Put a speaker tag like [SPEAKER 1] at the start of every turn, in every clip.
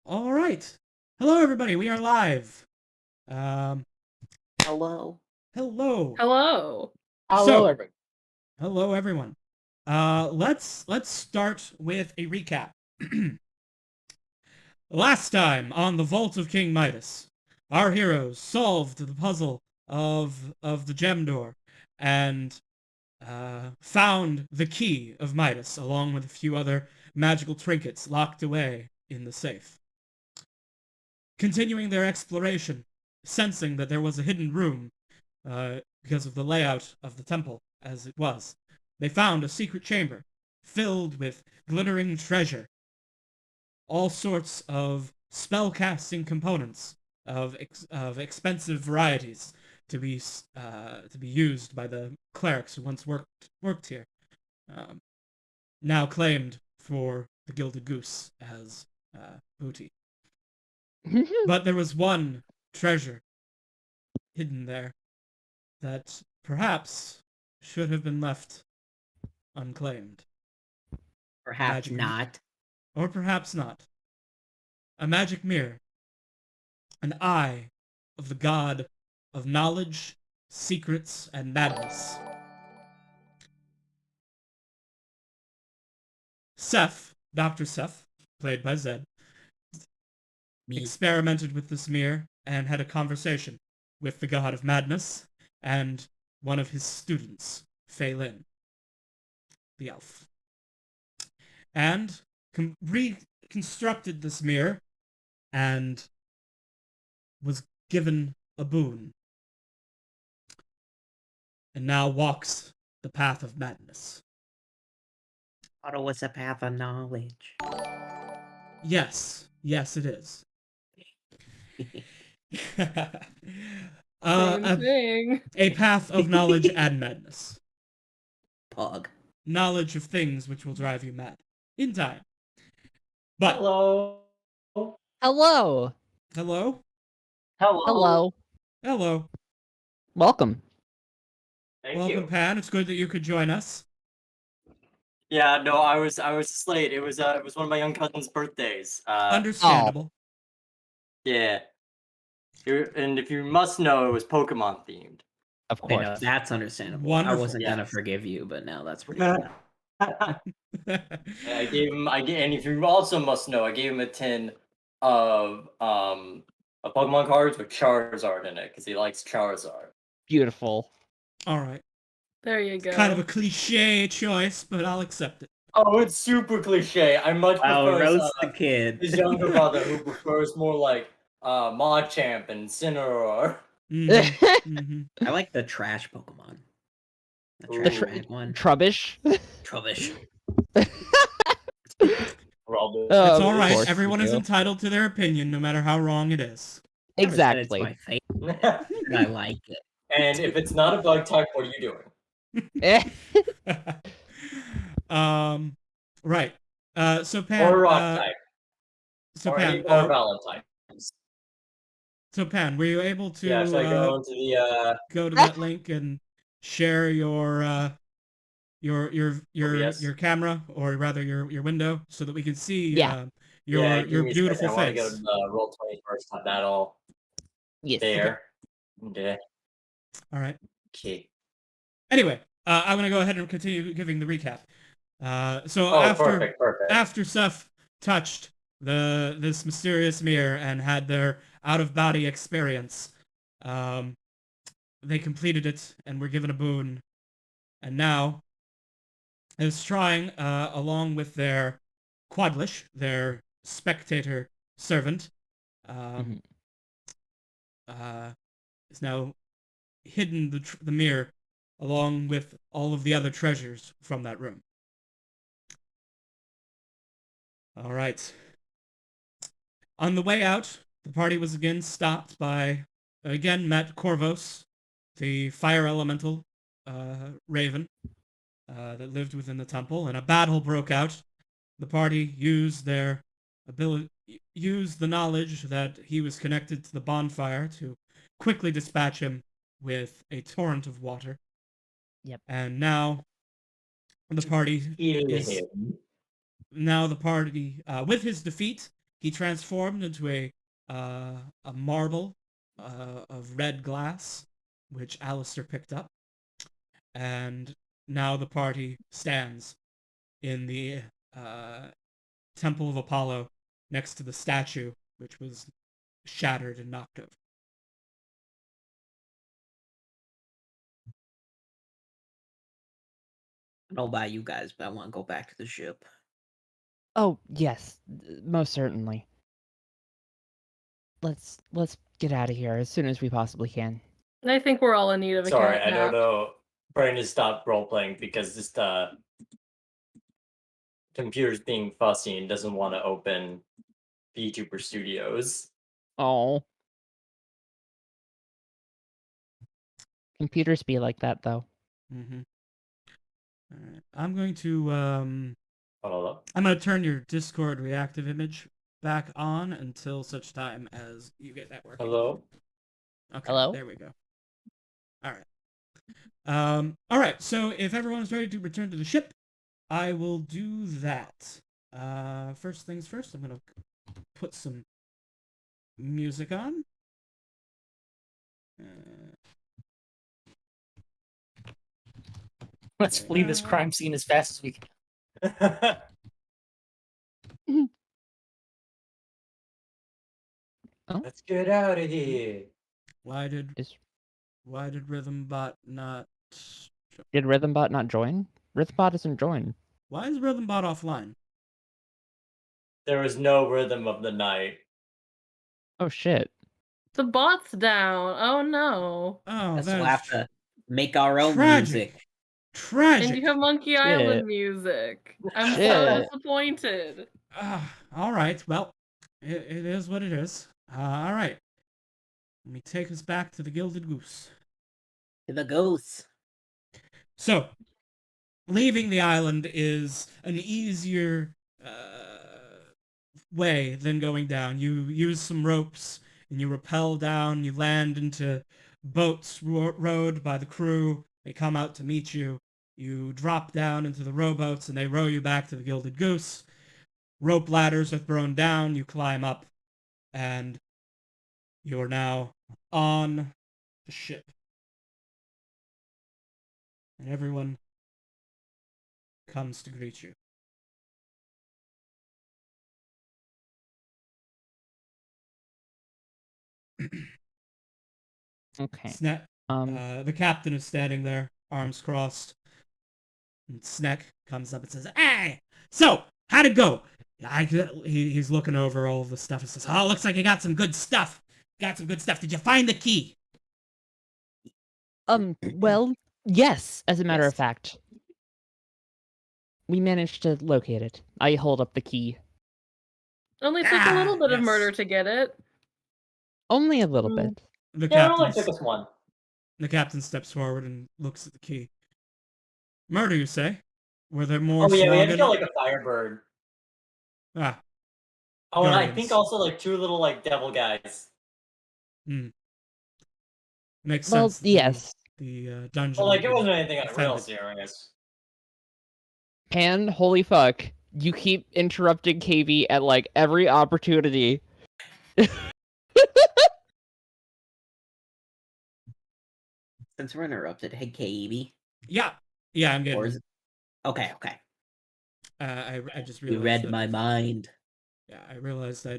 [SPEAKER 1] All right. Hello, everybody. We are live. Um,
[SPEAKER 2] Hello.
[SPEAKER 1] hello.
[SPEAKER 3] Hello.
[SPEAKER 1] So,
[SPEAKER 2] Everybody.
[SPEAKER 1] hello, everyone. Let's start with a recap. Last time on the Vault of King Midas, our heroes solved the puzzle of the gem door and found the key of Midas, along with a few other magical trinkets locked away in the safe. Continuing their exploration, sensing that there was a hidden room because of the layout of the temple as it was, they found a secret chamber filled with glittering treasure, all sorts of spell-casting components of expensive varieties to be used by the clerics who once worked here, um, now claimed for the Gilded Goose as booty. But there was one treasure hidden there that perhaps should have been left unclaimed.
[SPEAKER 2] Perhaps not.
[SPEAKER 1] Or perhaps not. A magic mirror. An eye of the god of knowledge, secrets, and madness. Seth, Dr. Seth, played by Zed, experimented with this mirror and had a conversation with the god of madness and one of his students, Phelan, the elf, and reconstructed this mirror and was given a boon, and now walks the path of madness.
[SPEAKER 2] Thought it was a path of knowledge.
[SPEAKER 1] Yes, it is.
[SPEAKER 3] Same thing.
[SPEAKER 1] A path of knowledge and madness.
[SPEAKER 2] Pug.
[SPEAKER 1] Knowledge of things which will drive you mad in time. But
[SPEAKER 4] Hello.
[SPEAKER 5] Hello.
[SPEAKER 1] hello,
[SPEAKER 4] Hello.
[SPEAKER 5] Hello.
[SPEAKER 1] hello.
[SPEAKER 5] Welcome.
[SPEAKER 4] Thank
[SPEAKER 1] Welcome,
[SPEAKER 4] you.
[SPEAKER 1] Pan. It's good that you could join us.
[SPEAKER 4] Yeah, no, I was late. It was one of my young cousin's birthdays.
[SPEAKER 1] Understandable.
[SPEAKER 4] Yeah. And if you must know, it was Pokemon themed.
[SPEAKER 5] Of
[SPEAKER 2] I
[SPEAKER 5] course.
[SPEAKER 2] know, that's understandable.
[SPEAKER 1] Wonderful.
[SPEAKER 2] I wasn't gonna
[SPEAKER 4] Yes.
[SPEAKER 2] forgive you, but now that's pretty
[SPEAKER 4] Yeah,
[SPEAKER 2] funny.
[SPEAKER 4] I gave him. And if you also must know, I gave him a tin of Pokemon cards with Charizard in it because he likes Charizard.
[SPEAKER 5] Beautiful.
[SPEAKER 1] All right.
[SPEAKER 3] There you go.
[SPEAKER 1] Kind of a cliche choice, but I'll accept it.
[SPEAKER 4] Oh, it's super cliche. I much
[SPEAKER 2] Wow,
[SPEAKER 4] prefer
[SPEAKER 2] roast the kid.
[SPEAKER 4] his younger brother who prefers more like Machamp and Cineroar.
[SPEAKER 1] Mhm.
[SPEAKER 2] I like the trash Pokemon. The
[SPEAKER 4] Ooh.
[SPEAKER 2] trash bag one.
[SPEAKER 5] Trubbish.
[SPEAKER 2] Trubbish.
[SPEAKER 4] Robin.
[SPEAKER 1] It's
[SPEAKER 5] Of
[SPEAKER 1] all right.
[SPEAKER 5] course
[SPEAKER 1] Everyone
[SPEAKER 5] you
[SPEAKER 1] is
[SPEAKER 5] do.
[SPEAKER 1] entitled to their opinion, no matter how wrong it is.
[SPEAKER 2] Never said
[SPEAKER 5] Exactly.
[SPEAKER 2] It's my favorite. I like it.
[SPEAKER 4] And if it's not a bug type, what are you doing?
[SPEAKER 1] Right. So Pan.
[SPEAKER 4] Or rock type.
[SPEAKER 1] So
[SPEAKER 4] Or
[SPEAKER 1] Pan.
[SPEAKER 4] Valentine.
[SPEAKER 1] So Pan, were you able to
[SPEAKER 4] Yeah, so I go into the
[SPEAKER 1] go to that link and share your
[SPEAKER 4] OBS?
[SPEAKER 1] your camera, or rather your window, so that we can see
[SPEAKER 5] Yeah.
[SPEAKER 1] your
[SPEAKER 4] give me a
[SPEAKER 1] beautiful
[SPEAKER 4] second. I want to go
[SPEAKER 1] face?
[SPEAKER 4] to the Roll20 first. Have that all
[SPEAKER 5] Yes.
[SPEAKER 4] there. Okay.
[SPEAKER 1] All right.
[SPEAKER 4] Okay.
[SPEAKER 1] Anyway, I'm gonna go ahead and continue giving the recap. So
[SPEAKER 4] Oh,
[SPEAKER 1] after
[SPEAKER 4] perfect.
[SPEAKER 1] after Seth touched this mysterious mirror and had their out-of-body experience, they completed it and were given a boon, and now is trying, along with their Quadlish, their spectator servant,
[SPEAKER 5] Mhm.
[SPEAKER 1] is now hidden the mirror along with all of the other treasures from that room. All right. On the way out, the party was again met Corvos, the fire elemental raven that lived within the temple, and a battle broke out. The party used the knowledge that he was connected to the bonfire to quickly dispatch him with a torrent of water.
[SPEAKER 5] Yep.
[SPEAKER 1] And now the party
[SPEAKER 4] Heal
[SPEAKER 1] is
[SPEAKER 4] him.
[SPEAKER 1] now the party with his defeat he transformed into a marble of red glass, which Alistair picked up, and now the party stands in the Temple of Apollo next to the statue, which was shattered and knocked over.
[SPEAKER 2] I don't know about you guys, but I want to go back to the ship.
[SPEAKER 5] Oh, yes, most certainly. Let's get out of here as soon as we possibly can.
[SPEAKER 3] I think we're all in need of a
[SPEAKER 4] Sorry,
[SPEAKER 3] cat
[SPEAKER 4] I don't
[SPEAKER 3] nap.
[SPEAKER 4] know. Brandon stopped role playing because this computer's being fussy and doesn't want to open Vtuber Studios.
[SPEAKER 5] Oh. Computers be like that, though.
[SPEAKER 1] Mm-hmm. All right. I'm going to
[SPEAKER 4] Hold up.
[SPEAKER 1] I'm going to turn your Discord reactive image back on until such time as you get that working.
[SPEAKER 4] Hello?
[SPEAKER 1] Okay,
[SPEAKER 5] Hello?
[SPEAKER 1] there we go. All right. All right, so if everyone's ready to return to the ship, I will do that. First things first, I'm going to put some music on.
[SPEAKER 6] Let's flee this crime scene as fast as we can.
[SPEAKER 4] Let's get out of here.
[SPEAKER 1] Why did
[SPEAKER 5] Is
[SPEAKER 1] Rhythmbot not...
[SPEAKER 5] Did Rhythmbot not join? Rhythmbot isn't joined.
[SPEAKER 1] Why is Rhythmbot offline?
[SPEAKER 4] There was no rhythm of the night.
[SPEAKER 5] Oh shit.
[SPEAKER 3] The bot's down. Oh no.
[SPEAKER 1] Oh,
[SPEAKER 2] So we'll have
[SPEAKER 1] that's
[SPEAKER 2] to make our own
[SPEAKER 1] tragic.
[SPEAKER 2] music.
[SPEAKER 1] Tragic.
[SPEAKER 3] And you have Monkey Island music. I'm so
[SPEAKER 5] Shit.
[SPEAKER 3] disappointed.
[SPEAKER 1] All right, well, it is what it is. All right. Let me take us back to the Gilded Goose.
[SPEAKER 2] To the goose.
[SPEAKER 1] So, leaving the island is an easier way than going down. You use some ropes, and you rappel down. You land into boats rowed by the crew. They come out to meet you. You drop down into the rowboats, and they row you back to the Gilded Goose. Rope ladders are thrown down. You climb up, and you're now on the ship. And everyone comes to greet you.
[SPEAKER 5] Okay.
[SPEAKER 1] The captain is standing there, arms crossed. And Sneck comes up and says, "Hey, so how'd it go?" He's looking over all of the stuff and says, "Oh, looks like you got some good stuff. Did you find the key?"
[SPEAKER 5] Well, yes, as a matter
[SPEAKER 2] Yes.
[SPEAKER 5] of fact. We managed to locate it. I hold up the key.
[SPEAKER 3] Only took a little bit of
[SPEAKER 1] yes.
[SPEAKER 3] murder to get it.
[SPEAKER 5] Only a little
[SPEAKER 3] Mm.
[SPEAKER 5] bit.
[SPEAKER 4] Yeah, it only took us one.
[SPEAKER 1] The captain steps forward and looks at the key. Murder, you say? Were there more?
[SPEAKER 4] Oh yeah, we had to
[SPEAKER 1] Sworgen?
[SPEAKER 4] kill like a firebird.
[SPEAKER 1] Ah,
[SPEAKER 4] Oh, and I
[SPEAKER 1] Guardians.
[SPEAKER 4] think also like two little like devil guys.
[SPEAKER 1] makes
[SPEAKER 5] Well,
[SPEAKER 1] sense.
[SPEAKER 5] yes.
[SPEAKER 1] The dungeon.
[SPEAKER 4] Well, like
[SPEAKER 1] would
[SPEAKER 4] it
[SPEAKER 1] be
[SPEAKER 4] wasn't anything unreal
[SPEAKER 1] offended.
[SPEAKER 4] here, I guess.
[SPEAKER 5] Pan, holy fuck. You keep interrupting KB at like every opportunity.
[SPEAKER 2] Since we're interrupted, hey KB.
[SPEAKER 1] Yeah, I'm getting.
[SPEAKER 2] Or is it... Okay.
[SPEAKER 1] I just
[SPEAKER 2] You
[SPEAKER 1] realized.
[SPEAKER 2] read
[SPEAKER 1] that-
[SPEAKER 2] my mind.
[SPEAKER 1] Yeah, I realized I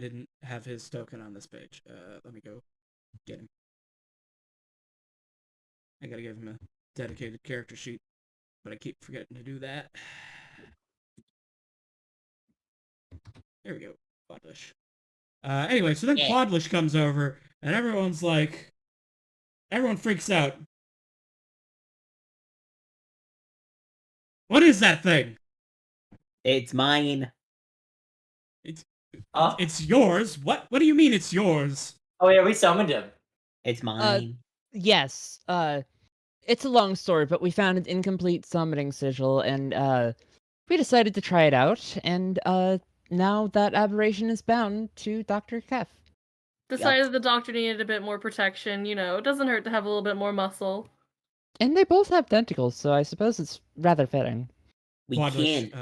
[SPEAKER 1] didn't have his token on this page. Let me go get him. I gotta give him a dedicated character sheet, but I keep forgetting to do that. There we go, Quadlish. Anyway, so then
[SPEAKER 2] Yeah.
[SPEAKER 1] Quadlish comes over, and everyone freaks out. What is that thing?
[SPEAKER 2] It's mine.
[SPEAKER 4] Huh?
[SPEAKER 1] It's yours? What do you mean it's yours?
[SPEAKER 4] Oh yeah, we summoned him.
[SPEAKER 2] It's mine.
[SPEAKER 5] Yes, it's a long story, but we found an incomplete summoning sigil, and, we decided to try it out, and, now that aberration is bound to Dr. Kef.
[SPEAKER 3] Decided the doctor needed a bit more protection. You know, it doesn't hurt to have a little bit more muscle.
[SPEAKER 5] And they both have tentacles, so I suppose it's rather fitting.
[SPEAKER 2] We can't.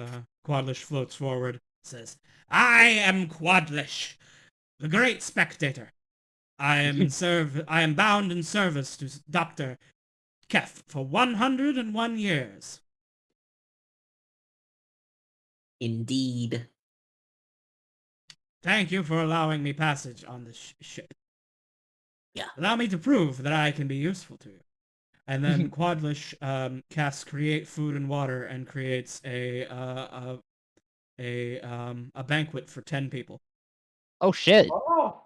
[SPEAKER 1] Quadlish floats forward, says, I am Quadlish, the great spectator. I am bound in service to Dr. Kef for 101 years.
[SPEAKER 2] Indeed.
[SPEAKER 1] Thank you for allowing me passage on this ship.
[SPEAKER 2] Yeah.
[SPEAKER 1] Allow me to prove that I can be useful to you. And then Quadlish casts create food and water and creates a banquet for 10 people.
[SPEAKER 5] Oh shit.
[SPEAKER 4] Oh.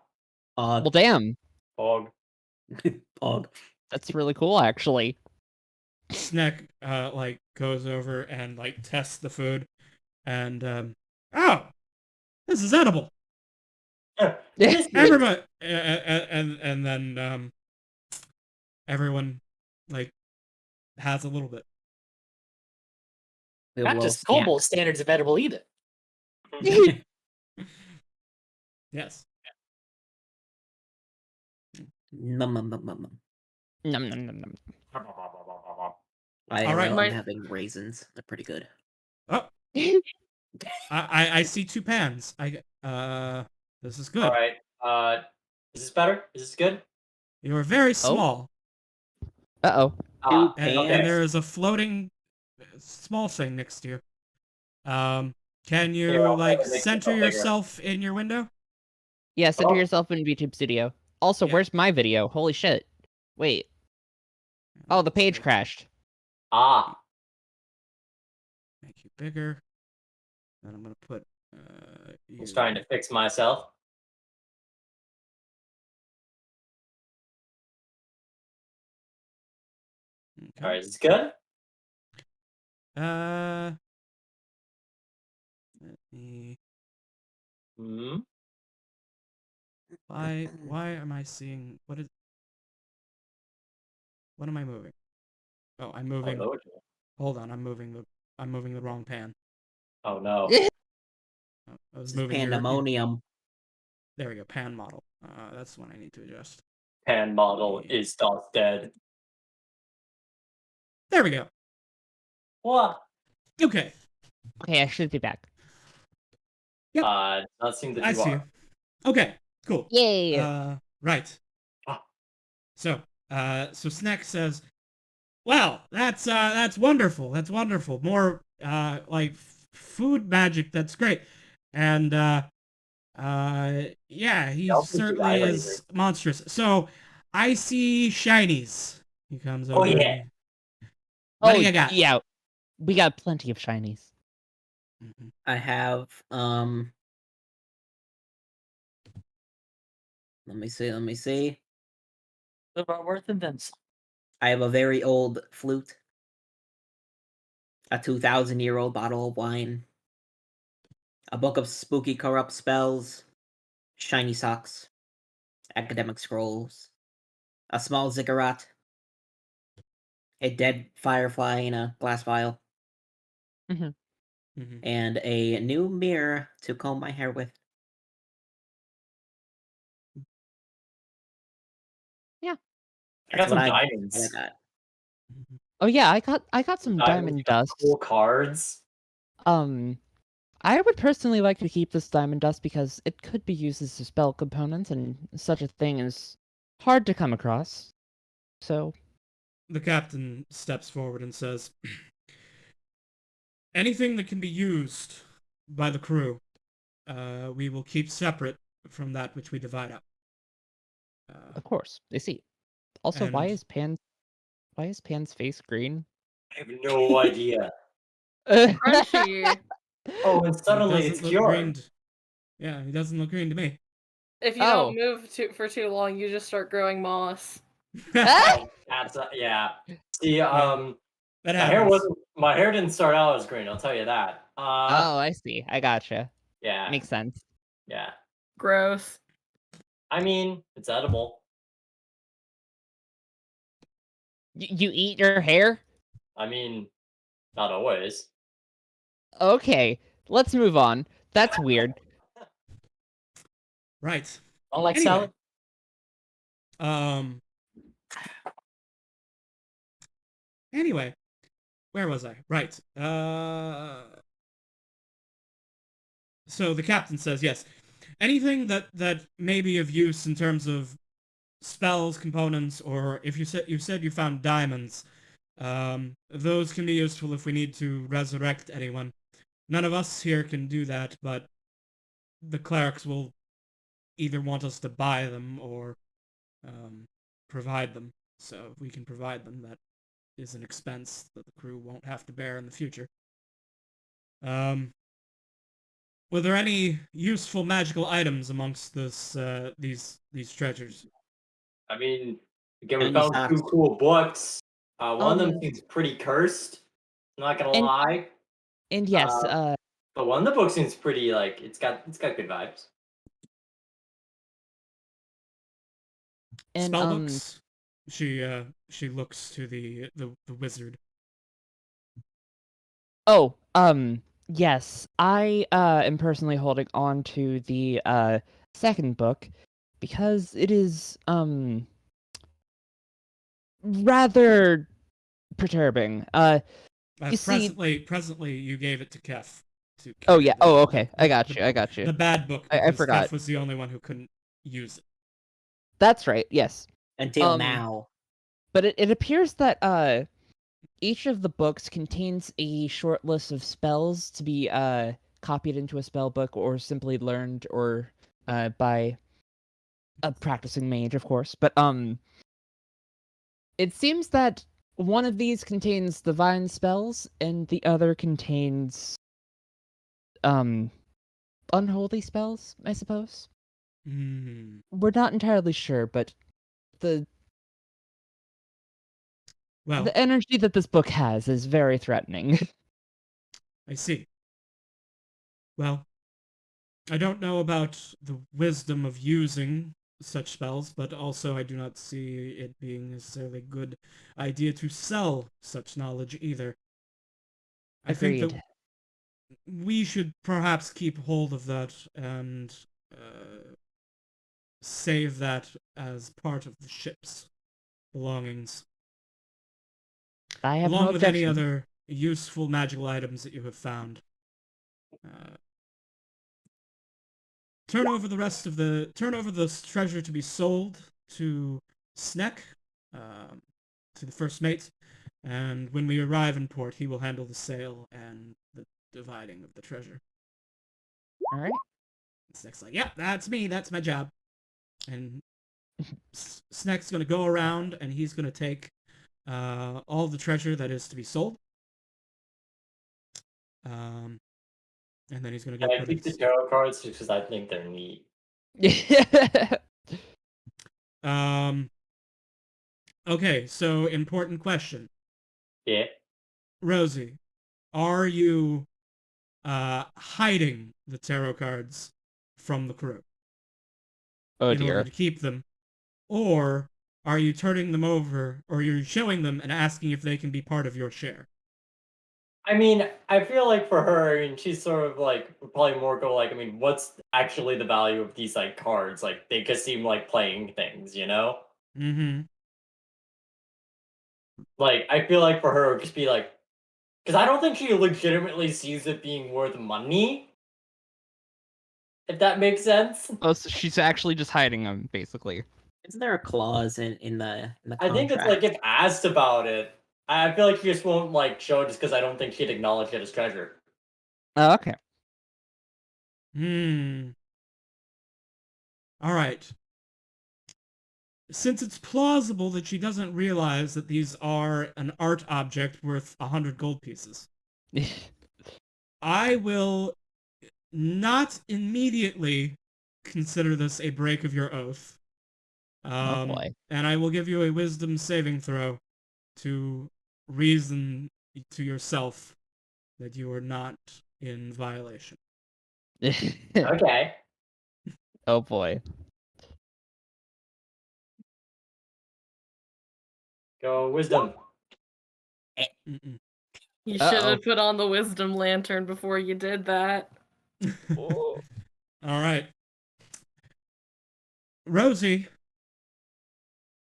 [SPEAKER 5] Well, damn.
[SPEAKER 4] Fog.
[SPEAKER 2] Pog.
[SPEAKER 5] That's really cool, actually.
[SPEAKER 1] Snack goes over and tests the food, and oh, this is edible.
[SPEAKER 4] This is-
[SPEAKER 1] Everybody, and then everyone has a little bit.
[SPEAKER 2] We
[SPEAKER 6] Not
[SPEAKER 2] will
[SPEAKER 6] just
[SPEAKER 2] scan.
[SPEAKER 6] Kobold standards of edible either.
[SPEAKER 1] Yes.
[SPEAKER 2] Nom, nom, nom, nom, nom.
[SPEAKER 5] Nom, nom, nom, nom.
[SPEAKER 2] I
[SPEAKER 1] All right.
[SPEAKER 2] am
[SPEAKER 3] Mine-
[SPEAKER 2] having raisins. They're pretty good.
[SPEAKER 1] Oh, I see 2 pans. This is good.
[SPEAKER 4] All right. Is this better? Is this good?
[SPEAKER 1] You are very small,
[SPEAKER 5] Uh-oh.
[SPEAKER 4] Ah,
[SPEAKER 2] Pans.
[SPEAKER 1] and there is a floating small thing next to you. Can you
[SPEAKER 4] Here, I'll make it
[SPEAKER 1] center
[SPEAKER 4] bigger.
[SPEAKER 1] yourself in your window?
[SPEAKER 5] Yeah, center
[SPEAKER 4] Oh.
[SPEAKER 5] yourself in YouTube Studio. Also,
[SPEAKER 1] Yeah.
[SPEAKER 5] where's my video? Holy shit. Wait. Oh, the page crashed.
[SPEAKER 4] Ah.
[SPEAKER 1] Make you bigger. Then I'm gonna put.
[SPEAKER 4] I was trying to fix myself.
[SPEAKER 1] Okay.
[SPEAKER 4] All right, is this good?
[SPEAKER 1] Let me.
[SPEAKER 4] Hmm.
[SPEAKER 1] Why am I seeing what am I moving? Oh, I'm moving.
[SPEAKER 4] Oh,
[SPEAKER 1] Hold on, I'm moving the wrong pan.
[SPEAKER 4] oh no.
[SPEAKER 1] Oh, I was
[SPEAKER 2] This is
[SPEAKER 1] moving
[SPEAKER 2] pandemonium.
[SPEAKER 1] there we go, pan model. That's the one I need to adjust.
[SPEAKER 4] Pan model is thus dead.
[SPEAKER 1] There we go.
[SPEAKER 4] What?
[SPEAKER 1] Okay,
[SPEAKER 5] Okay, I should be back.
[SPEAKER 1] Yep.
[SPEAKER 4] Not seem that
[SPEAKER 1] I
[SPEAKER 4] you
[SPEAKER 1] see
[SPEAKER 4] are.
[SPEAKER 1] you. Okay, cool.
[SPEAKER 5] Yay!
[SPEAKER 1] Right.
[SPEAKER 4] Ah.
[SPEAKER 1] So Snack says, "Well, that's wonderful. That's wonderful. More food magic. That's great." And yeah, he
[SPEAKER 4] I'll put you
[SPEAKER 1] certainly
[SPEAKER 4] eye
[SPEAKER 1] is monstrous. So I see shinies. He comes over.
[SPEAKER 4] Oh,
[SPEAKER 1] to
[SPEAKER 4] yeah.
[SPEAKER 1] me. What
[SPEAKER 5] oh,
[SPEAKER 1] do you got?
[SPEAKER 5] yeah. We got plenty of shinies.
[SPEAKER 1] Mhm.
[SPEAKER 2] I have let me see.
[SPEAKER 6] Live our worth and then some.
[SPEAKER 2] I have a very old flute. A 2,000-year-old bottle of wine. A book of spooky corrupt spells. Shiny socks. Academic scrolls. A small ziggurat. A dead firefly in a glass vial.
[SPEAKER 1] Mhm.
[SPEAKER 2] And a new mirror to comb my hair with.
[SPEAKER 4] I got
[SPEAKER 2] That's
[SPEAKER 4] some
[SPEAKER 2] what I
[SPEAKER 4] diamonds.
[SPEAKER 2] got.
[SPEAKER 1] Mhm.
[SPEAKER 5] Oh yeah, I got some diamond dust.
[SPEAKER 4] Cool cards.
[SPEAKER 5] I would personally like to keep this diamond dust because it could be used as a spell component, and such a thing is hard to come across. So,
[SPEAKER 1] The captain steps forward and says, "Anything that can be used by the crew, we will keep separate from that which we divide up."
[SPEAKER 5] of course, I see. Also,
[SPEAKER 1] And-
[SPEAKER 5] why is Pan's face green?
[SPEAKER 4] I have no idea.
[SPEAKER 3] Crunchy.
[SPEAKER 4] Oh, and
[SPEAKER 1] He
[SPEAKER 4] suddenly
[SPEAKER 1] doesn't
[SPEAKER 4] it's
[SPEAKER 1] look
[SPEAKER 4] cured.
[SPEAKER 1] green yeah, he doesn't look green to me.
[SPEAKER 3] If you
[SPEAKER 5] Oh.
[SPEAKER 3] don't move for too long, you just start growing moss.
[SPEAKER 4] Oh, that's yeah. See,
[SPEAKER 1] That
[SPEAKER 4] my
[SPEAKER 1] happens.
[SPEAKER 4] hair didn't start out as green. I'll tell you that.
[SPEAKER 5] Oh, I see. I gotcha.
[SPEAKER 4] Yeah,
[SPEAKER 5] Makes sense.
[SPEAKER 4] yeah.
[SPEAKER 3] Gross.
[SPEAKER 4] I mean, it's edible.
[SPEAKER 5] You eat your hair?
[SPEAKER 4] I mean, not always.
[SPEAKER 5] Okay, let's move on. That's weird.
[SPEAKER 1] Right.
[SPEAKER 6] Don't like
[SPEAKER 1] Anyway.
[SPEAKER 6] salad?
[SPEAKER 1] Anyway, where was I? Right. So the captain says, yes, anything that may be of use in terms of spells, components, or if you said you found diamonds, those can be useful if we need to resurrect anyone. None of us here can do that, but the clerics will either want us to buy them or provide them. So if we can provide them, that is an expense that the crew won't have to bear in the future. Were there any useful magical items amongst these treasures?
[SPEAKER 4] I mean, again, we
[SPEAKER 2] Shiny
[SPEAKER 4] found
[SPEAKER 2] socks.
[SPEAKER 4] 2 cool books. One of them
[SPEAKER 5] Um,
[SPEAKER 4] seems pretty cursed. I'm not gonna
[SPEAKER 5] and-
[SPEAKER 4] lie.
[SPEAKER 5] And yes,
[SPEAKER 4] But one of the books seems pretty like it's got good vibes.
[SPEAKER 5] and
[SPEAKER 1] Spellbooks? She looks to the wizard.
[SPEAKER 5] Oh, yes. I am personally holding on to the second book because it is rather perturbing. You see-
[SPEAKER 1] Presently, you gave it to Kef.
[SPEAKER 5] Oh yeah. Oh okay. I got you.
[SPEAKER 1] The bad book.
[SPEAKER 5] I
[SPEAKER 1] because
[SPEAKER 5] forgot.
[SPEAKER 1] Kef was the only one who couldn't use it.
[SPEAKER 5] That's right. Yes.
[SPEAKER 2] Until now.
[SPEAKER 5] But it appears that each of the books contains a short list of spells to be copied into a spell book or simply learned or by a practicing mage, of course. But it seems that one of these contains divine spells and the other contains unholy spells, I suppose.
[SPEAKER 1] Hmm.
[SPEAKER 5] We're not entirely sure, but
[SPEAKER 1] Well,
[SPEAKER 5] the energy that this book has is very threatening.
[SPEAKER 1] I see. Well, I don't know about the wisdom of using such spells, but also I do not see it being necessarily a good idea to sell such knowledge either. I think
[SPEAKER 5] Agreed.
[SPEAKER 1] that we should perhaps keep hold of that and save that as part of the ship's belongings,
[SPEAKER 5] I have
[SPEAKER 1] along
[SPEAKER 5] no
[SPEAKER 1] with any
[SPEAKER 5] objection.
[SPEAKER 1] other useful magical items that you have found. Turn over the treasure to be sold to Sneck, to the first mate, and when we arrive in port, he will handle the sale and the dividing of the treasure.
[SPEAKER 5] All right.
[SPEAKER 1] Sneck's like, yeah, that's me, that's my job. And Sneck's gonna go around and he's gonna take all the treasure that is to be sold. And then he's gonna go
[SPEAKER 4] Can I
[SPEAKER 1] put
[SPEAKER 4] keep the
[SPEAKER 1] it.
[SPEAKER 4] tarot cards just because I think they're neat?
[SPEAKER 1] Okay, so important question.
[SPEAKER 4] Yeah.
[SPEAKER 1] Rosie, are you hiding the tarot cards from the crew
[SPEAKER 5] Oh
[SPEAKER 1] in order
[SPEAKER 5] dear.
[SPEAKER 1] to keep them, or are you turning them over, or you're showing them and asking if they can be part of your share?
[SPEAKER 4] I mean, I feel like for her, I mean, she's sort of like would probably more go like, I mean, what's actually the value of these like cards? Like they just seem like playing things, you know?
[SPEAKER 1] Mm-hmm.
[SPEAKER 4] Like I feel like for her it would just be like, because I don't think she legitimately sees it being worth money. If that makes sense.
[SPEAKER 5] Oh, so she's actually just hiding them, basically.
[SPEAKER 2] Isn't there a clause in the
[SPEAKER 4] I think it's like if asked about it, I feel like she just won't like show it just because I don't think she'd acknowledge it as treasure.
[SPEAKER 5] Oh, okay.
[SPEAKER 1] All right. Since it's plausible that she doesn't realize that these are an art object worth 100 gold pieces, I will not immediately consider this a break of your oath.
[SPEAKER 5] Oh boy.
[SPEAKER 1] And I will give you a wisdom saving throw to reason to yourself that you are not in violation.
[SPEAKER 4] Okay.
[SPEAKER 5] Oh boy.
[SPEAKER 4] Go wisdom.
[SPEAKER 1] Mm-mm.
[SPEAKER 3] You
[SPEAKER 5] Uh-oh.
[SPEAKER 3] should have put on the wisdom lantern before you did that.
[SPEAKER 1] All right. Rosie,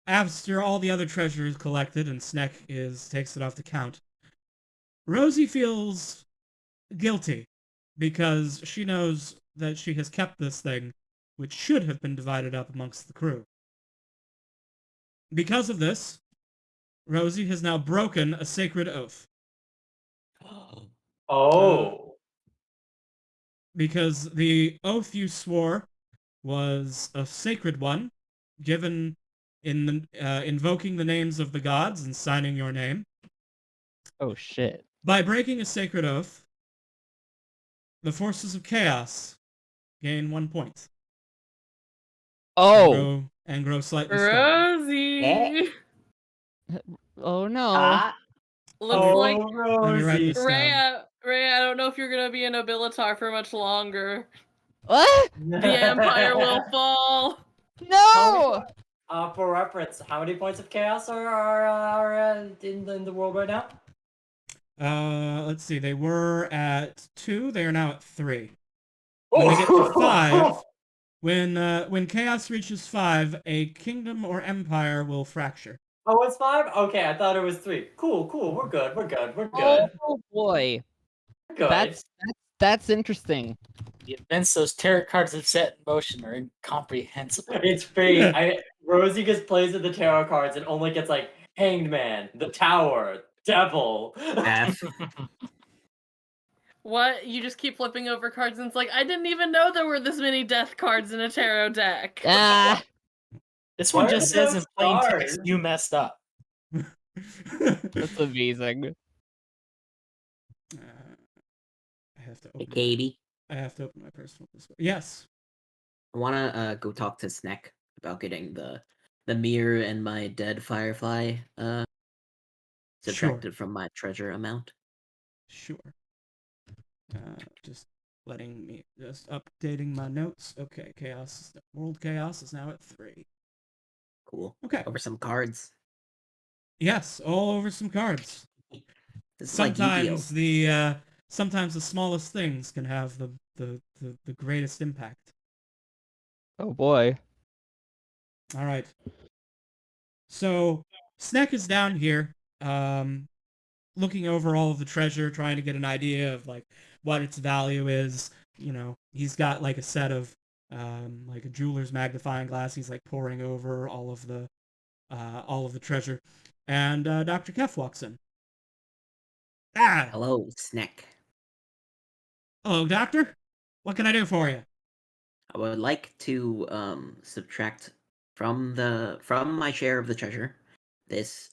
[SPEAKER 1] after all the other treasure is collected and Sneck takes it off the count, Rosie feels guilty because she knows that she has kept this thing, which should have been divided up amongst the crew. Because of this, Rosie has now broken a sacred oath.
[SPEAKER 4] Oh.
[SPEAKER 1] Because the oath you swore was a sacred one, given in invoking the names of the gods and signing your name.
[SPEAKER 5] Oh shit.
[SPEAKER 1] By breaking a sacred oath, the forces of chaos gain 1 point.
[SPEAKER 5] Oh.
[SPEAKER 1] And grow slightly stronger.
[SPEAKER 3] Rosie.
[SPEAKER 5] Oh no.
[SPEAKER 2] Ah,
[SPEAKER 3] Looks like
[SPEAKER 1] Let me write
[SPEAKER 4] Rosie.
[SPEAKER 1] this down.
[SPEAKER 3] Rhea, I don't know if you're gonna be a nobilitar for much longer.
[SPEAKER 5] What?
[SPEAKER 3] The empire will fall.
[SPEAKER 5] No.
[SPEAKER 4] For reference, how many points of chaos are in the world right now?
[SPEAKER 1] Let's see. They were at 2. They are now at 3. When they get to 5, when chaos reaches 5, a kingdom or empire will fracture.
[SPEAKER 4] Oh, it's 5? Okay, I thought it was 3. Cool. We're good. We're good.
[SPEAKER 5] Oh boy.
[SPEAKER 4] We're good.
[SPEAKER 5] That's interesting.
[SPEAKER 6] The events those tarot cards have set in motion are incomprehensible.
[SPEAKER 4] It's fate. Rosie just plays with the tarot cards and only gets like Hanged Man, the Tower, Devil.
[SPEAKER 2] F.
[SPEAKER 3] What? You just keep flipping over cards and it's like, I didn't even know there were this many death cards in a tarot deck.
[SPEAKER 5] Ah.
[SPEAKER 6] This
[SPEAKER 4] Why
[SPEAKER 6] one
[SPEAKER 4] are
[SPEAKER 6] just
[SPEAKER 4] there
[SPEAKER 6] says in plain text,
[SPEAKER 4] stars?
[SPEAKER 6] you messed up.
[SPEAKER 5] That's amazing.
[SPEAKER 1] I have to
[SPEAKER 2] Hey,
[SPEAKER 1] open.
[SPEAKER 2] Katie.
[SPEAKER 1] I have to open my personal Discord. Yes.
[SPEAKER 2] I wanna go talk to Sneck about getting the mirror and my dead firefly subtracted from my treasure amount.
[SPEAKER 1] Sure. Just updating my notes. Okay, world chaos is now at 3.
[SPEAKER 2] Cool.
[SPEAKER 1] Okay.
[SPEAKER 2] Over some cards.
[SPEAKER 1] Yes, all over some cards.
[SPEAKER 2] This is like Yu-Gi-Oh.
[SPEAKER 1] Sometimes the smallest things can have the greatest impact.
[SPEAKER 5] Oh boy.
[SPEAKER 1] All right. So Sneck is down here, looking over all of the treasure, trying to get an idea of like what its value is. You know, he's got like a set of like a jeweler's magnifying glass. He's like poring over all of the treasure, and Dr. Kef walks in. Ah,
[SPEAKER 2] Hello, Sneck.
[SPEAKER 1] hello, doctor. What can I do for you?
[SPEAKER 2] I would like to subtract from my share of the treasure this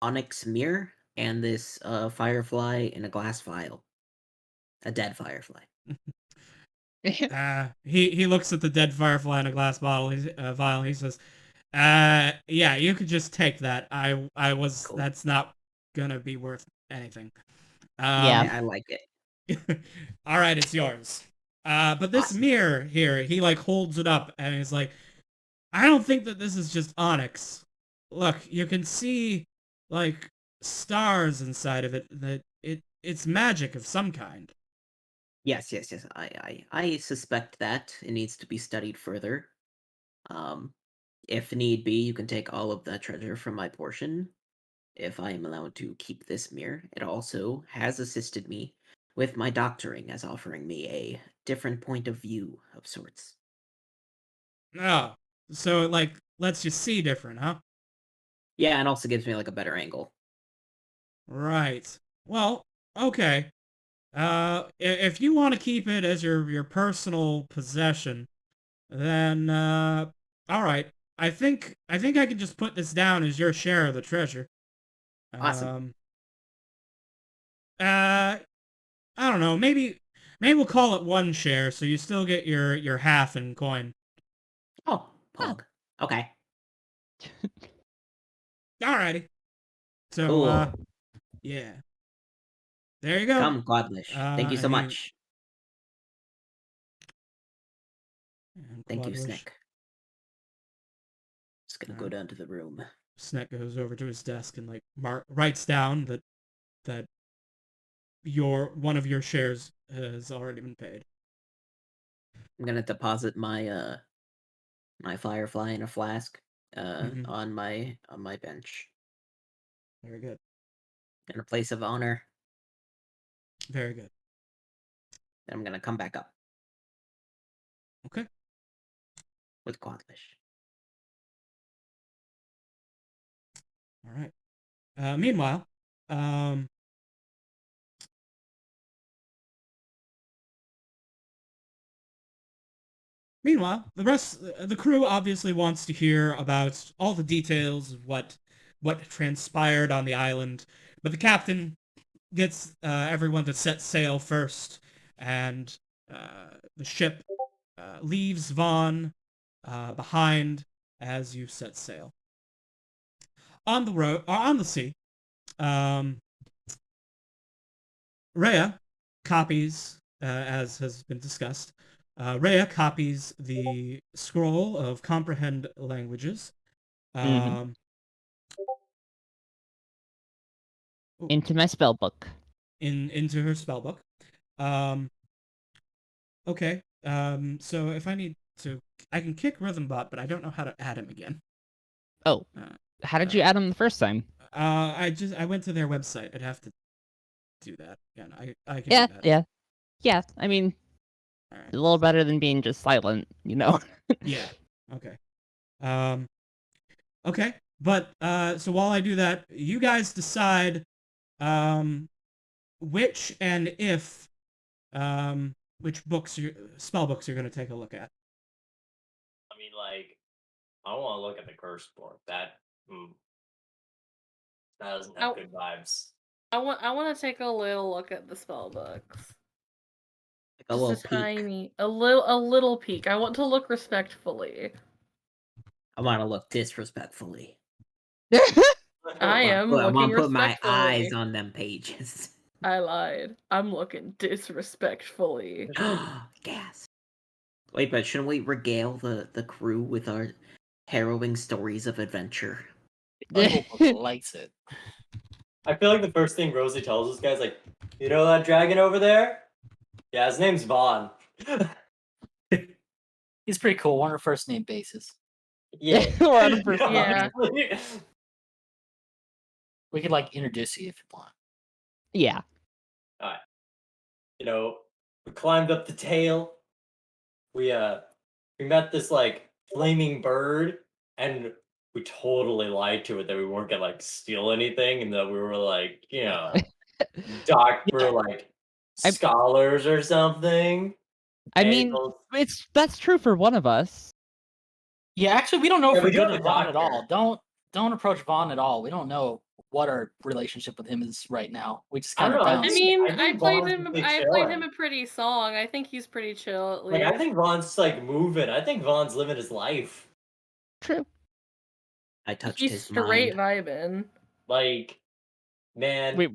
[SPEAKER 2] onyx mirror and this firefly in a glass vial. A dead firefly.
[SPEAKER 1] He looks at the dead firefly in a glass vial. He says, yeah, you could just take that.
[SPEAKER 2] Cool.
[SPEAKER 1] That's not gonna be worth anything.
[SPEAKER 5] Yeah.
[SPEAKER 2] I like it.
[SPEAKER 1] All right, it's yours. But this
[SPEAKER 2] Awesome.
[SPEAKER 1] mirror here, he like holds it up and he's like, I don't think that this is just onyx. Look, you can see like stars inside of it. That it's magic of some kind.
[SPEAKER 2] Yes. I suspect that it needs to be studied further. If need be, you can take all of the treasure from my portion. If I am allowed to keep this mirror, it also has assisted me with my doctoring as offering me a different point of view of sorts.
[SPEAKER 1] Oh, so it like lets you see different, huh?
[SPEAKER 2] Yeah, and also gives me like a better angle.
[SPEAKER 1] Right. Well, okay. If you want to keep it as your personal possession, then all right. I think I can just put this down as your share of the treasure.
[SPEAKER 2] Awesome.
[SPEAKER 1] I don't know. Maybe we'll call it 1 share, so you still get your half in coin.
[SPEAKER 2] Oh, pog. Okay.
[SPEAKER 1] Alrighty. So
[SPEAKER 2] Cool.
[SPEAKER 1] yeah. There you go.
[SPEAKER 2] Come, Quadlish. Thank you so
[SPEAKER 1] and he-
[SPEAKER 2] much.
[SPEAKER 1] and
[SPEAKER 2] Thank you,
[SPEAKER 1] Quadlish-
[SPEAKER 2] Snick. Just gonna go down to the room.
[SPEAKER 1] Sneck goes over to his desk and like writes down that one of your shares has already been paid.
[SPEAKER 2] I'm gonna deposit my my firefly in a flask
[SPEAKER 1] Mhm.
[SPEAKER 2] on my bench
[SPEAKER 1] Very good.
[SPEAKER 2] in a place of honor.
[SPEAKER 1] Very good.
[SPEAKER 2] Then I'm gonna come back up.
[SPEAKER 1] Okay.
[SPEAKER 2] With Quadlish.
[SPEAKER 1] All right. Meanwhile, the crew obviously wants to hear about all the details of what transpired on the island, but the captain gets everyone to set sail first, and the ship leaves Vaughn behind as you set sail. On the sea, Rhea copies, as has been discussed, Rhea copies the scroll of comprehend languages.
[SPEAKER 5] Mhm. Into my spell book.
[SPEAKER 1] Into her spellbook. Okay. So if I need to, I can kick Rhythmbot, but I don't know how to add him again.
[SPEAKER 5] Oh, how did you add them the first time?
[SPEAKER 1] I went to their website. I'd have to do that again. I can
[SPEAKER 5] Yeah,
[SPEAKER 1] do that.
[SPEAKER 5] yeah. I mean,
[SPEAKER 1] All right.
[SPEAKER 5] a little better than being just silent, you know.
[SPEAKER 1] Yeah. Okay. Okay. But so while I do that, you guys decide which and if which spell books you're going to take a look at.
[SPEAKER 4] I mean, like, I want to look at the curse book. That doesn't have good vibes.
[SPEAKER 3] I want to take a little look at the spell books.
[SPEAKER 2] Like a little peek.
[SPEAKER 3] A little peek. I want to look respectfully.
[SPEAKER 2] I want to look disrespectfully.
[SPEAKER 3] I am
[SPEAKER 2] I
[SPEAKER 3] looking
[SPEAKER 2] want to put my
[SPEAKER 3] respectfully.
[SPEAKER 2] eyes on them pages.
[SPEAKER 3] I lied. I'm looking disrespectfully.
[SPEAKER 2] Gas. Wait, but shouldn't we regale the crew with our harrowing stories of adventure?
[SPEAKER 6] Uncle likes it.
[SPEAKER 4] I feel like the first thing Rosie tells us guys, like, you know that dragon over there? Yeah, his name's Vaughn.
[SPEAKER 6] He's pretty cool. We're on a first name basis.
[SPEAKER 4] Yeah.
[SPEAKER 5] We're on a first
[SPEAKER 3] Yeah.
[SPEAKER 6] We could like introduce you if you want.
[SPEAKER 5] Yeah.
[SPEAKER 4] Alright. You know, we climbed up the tail. We met this like flaming bird, and we totally lied to it that we weren't gonna like steal anything, and that we were like, you know, we're like scholars or something.
[SPEAKER 5] I mean, that's true for one of us.
[SPEAKER 6] Yeah, actually, we don't know
[SPEAKER 4] Yeah,
[SPEAKER 6] if
[SPEAKER 4] we
[SPEAKER 6] we're
[SPEAKER 4] do
[SPEAKER 6] good
[SPEAKER 4] have
[SPEAKER 6] with
[SPEAKER 4] a
[SPEAKER 6] Vaughn at
[SPEAKER 4] doctor.
[SPEAKER 6] all. Don't approach Vaughn at all. We don't know what our relationship with him is right now. We just
[SPEAKER 4] I
[SPEAKER 6] kind
[SPEAKER 4] don't
[SPEAKER 6] of
[SPEAKER 4] know, I
[SPEAKER 3] I
[SPEAKER 6] bounced.
[SPEAKER 3] mean,
[SPEAKER 4] think
[SPEAKER 3] I played
[SPEAKER 4] Vaughn's
[SPEAKER 3] him.
[SPEAKER 4] just, like,
[SPEAKER 3] I played him
[SPEAKER 4] chilling.
[SPEAKER 3] a pretty song. I think he's pretty chill at
[SPEAKER 4] Like,
[SPEAKER 3] least.
[SPEAKER 4] I think Vaughn's like moving. I think Vaughn's living his life.
[SPEAKER 5] True.
[SPEAKER 2] I touched
[SPEAKER 3] he's
[SPEAKER 2] his
[SPEAKER 3] straight
[SPEAKER 2] mind.
[SPEAKER 3] vibing.
[SPEAKER 4] Like, man.
[SPEAKER 5] Wait,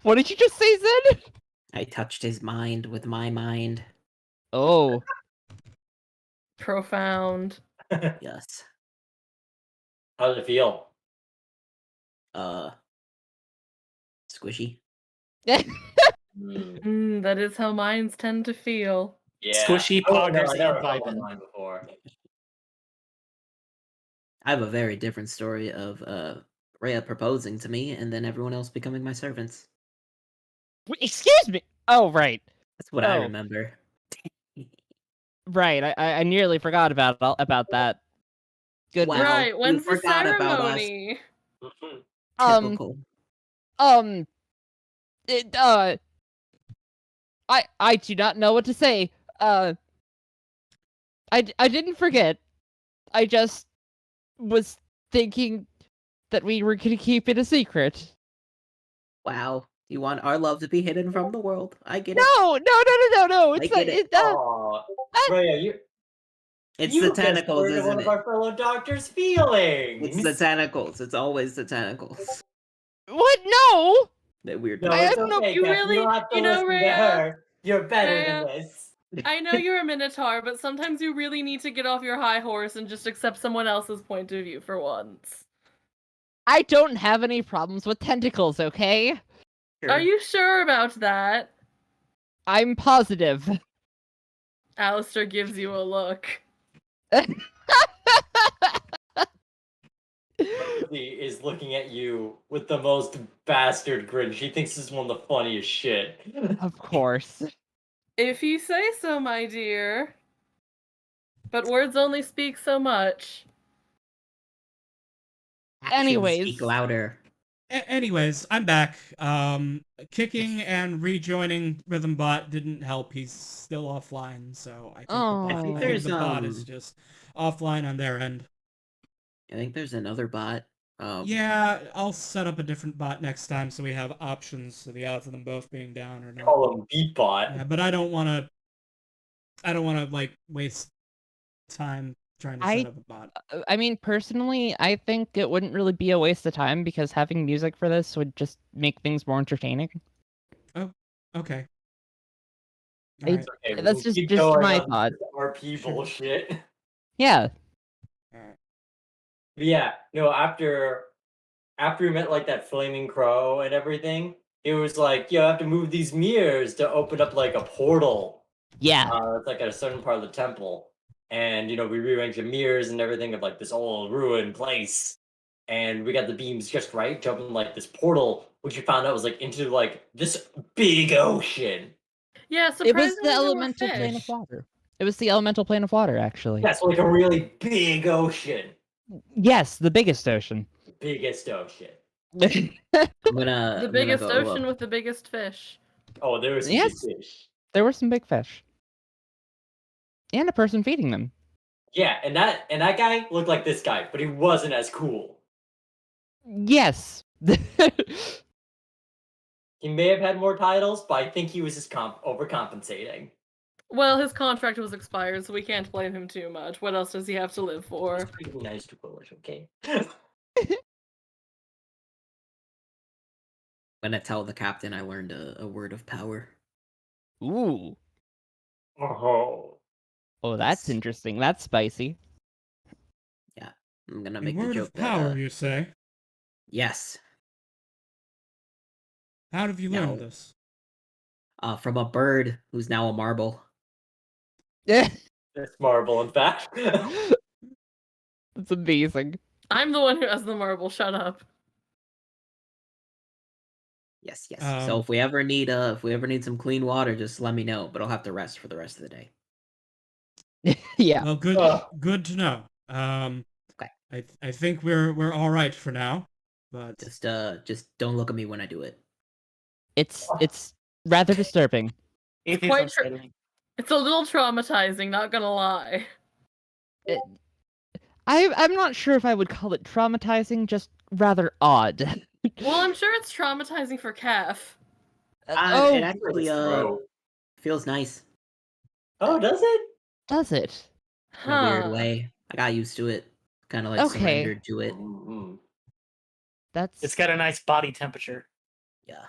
[SPEAKER 5] what did you just say, Zed?
[SPEAKER 2] I touched his mind with my mind.
[SPEAKER 5] Oh.
[SPEAKER 3] Profound.
[SPEAKER 2] Yes.
[SPEAKER 4] How does it feel?
[SPEAKER 2] Squishy.
[SPEAKER 3] That is how minds tend to feel.
[SPEAKER 4] Yeah.
[SPEAKER 6] Squishy,
[SPEAKER 4] Oh, no,
[SPEAKER 6] poggers,
[SPEAKER 4] I never
[SPEAKER 6] and
[SPEAKER 4] felt
[SPEAKER 6] vibing.
[SPEAKER 4] online before.
[SPEAKER 2] I have a very different story of Rhea proposing to me and then everyone else becoming my servants.
[SPEAKER 5] Excuse me. Oh, right.
[SPEAKER 2] That's what I
[SPEAKER 5] Oh.
[SPEAKER 2] remember.
[SPEAKER 5] Right. I nearly forgot about that. Good.
[SPEAKER 2] Wow.
[SPEAKER 3] Right.
[SPEAKER 2] you
[SPEAKER 3] When's the
[SPEAKER 2] forgot about us.
[SPEAKER 3] ceremony?
[SPEAKER 2] Typical.
[SPEAKER 5] I do not know what to say. I didn't forget. I just was thinking that we were gonna keep it a secret.
[SPEAKER 2] Wow. You want our love to be hidden from the world. I get it.
[SPEAKER 5] No. It's
[SPEAKER 2] I
[SPEAKER 5] not.
[SPEAKER 2] get it.
[SPEAKER 4] Aw. Rhea,
[SPEAKER 2] It's
[SPEAKER 4] you
[SPEAKER 2] the
[SPEAKER 4] just
[SPEAKER 2] tentacles,
[SPEAKER 4] hurt one
[SPEAKER 2] isn't
[SPEAKER 4] of
[SPEAKER 2] it?
[SPEAKER 4] our fellow doctors' feelings.
[SPEAKER 2] It's the tentacles. It's always the tentacles.
[SPEAKER 5] What? No.
[SPEAKER 2] That weird.
[SPEAKER 4] No,
[SPEAKER 5] I
[SPEAKER 4] it's
[SPEAKER 5] have no-
[SPEAKER 4] okay,
[SPEAKER 3] you
[SPEAKER 4] Kev.
[SPEAKER 3] really-
[SPEAKER 4] You don't have to
[SPEAKER 3] you know,
[SPEAKER 4] listen to
[SPEAKER 3] Rhea-
[SPEAKER 4] her. You're better
[SPEAKER 3] Rhea-
[SPEAKER 4] than this.
[SPEAKER 3] I know you're a Minotaur, but sometimes you really need to get off your high horse and just accept someone else's point of view for once.
[SPEAKER 5] I don't have any problems with tentacles. Okay.
[SPEAKER 3] Are you sure about that?
[SPEAKER 5] I'm positive.
[SPEAKER 3] Alistair gives you a look.
[SPEAKER 4] Rosie is looking at you with the most bastard grin. She thinks this is one of the funniest shit.
[SPEAKER 5] Of course.
[SPEAKER 3] If you say so, my dear. But words only speak so much.
[SPEAKER 2] Actions
[SPEAKER 5] Anyways.
[SPEAKER 2] speak louder.
[SPEAKER 1] Anyways, I'm back. Kicking and rejoining Rhythmbot didn't help. He's still offline, so I think,
[SPEAKER 5] Oh.
[SPEAKER 1] the,
[SPEAKER 5] I think
[SPEAKER 1] bot, I think
[SPEAKER 2] there's,
[SPEAKER 1] the bot is
[SPEAKER 2] um,
[SPEAKER 1] just offline on their end.
[SPEAKER 2] I think there's another bot.
[SPEAKER 1] Yeah, I'll set up a different bot next time so we have options so the odds of them both being down or not.
[SPEAKER 4] Call him Beatbot.
[SPEAKER 1] Yeah, but I don't want to like waste time trying to set up a bot.
[SPEAKER 5] I mean, personally, I think it wouldn't really be a waste of time because having music for this would just make things more entertaining.
[SPEAKER 1] Okay.
[SPEAKER 5] I-
[SPEAKER 1] Alright.
[SPEAKER 4] Okay, we
[SPEAKER 5] That's
[SPEAKER 4] can keep
[SPEAKER 5] just
[SPEAKER 4] going
[SPEAKER 5] my
[SPEAKER 4] on
[SPEAKER 5] thought.
[SPEAKER 4] this RP bullshit.
[SPEAKER 5] Yeah.
[SPEAKER 1] Alright.
[SPEAKER 4] But yeah, no, after we met like that flaming crow and everything, it was like, you have to move these mirrors to open up like a portal.
[SPEAKER 5] Yeah.
[SPEAKER 4] It's like at a certain part of the temple. And we rearranged the mirrors and everything of like this old ruined place. And we got the beams just right, jumping like this portal, which we found out was like into like this big ocean.
[SPEAKER 3] Yeah,
[SPEAKER 5] It
[SPEAKER 3] surprisingly
[SPEAKER 5] was the
[SPEAKER 3] there were
[SPEAKER 5] elemental plane of
[SPEAKER 3] fish.
[SPEAKER 5] water. It was the elemental plane of water, actually.
[SPEAKER 4] Yeah, so like a really big ocean.
[SPEAKER 5] Yes, the biggest ocean.
[SPEAKER 4] Biggest ocean.
[SPEAKER 2] I'm gonna.
[SPEAKER 3] The
[SPEAKER 2] I'm
[SPEAKER 3] biggest
[SPEAKER 2] gonna go,
[SPEAKER 3] ocean with the biggest fish.
[SPEAKER 4] Oh, there was some
[SPEAKER 5] Yes.
[SPEAKER 4] big fish.
[SPEAKER 5] There were some big fish. And a person feeding them.
[SPEAKER 4] Yeah, and that guy looked like this guy, but he wasn't as cool.
[SPEAKER 5] Yes.
[SPEAKER 4] He may have had more titles, but I think he was just overcompensating.
[SPEAKER 3] Well, his contract was expired, so we can't blame him too much. What else does he have to live for?
[SPEAKER 4] It's pretty nice to Polish, okay?
[SPEAKER 2] I'm gonna tell the captain I learned a word of power.
[SPEAKER 5] Ooh.
[SPEAKER 4] Oh.
[SPEAKER 5] Oh, that's
[SPEAKER 2] Yes.
[SPEAKER 5] interesting. That's spicy.
[SPEAKER 2] I'm gonna
[SPEAKER 1] A
[SPEAKER 2] make the
[SPEAKER 1] word
[SPEAKER 2] joke
[SPEAKER 1] of power,
[SPEAKER 2] that.
[SPEAKER 1] you say?
[SPEAKER 2] Yes.
[SPEAKER 1] How have you
[SPEAKER 2] No.
[SPEAKER 1] learned this?
[SPEAKER 2] From a bird who's now a marble.
[SPEAKER 4] It's marble, in fact.
[SPEAKER 5] That's amazing.
[SPEAKER 3] I'm the one who has the marble. Shut up.
[SPEAKER 2] Yes, yes. So if we ever need some clean water, just let me know. But I'll have to rest for the rest of the day.
[SPEAKER 5] Yeah.
[SPEAKER 1] Well, good to know.
[SPEAKER 2] Okay.
[SPEAKER 1] I think we're all right for now, but
[SPEAKER 2] Just don't look at me when I do it.
[SPEAKER 5] It's rather disturbing.
[SPEAKER 6] Ethan's
[SPEAKER 3] quite
[SPEAKER 6] unsettling.
[SPEAKER 3] It's a little traumatizing, not gonna lie.
[SPEAKER 5] I'm not sure if I would call it traumatizing, just rather odd.
[SPEAKER 3] Well, I'm sure it's traumatizing for Kef.
[SPEAKER 2] It
[SPEAKER 5] oh,
[SPEAKER 2] actually feels nice
[SPEAKER 4] Oh, does it?
[SPEAKER 5] does it?
[SPEAKER 2] in a weird way. I got used to it. Kind of like
[SPEAKER 5] Okay.
[SPEAKER 2] surrendered to it.
[SPEAKER 4] Mhm.
[SPEAKER 5] That's
[SPEAKER 6] It's got a nice body temperature.
[SPEAKER 2] Yeah.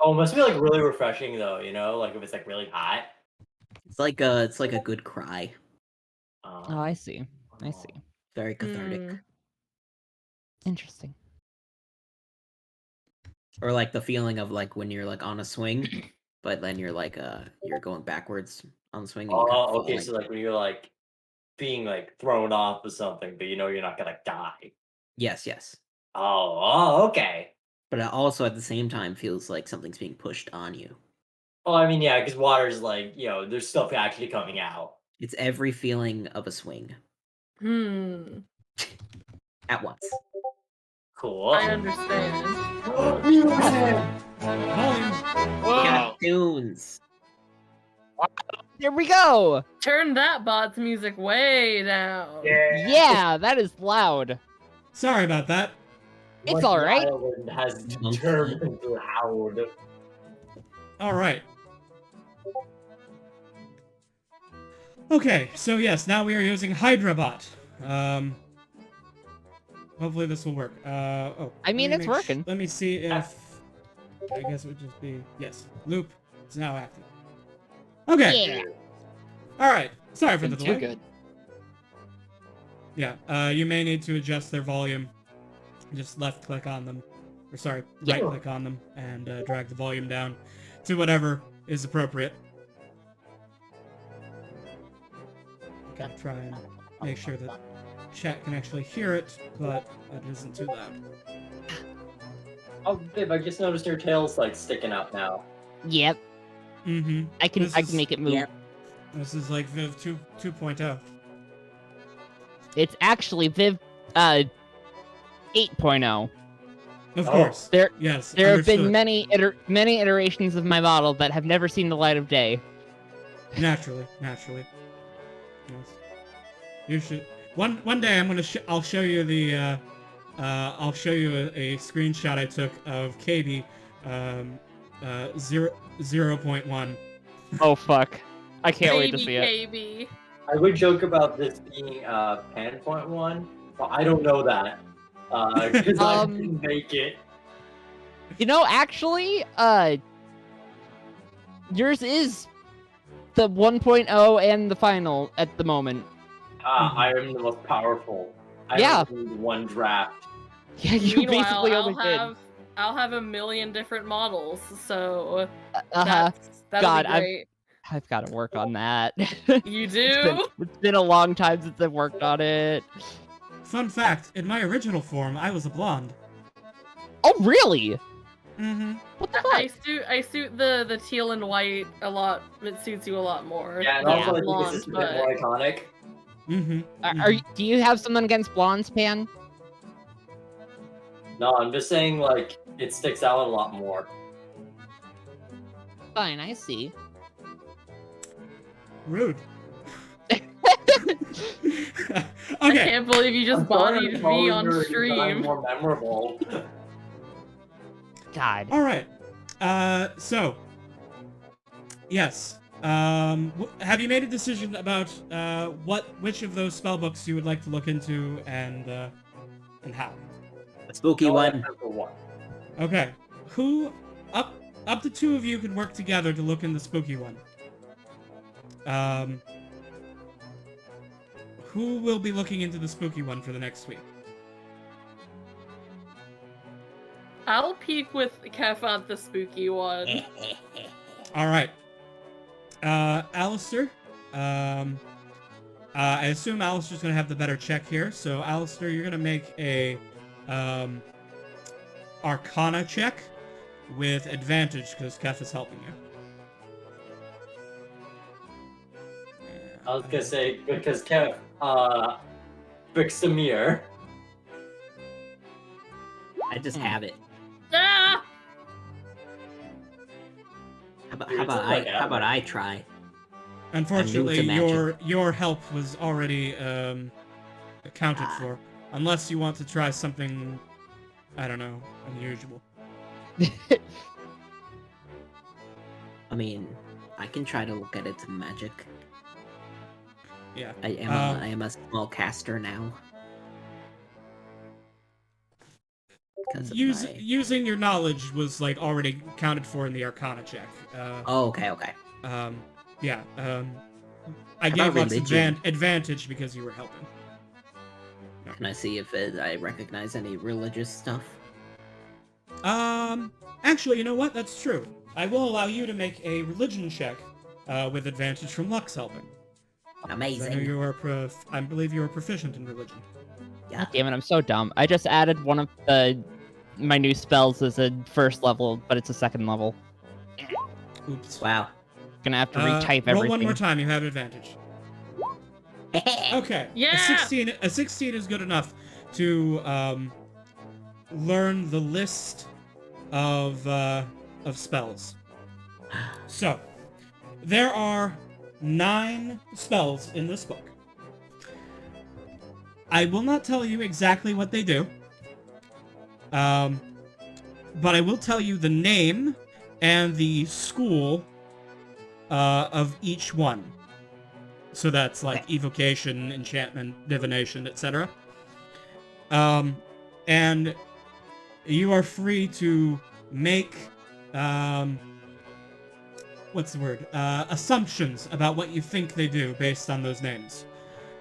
[SPEAKER 4] Oh, it must be like really refreshing though, like if it's like really hot.
[SPEAKER 2] It's like a good cry.
[SPEAKER 5] Oh, I see. I see.
[SPEAKER 2] Very cathartic.
[SPEAKER 3] Hmm.
[SPEAKER 5] Interesting.
[SPEAKER 2] Or like the feeling of like when you're like on a swing, but then you're like you're going backwards on the swing. And you kind of
[SPEAKER 4] Oh, okay.
[SPEAKER 2] falling.
[SPEAKER 4] So like when you're like being like thrown off of something, but you're not gonna die.
[SPEAKER 2] Yes, yes.
[SPEAKER 4] Oh, okay.
[SPEAKER 2] But it also at the same time feels like something's being pushed on you.
[SPEAKER 4] Well, I mean, yeah, because water's like, there's stuff actually coming out.
[SPEAKER 2] It's every feeling of a swing at once.
[SPEAKER 4] Cool.
[SPEAKER 3] I understand.
[SPEAKER 1] volume.
[SPEAKER 6] Wow.
[SPEAKER 2] Tunes.
[SPEAKER 5] There we go.
[SPEAKER 3] Turn that bot's music way down.
[SPEAKER 5] Yeah, that is loud.
[SPEAKER 1] Sorry about that.
[SPEAKER 5] It's
[SPEAKER 4] What
[SPEAKER 5] all right.
[SPEAKER 4] Island has determined loud.
[SPEAKER 1] All right. Okay, so yes, now we are using HydraBot. Hopefully this will work.
[SPEAKER 5] I
[SPEAKER 1] let
[SPEAKER 5] mean,
[SPEAKER 1] me
[SPEAKER 5] it's
[SPEAKER 1] make
[SPEAKER 5] working.
[SPEAKER 1] Let me see if... I guess it would just be... Yes, loop is now active. Okay.
[SPEAKER 5] Yeah.
[SPEAKER 1] All right. Sorry for the
[SPEAKER 6] Been
[SPEAKER 1] delay.
[SPEAKER 6] too good.
[SPEAKER 1] Yeah, you may need to adjust their volume. Just left click on them. Or sorry,
[SPEAKER 5] Yeah.
[SPEAKER 1] right click on them and drag the volume down to whatever is appropriate. Okay, try and make sure that chat can actually hear it, but it isn't too loud.
[SPEAKER 4] Oh, babe, I just noticed your tail's like sticking up now.
[SPEAKER 5] Yep.
[SPEAKER 1] Mm-hmm.
[SPEAKER 5] I can
[SPEAKER 1] This
[SPEAKER 5] I
[SPEAKER 1] is-
[SPEAKER 5] can make it move.
[SPEAKER 2] Yep.
[SPEAKER 1] This is like Viv 2.0.
[SPEAKER 5] It's actually Viv 8.0.
[SPEAKER 1] Of
[SPEAKER 4] Oh.
[SPEAKER 1] course.
[SPEAKER 5] There
[SPEAKER 1] Yes.
[SPEAKER 5] there have been
[SPEAKER 1] understood.
[SPEAKER 5] many iterations of my model that have never seen the light of day.
[SPEAKER 1] Naturally. Yes. You should. One day I'll show you the I'll show you a screenshot I took of KB 0.1.
[SPEAKER 5] Oh fuck. I can't wait to
[SPEAKER 3] Baby
[SPEAKER 5] see it.
[SPEAKER 3] KB.
[SPEAKER 4] I would joke about this being Pan.1, but I don't know that. Because I didn't make it.
[SPEAKER 5] You know, actually, yours is the 1.0 and the final at the moment.
[SPEAKER 4] I am the most powerful. I
[SPEAKER 5] Yeah.
[SPEAKER 4] only need one draft.
[SPEAKER 5] Yeah, you
[SPEAKER 3] Meanwhile,
[SPEAKER 5] basically only
[SPEAKER 3] I'll have a million different models, so
[SPEAKER 5] did. Uh-huh.
[SPEAKER 3] that'll
[SPEAKER 5] God,
[SPEAKER 3] be great.
[SPEAKER 5] I've got to work on that.
[SPEAKER 3] You
[SPEAKER 5] It's
[SPEAKER 3] do?
[SPEAKER 5] been a long time since I've worked on it.
[SPEAKER 1] Fun fact: in my original form, I was a blonde.
[SPEAKER 5] Oh, really?
[SPEAKER 1] Mm-hmm.
[SPEAKER 5] What the
[SPEAKER 3] I
[SPEAKER 5] fuck?
[SPEAKER 3] suit the teal and white a lot. It suits you a lot more.
[SPEAKER 4] Yeah, and
[SPEAKER 3] than
[SPEAKER 4] also I think
[SPEAKER 3] blonde,
[SPEAKER 4] this is a bit more iconic.
[SPEAKER 1] Mm-hmm.
[SPEAKER 5] Do you have something against blondes, Pan?
[SPEAKER 4] No, I'm just saying, like, it sticks out a lot more.
[SPEAKER 5] Fine, I see.
[SPEAKER 1] Rude.
[SPEAKER 3] I
[SPEAKER 1] Okay.
[SPEAKER 3] can't believe you just
[SPEAKER 4] I'm sorry
[SPEAKER 3] bodied
[SPEAKER 4] I'm calling
[SPEAKER 3] me on
[SPEAKER 4] your design
[SPEAKER 3] stream.
[SPEAKER 4] more memorable.
[SPEAKER 5] God.
[SPEAKER 1] All right. So. Yes. Have you made a decision about which of those spell books you would like to look into and how?
[SPEAKER 2] The spooky
[SPEAKER 4] No,
[SPEAKER 2] one.
[SPEAKER 4] except for one.
[SPEAKER 1] Okay. Who up to two of you can work together to look in the spooky one. Who will be looking into the spooky one for the next week?
[SPEAKER 3] I'll peek with Kef at the spooky one.
[SPEAKER 1] All right. Alistair. I assume Alistair's gonna have the better check here. So Alistair, you're gonna make a Arcana check with advantage because Kef is helping you.
[SPEAKER 4] I was gonna say, because Kev, fixed a mirror.
[SPEAKER 2] I just have it.
[SPEAKER 3] Ah!
[SPEAKER 2] How about I try?
[SPEAKER 1] Unfortunately,
[SPEAKER 2] I'm new to
[SPEAKER 1] your help was already accounted for, unless you want to try something, I don't know, unusual.
[SPEAKER 2] I mean, I can try to look at its magic.
[SPEAKER 1] Yeah.
[SPEAKER 2] I am a small caster now. Because of my...
[SPEAKER 1] Using your knowledge was like already counted for in the Arcana check.
[SPEAKER 2] Oh, okay.
[SPEAKER 1] Yeah. I
[SPEAKER 2] How
[SPEAKER 1] gave
[SPEAKER 2] about
[SPEAKER 1] Lux
[SPEAKER 2] religion?
[SPEAKER 1] advantage because you were helping.
[SPEAKER 2] Can I see if I recognize any religious stuff?
[SPEAKER 1] Actually, you know what? That's true. I will allow you to make a religion check with advantage from Lux helping. I know
[SPEAKER 2] Amazing.
[SPEAKER 1] you are I believe you are proficient in religion.
[SPEAKER 2] Yeah.
[SPEAKER 5] Damn it, I'm so dumb. I just added one of my new spells as a first level, but it's a second level.
[SPEAKER 1] Oops.
[SPEAKER 2] Wow.
[SPEAKER 5] Gonna have to retype everything.
[SPEAKER 1] Roll one more time. You have advantage. Okay.
[SPEAKER 3] Yeah!
[SPEAKER 1] A 16 is good enough to learn the list of spells. So, there are 9 spells in this book. I will not tell you exactly what they do. But I will tell you the name and the school of each one. So that's like evocation, enchantment, divination, etc. And you are free to make what's the word? Assumptions about what you think they do based on those names.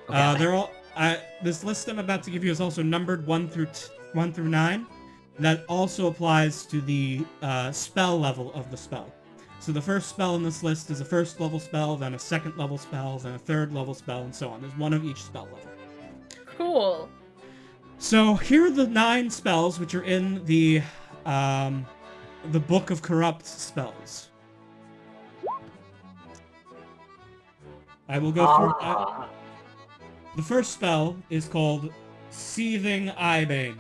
[SPEAKER 2] Okay.
[SPEAKER 1] They're all. This list I'm about to give you is also numbered 1 through 9. That also applies to the spell level of the spell. So the first spell in this list is a first level spell, then a second level spell, then a third level spell, and so on. There's one of each spell level.
[SPEAKER 3] Cool.
[SPEAKER 1] So here are the 9 spells which are in the Book of Corrupt Spells. I will go through.
[SPEAKER 4] Ah.
[SPEAKER 1] The first spell is called Seething Eyebane.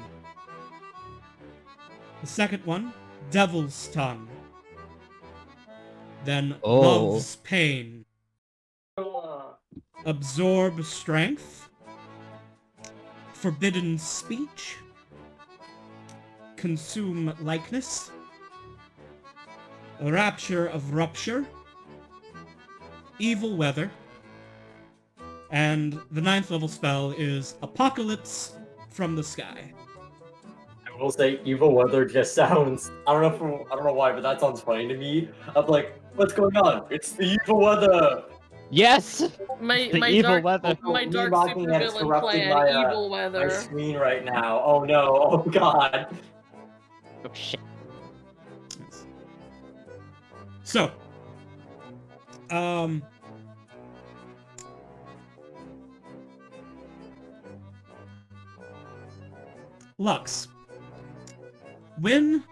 [SPEAKER 1] The second one, Devil's Tongue. Then
[SPEAKER 5] Oh.
[SPEAKER 1] Love's Pain.
[SPEAKER 4] Ah.
[SPEAKER 1] Absorb Strength. Forbidden Speech. Consume Likeness. Rapture of Rupture. Evil Weather. And the 9th level spell is Apocalypse from the Sky.
[SPEAKER 4] I will say, evil weather just sounds. I don't know why, but that sounds funny to me. I'm like, what's going on? It's the evil weather.
[SPEAKER 5] Yes.
[SPEAKER 3] My
[SPEAKER 5] The
[SPEAKER 3] my
[SPEAKER 5] evil
[SPEAKER 3] dark
[SPEAKER 5] weather.
[SPEAKER 3] my
[SPEAKER 4] Me
[SPEAKER 3] dark
[SPEAKER 4] mocking that it's
[SPEAKER 3] supervillain
[SPEAKER 4] corrupting
[SPEAKER 3] plan,
[SPEAKER 4] my,
[SPEAKER 3] evil
[SPEAKER 4] My
[SPEAKER 3] weather.
[SPEAKER 4] screen right now. Oh no. Oh god.
[SPEAKER 5] Oh shit.
[SPEAKER 1] Yes. So, Lux, when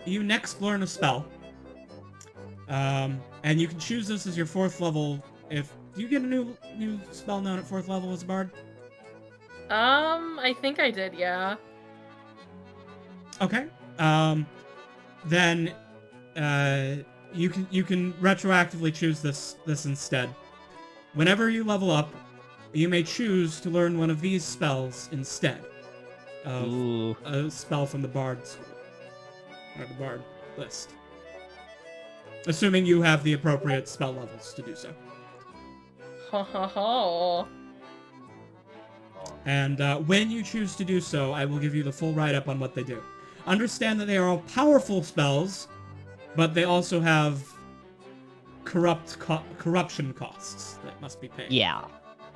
[SPEAKER 1] you next learn a spell, and you can choose this as your 4th level. Do you get a new spell known at 4th level as a bard?
[SPEAKER 3] I think I did, yeah.
[SPEAKER 1] Okay. Then you can retroactively choose this instead. Whenever you level up, you may choose to learn one of these spells instead of
[SPEAKER 5] Ooh.
[SPEAKER 1] a spell from the bard school or the bard list, assuming you have the appropriate spell levels to do so.
[SPEAKER 3] Ha ha ha.
[SPEAKER 1] And when you choose to do so, I will give you the full write-up on what they do. Understand that they are all powerful spells, but they also have corruption costs that must be paid.
[SPEAKER 5] Yeah.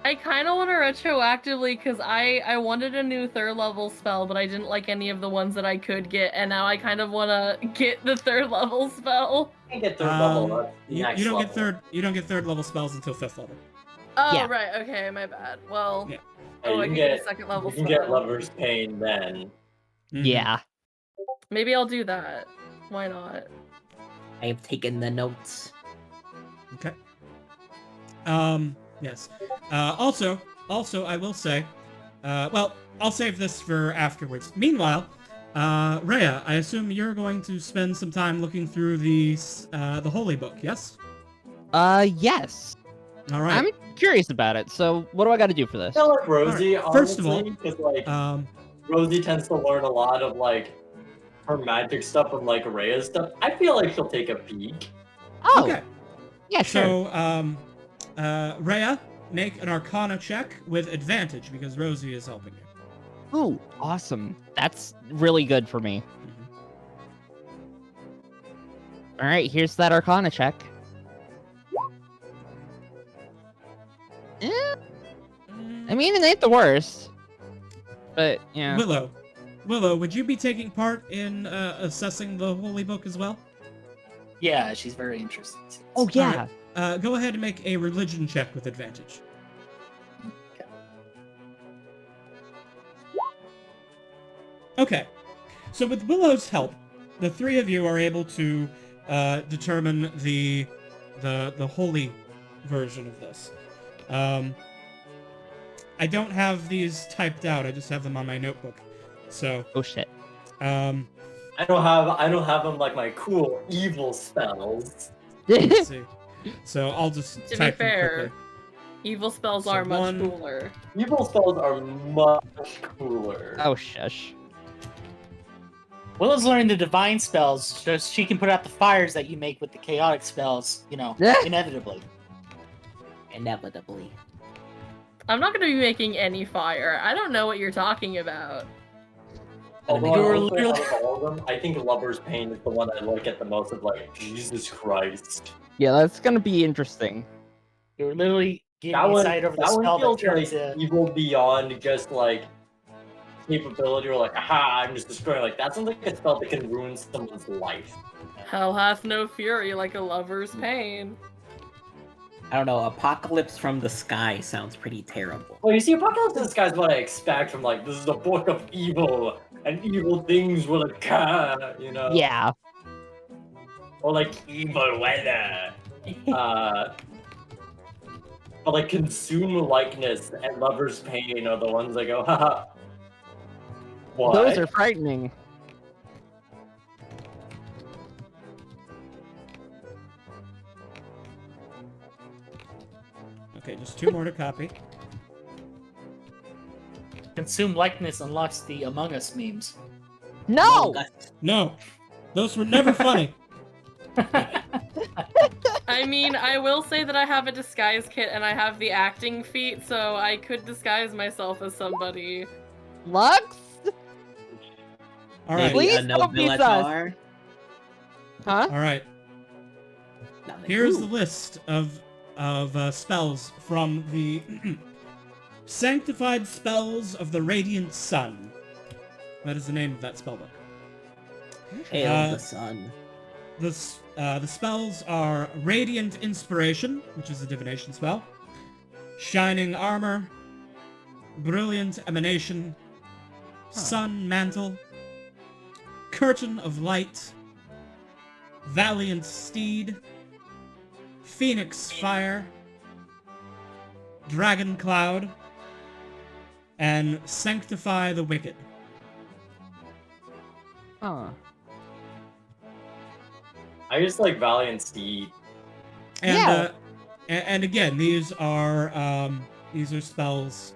[SPEAKER 3] I kind of want to retroactively because I wanted a new 3rd level spell, but I didn't like any of the ones that I could get, and now I kind of want to get the 3rd level spell.
[SPEAKER 4] I get 3rd level. That's
[SPEAKER 1] You
[SPEAKER 4] next
[SPEAKER 1] don't
[SPEAKER 4] level.
[SPEAKER 1] get 3rd level spells until 5th level.
[SPEAKER 3] Oh,
[SPEAKER 5] Yeah.
[SPEAKER 3] right, okay, my bad. Well,
[SPEAKER 1] Yeah.
[SPEAKER 4] Hey, you
[SPEAKER 3] I
[SPEAKER 4] can
[SPEAKER 3] can get
[SPEAKER 4] get
[SPEAKER 3] a 2nd level
[SPEAKER 4] You can
[SPEAKER 3] spell.
[SPEAKER 4] get lover's pain then.
[SPEAKER 1] Mhm.
[SPEAKER 5] Yeah.
[SPEAKER 3] Maybe I'll do that. Why not?
[SPEAKER 2] I have taken the notes.
[SPEAKER 1] Okay. Yes. Also, I will say, well, I'll save this for afterwards. Meanwhile, Rhea, I assume you're going to spend some time looking through the Holy Book, yes?
[SPEAKER 5] Yes.
[SPEAKER 1] All right.
[SPEAKER 5] I'm curious about it. So, what do I got to do for this?
[SPEAKER 4] I feel like Rosie,
[SPEAKER 1] Alright, first of all,
[SPEAKER 4] honestly, because like
[SPEAKER 1] Um,
[SPEAKER 4] Rosie tends to learn a lot of like her magic stuff from like Rhea's stuff. I feel like she'll take a peek.
[SPEAKER 5] Oh.
[SPEAKER 1] okay.
[SPEAKER 5] Yeah, sure.
[SPEAKER 1] So, Rhea, make an Arcana check with advantage because Rosie is helping you.
[SPEAKER 5] Ooh, awesome. That's really good for me. All right, here's that Arcana check. I mean, it ain't the worst. But, yeah.
[SPEAKER 1] Willow, would you be taking part in assessing the Holy Book as well?
[SPEAKER 6] Yeah, she's very interested.
[SPEAKER 5] Oh, yeah.
[SPEAKER 1] Go ahead and make a religion check with advantage. Okay. So with Willow's help, the 3 of you are able to determine the holy version of this. I don't have these typed out. I just have them on my notebook. So,
[SPEAKER 5] Oh, shit.
[SPEAKER 4] I don't have them like my cool evil spells.
[SPEAKER 1] let's see. So I'll just
[SPEAKER 3] To be
[SPEAKER 1] type them
[SPEAKER 3] fair,
[SPEAKER 1] quickly.
[SPEAKER 3] evil spells
[SPEAKER 1] So
[SPEAKER 3] are much
[SPEAKER 1] 1
[SPEAKER 3] cooler.
[SPEAKER 4] Evil spells are much cooler.
[SPEAKER 5] Oh, shush.
[SPEAKER 6] Willow's learning the divine spells so she can put out the fires that you make with the chaotic spells, you know,
[SPEAKER 5] Yeah.
[SPEAKER 6] inevitably.
[SPEAKER 2] Inevitably.
[SPEAKER 3] I'm not going to be making any fire. I don't know what you're talking about.
[SPEAKER 4] Although
[SPEAKER 6] You were
[SPEAKER 4] honestly,
[SPEAKER 6] literally-
[SPEAKER 4] out of all of them, I think Lover's Pain is the one I look at the most of like, Jesus Christ.
[SPEAKER 5] Yeah, that's gonna be interesting.
[SPEAKER 6] You're literally getting
[SPEAKER 4] That one,
[SPEAKER 6] excited over the
[SPEAKER 4] that
[SPEAKER 6] spell
[SPEAKER 4] one feels
[SPEAKER 6] that turns
[SPEAKER 4] like
[SPEAKER 6] in.
[SPEAKER 4] evil beyond just like capability or like, aha, I'm just destroying. Like, that sounds like a spell that can ruin someone's life.
[SPEAKER 3] Hell hath no fury like a lover's pain.
[SPEAKER 2] I don't know, Apocalypse from the Sky sounds pretty terrible.
[SPEAKER 4] Well, you see, Apocalypse in the Sky is what I expect from like, this is a book of evil, and evil things will occur, you know?
[SPEAKER 5] Yeah.
[SPEAKER 4] Or like, evil weather. But like consume likeness and lover's pain are the ones that go, haha. What?
[SPEAKER 5] Those are frightening.
[SPEAKER 1] Okay, just 2 more to copy.
[SPEAKER 6] Consume likeness unlocks the Among Us memes.
[SPEAKER 5] No!
[SPEAKER 1] No, those were never funny.
[SPEAKER 3] I mean, I will say that I have a disguise kit and I have the acting feat, so I could disguise myself as somebody.
[SPEAKER 5] Lux?
[SPEAKER 1] All right,
[SPEAKER 5] Please
[SPEAKER 2] a
[SPEAKER 5] don't be sus.
[SPEAKER 2] nobilitar.
[SPEAKER 5] Huh?
[SPEAKER 1] all right.
[SPEAKER 2] Nothing.
[SPEAKER 1] Here's
[SPEAKER 2] Ooh.
[SPEAKER 1] the list of spells from the Sanctified Spells of the Radiant Sun. That is the name of that spellbook.
[SPEAKER 2] Hail the sun.
[SPEAKER 1] The spells are Radiant Inspiration, which is a divination spell, Shining Armor, Brilliant Emanation, Sun Mantle, Curtain of Light, Valiant Steed, Phoenix Fire, Dragon Cloud, and Sanctify the Wicked.
[SPEAKER 5] Huh.
[SPEAKER 4] I just like Valiant Steed.
[SPEAKER 1] And
[SPEAKER 5] Yeah.
[SPEAKER 1] And again, these are spells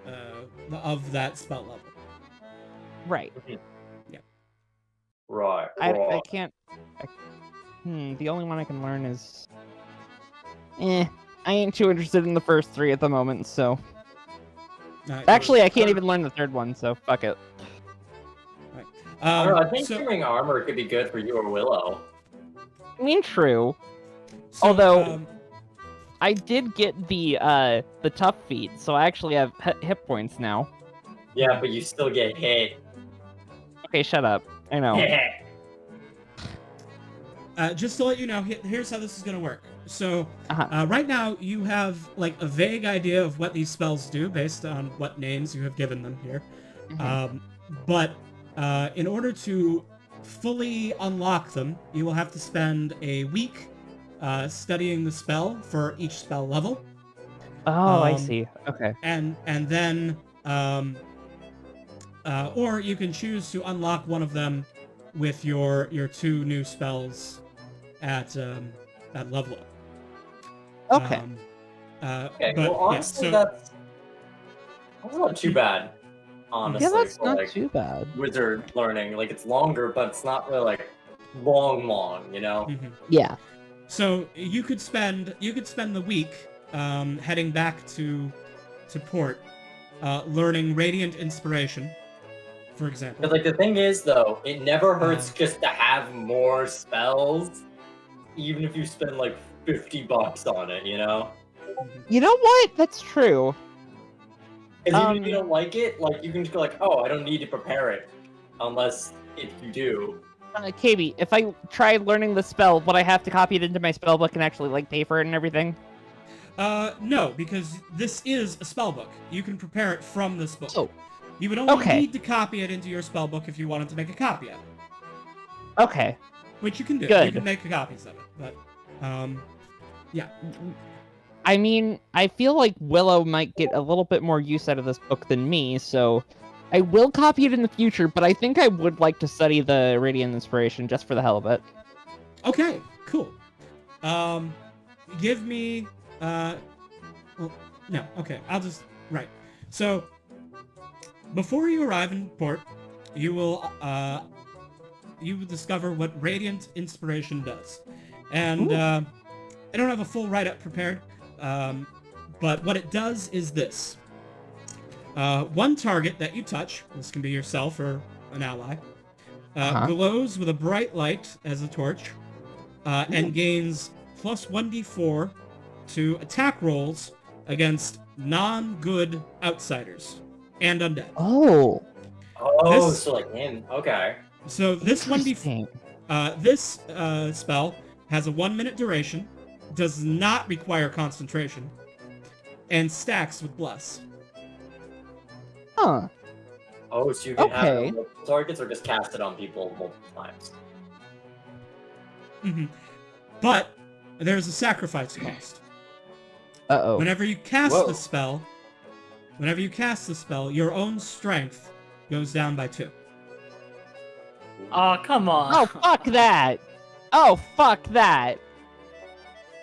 [SPEAKER 1] of that spell level.
[SPEAKER 5] Right.
[SPEAKER 4] Right.
[SPEAKER 5] I can't... the only one I can learn is... I ain't too interested in the first 3 at the moment, so... Actually, I can't even learn the 3rd one, so fuck it.
[SPEAKER 4] I don't know, I think
[SPEAKER 1] so-
[SPEAKER 4] doing armor could be good for you or Willow.
[SPEAKER 5] I mean, true.
[SPEAKER 1] so,
[SPEAKER 5] although- I did get the tough feat, so I actually have hit points now.
[SPEAKER 4] Yeah, but you still get hit.
[SPEAKER 5] Okay, shut up. I know.
[SPEAKER 1] just to let you know, here's how this is going to work. So,
[SPEAKER 5] Uh-huh.
[SPEAKER 1] right now, you have, like, a vague idea of what these spells do based on what names you have given them here.
[SPEAKER 5] Mhm.
[SPEAKER 1] But in order to fully unlock them, you will have to spend a week studying the spell for each spell level.
[SPEAKER 5] Oh, I
[SPEAKER 1] Um,
[SPEAKER 5] see. Okay.
[SPEAKER 1] And then, or you can choose to unlock one of them with your 2 new spells at level up.
[SPEAKER 5] Okay.
[SPEAKER 4] Okay,
[SPEAKER 1] but,
[SPEAKER 4] well, honestly, that's not too bad. Honestly,
[SPEAKER 5] Yeah, that's
[SPEAKER 4] for,
[SPEAKER 5] not
[SPEAKER 4] like,
[SPEAKER 5] too bad.
[SPEAKER 4] wizard learning. Like, it's longer, but it's not really, like, long, you know?
[SPEAKER 1] Mhm.
[SPEAKER 5] Yeah.
[SPEAKER 1] So you could spend the week heading back to port, learning Radiant Inspiration, for example.
[SPEAKER 4] But, like, the thing is, though, it never hurts just to have more spells, even if you spend, like, $50 on it, you know?
[SPEAKER 5] You know what? That's true.
[SPEAKER 4] Because even if you don't like it, like, you can just go like, oh, I don't need to prepare it. Unless if you do.
[SPEAKER 5] KB, if I try learning the spell, would I have to copy it into my spellbook and actually, like, pay for it and everything?
[SPEAKER 1] No, because this is a spell book. You can prepare it from this book.
[SPEAKER 5] Oh.
[SPEAKER 1] You would only
[SPEAKER 5] Okay.
[SPEAKER 1] need to copy it into your spell book if you wanted to make a copy of it.
[SPEAKER 5] Okay.
[SPEAKER 1] Which you can do. You
[SPEAKER 5] Good.
[SPEAKER 1] can make copies of it. But, yeah.
[SPEAKER 5] I mean, I feel like Willow might get a little bit more use out of this book than me, so I will copy it in the future, but I think I would like to study the Radiant Inspiration just for the hell of it.
[SPEAKER 1] Okay, cool. Give me, well, no, okay, right. So, before you arrive in port, you will discover what Radiant Inspiration does. And, I don't have a full write-up prepared, but what it does is this. One target that you touch, this can be yourself or an ally, glows with a bright light as a torch, and gains plus 1d4 to attack rolls against non-good outsiders and undead.
[SPEAKER 5] Oh.
[SPEAKER 4] Oh,
[SPEAKER 1] This-
[SPEAKER 4] so like him. Okay.
[SPEAKER 1] So this 1d4,
[SPEAKER 5] Interesting.
[SPEAKER 1] this spell has a 1-minute duration, does not require concentration, and stacks with bless.
[SPEAKER 5] Huh.
[SPEAKER 4] Oh, so you can have
[SPEAKER 5] Okay.
[SPEAKER 4] it on multiple targets or just cast it on people multiple times.
[SPEAKER 1] But there's a sacrifice cost.
[SPEAKER 5] Uh-oh.
[SPEAKER 1] Whenever you cast
[SPEAKER 4] Whoa.
[SPEAKER 1] the spell, your own strength goes down by 2.
[SPEAKER 6] Oh, come on.
[SPEAKER 5] Oh, fuck that! Oh, fuck that!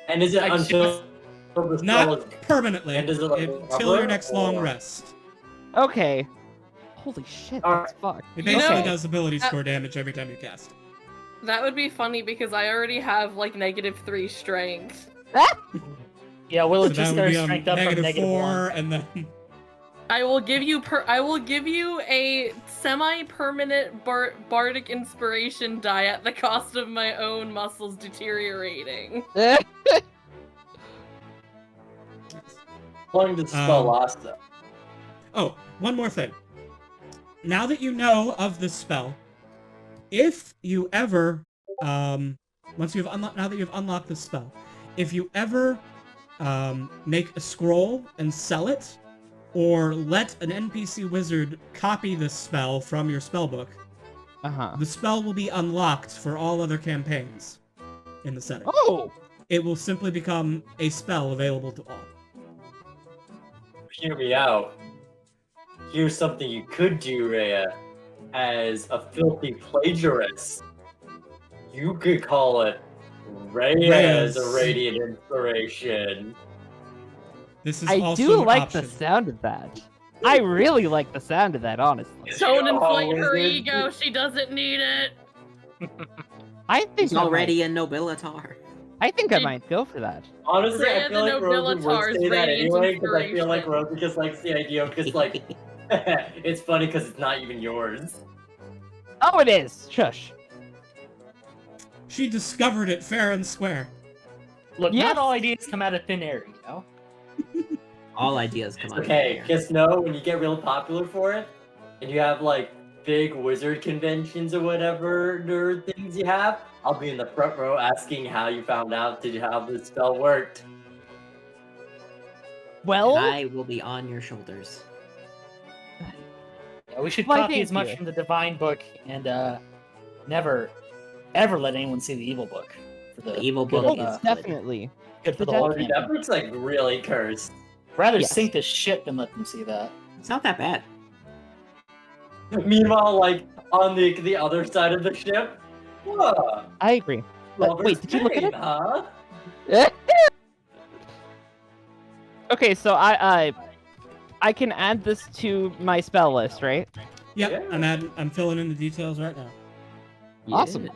[SPEAKER 4] And is it
[SPEAKER 6] Like,
[SPEAKER 4] until the spell
[SPEAKER 1] Not
[SPEAKER 4] is...
[SPEAKER 1] permanently,
[SPEAKER 4] And does it, like,
[SPEAKER 1] until your
[SPEAKER 4] recover,
[SPEAKER 1] next long
[SPEAKER 4] or-
[SPEAKER 1] rest.
[SPEAKER 5] Okay. Holy shit, that's fucked.
[SPEAKER 1] It
[SPEAKER 3] You
[SPEAKER 1] basically
[SPEAKER 3] know-
[SPEAKER 1] does ability
[SPEAKER 3] uh,
[SPEAKER 1] score damage every time you cast.
[SPEAKER 3] That would be funny because I already have like -3 strength.
[SPEAKER 6] Yeah, will
[SPEAKER 1] So
[SPEAKER 6] it just
[SPEAKER 1] that would
[SPEAKER 6] get our
[SPEAKER 1] be
[SPEAKER 6] strength up from
[SPEAKER 1] -4,
[SPEAKER 6] -1?
[SPEAKER 1] and then
[SPEAKER 3] I will give you a semi-permanent bardic inspiration die at the cost of my own muscles deteriorating.
[SPEAKER 4] How long does the spell
[SPEAKER 1] Um,
[SPEAKER 4] last, though?
[SPEAKER 1] oh, one more thing. Now that you know of this spell, if you ever, now that you've unlocked this spell, if you ever make a scroll and sell it, or let an NPC wizard copy this spell from your spellbook,
[SPEAKER 5] Uh-huh.
[SPEAKER 1] the spell will be unlocked for all other campaigns in the setting.
[SPEAKER 5] Oh!
[SPEAKER 1] It will simply become a spell available to all.
[SPEAKER 4] Hear me out. Here's something you could do, Rhea, as a filthy plagiarist. You could call it Rhea's
[SPEAKER 1] Rhea's.
[SPEAKER 4] Radiant Inspiration.
[SPEAKER 1] This is
[SPEAKER 5] I
[SPEAKER 1] also
[SPEAKER 5] do
[SPEAKER 1] an
[SPEAKER 5] like
[SPEAKER 1] option.
[SPEAKER 5] the sound of that. I really like the sound of that, honestly.
[SPEAKER 3] Don't inflate her
[SPEAKER 4] wizard.
[SPEAKER 3] ego, she doesn't need it.
[SPEAKER 5] I think
[SPEAKER 2] He's
[SPEAKER 5] I
[SPEAKER 2] already a nobilitar.
[SPEAKER 5] I think I
[SPEAKER 3] She-
[SPEAKER 5] might go for that.
[SPEAKER 4] Honestly, I
[SPEAKER 3] Rhea
[SPEAKER 4] feel
[SPEAKER 3] the
[SPEAKER 4] like Rosie
[SPEAKER 3] Nobilitar's
[SPEAKER 4] would say that
[SPEAKER 3] radiant
[SPEAKER 4] anyway, because I feel like
[SPEAKER 3] inspiration.
[SPEAKER 4] Rosie just likes the idea of just like, it's funny because it's not even yours.
[SPEAKER 5] Oh, it is! Shush.
[SPEAKER 1] She discovered it fair and square.
[SPEAKER 6] Look,
[SPEAKER 5] Yes.
[SPEAKER 6] not all ideas come out of thin air, you know?
[SPEAKER 2] All ideas come out of
[SPEAKER 4] Okay,
[SPEAKER 2] there.
[SPEAKER 4] just know when you get real popular for it, and you have like big wizard conventions or whatever nerd things you have, I'll be in the front row asking how you found out how this spell worked.
[SPEAKER 5] Well,
[SPEAKER 2] I will be on your shoulders.
[SPEAKER 6] Yeah, we should
[SPEAKER 5] Why,
[SPEAKER 6] copy
[SPEAKER 5] thank
[SPEAKER 6] as much
[SPEAKER 5] you.
[SPEAKER 6] from the divine book and never, ever let anyone see the evil book. For the
[SPEAKER 2] The evil
[SPEAKER 6] good
[SPEAKER 2] book
[SPEAKER 6] of,
[SPEAKER 2] is
[SPEAKER 5] oh, definitely.
[SPEAKER 6] good for the
[SPEAKER 5] the
[SPEAKER 6] whole
[SPEAKER 4] Oh, dude,
[SPEAKER 6] campaign.
[SPEAKER 4] that book's like really cursed.
[SPEAKER 6] Rather
[SPEAKER 5] Yes.
[SPEAKER 6] sink the ship than let them see that.
[SPEAKER 2] It's not that bad.
[SPEAKER 4] Meanwhile, like on the other side of the ship, huh,
[SPEAKER 5] I agree.
[SPEAKER 4] Lover's
[SPEAKER 5] wait, did you look at
[SPEAKER 4] Pain,
[SPEAKER 5] it?
[SPEAKER 4] huh?
[SPEAKER 5] Okay, so I can add this to my spell list, right?
[SPEAKER 1] Yep,
[SPEAKER 4] Yeah.
[SPEAKER 1] I'm filling in the details right now.
[SPEAKER 5] Awesome.
[SPEAKER 2] Yes.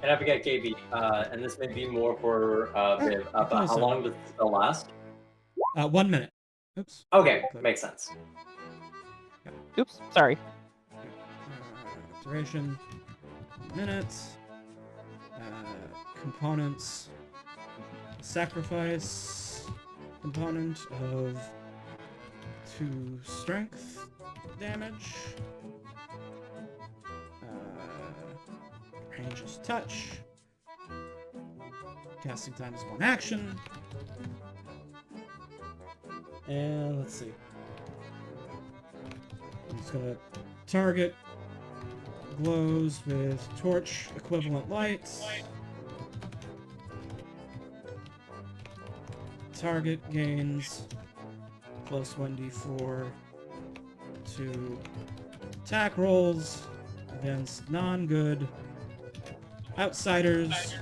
[SPEAKER 4] And I forget KB, and this may be more for Viv, but how
[SPEAKER 1] closer.
[SPEAKER 4] long does the spell last?
[SPEAKER 1] 1 minute. Oops.
[SPEAKER 4] Okay, makes sense.
[SPEAKER 5] Oops, sorry.
[SPEAKER 1] Duration. Minutes. Components. Sacrifice. Component of 2 strength damage. Range is touch. Casting time is 1 action. And let's see. I'm just gonna target glows with torch equivalent light. Target gains plus 1d4 to attack rolls against non-good outsiders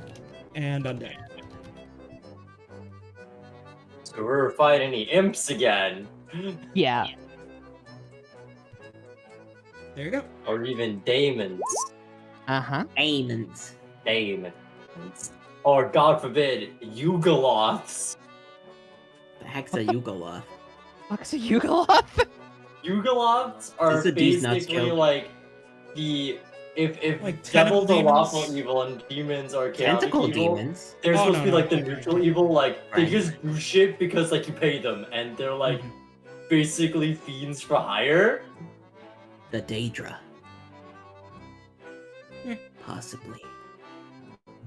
[SPEAKER 1] and undead.
[SPEAKER 4] So we're fighting any imps again.
[SPEAKER 5] Yeah.
[SPEAKER 1] There you go.
[SPEAKER 4] Or even daemons.
[SPEAKER 5] Uh-huh.
[SPEAKER 2] Amens.
[SPEAKER 4] Daemons. Or God forbid, Yugoloths.
[SPEAKER 2] The heck's a Yugoloth?
[SPEAKER 5] Fuck's a Yugoloth?
[SPEAKER 4] Yugoloths are
[SPEAKER 2] This is a D's nuts
[SPEAKER 4] basically
[SPEAKER 2] joke.
[SPEAKER 4] like the if
[SPEAKER 1] Like tentacle
[SPEAKER 4] devils are
[SPEAKER 1] demons?
[SPEAKER 4] lawful evil and demons are chaotic
[SPEAKER 2] Tentacle
[SPEAKER 4] evil,
[SPEAKER 2] demons.
[SPEAKER 4] they're
[SPEAKER 1] Oh,
[SPEAKER 4] supposed
[SPEAKER 1] no,
[SPEAKER 4] to be
[SPEAKER 1] no,
[SPEAKER 4] like the
[SPEAKER 1] okay.
[SPEAKER 4] neutral evil. Like they
[SPEAKER 2] Right.
[SPEAKER 4] just do shit because like you pay them, and they're like
[SPEAKER 1] Mhm.
[SPEAKER 4] basically fiends for hire.
[SPEAKER 2] The Daedra.
[SPEAKER 1] Yeah.
[SPEAKER 2] Possibly.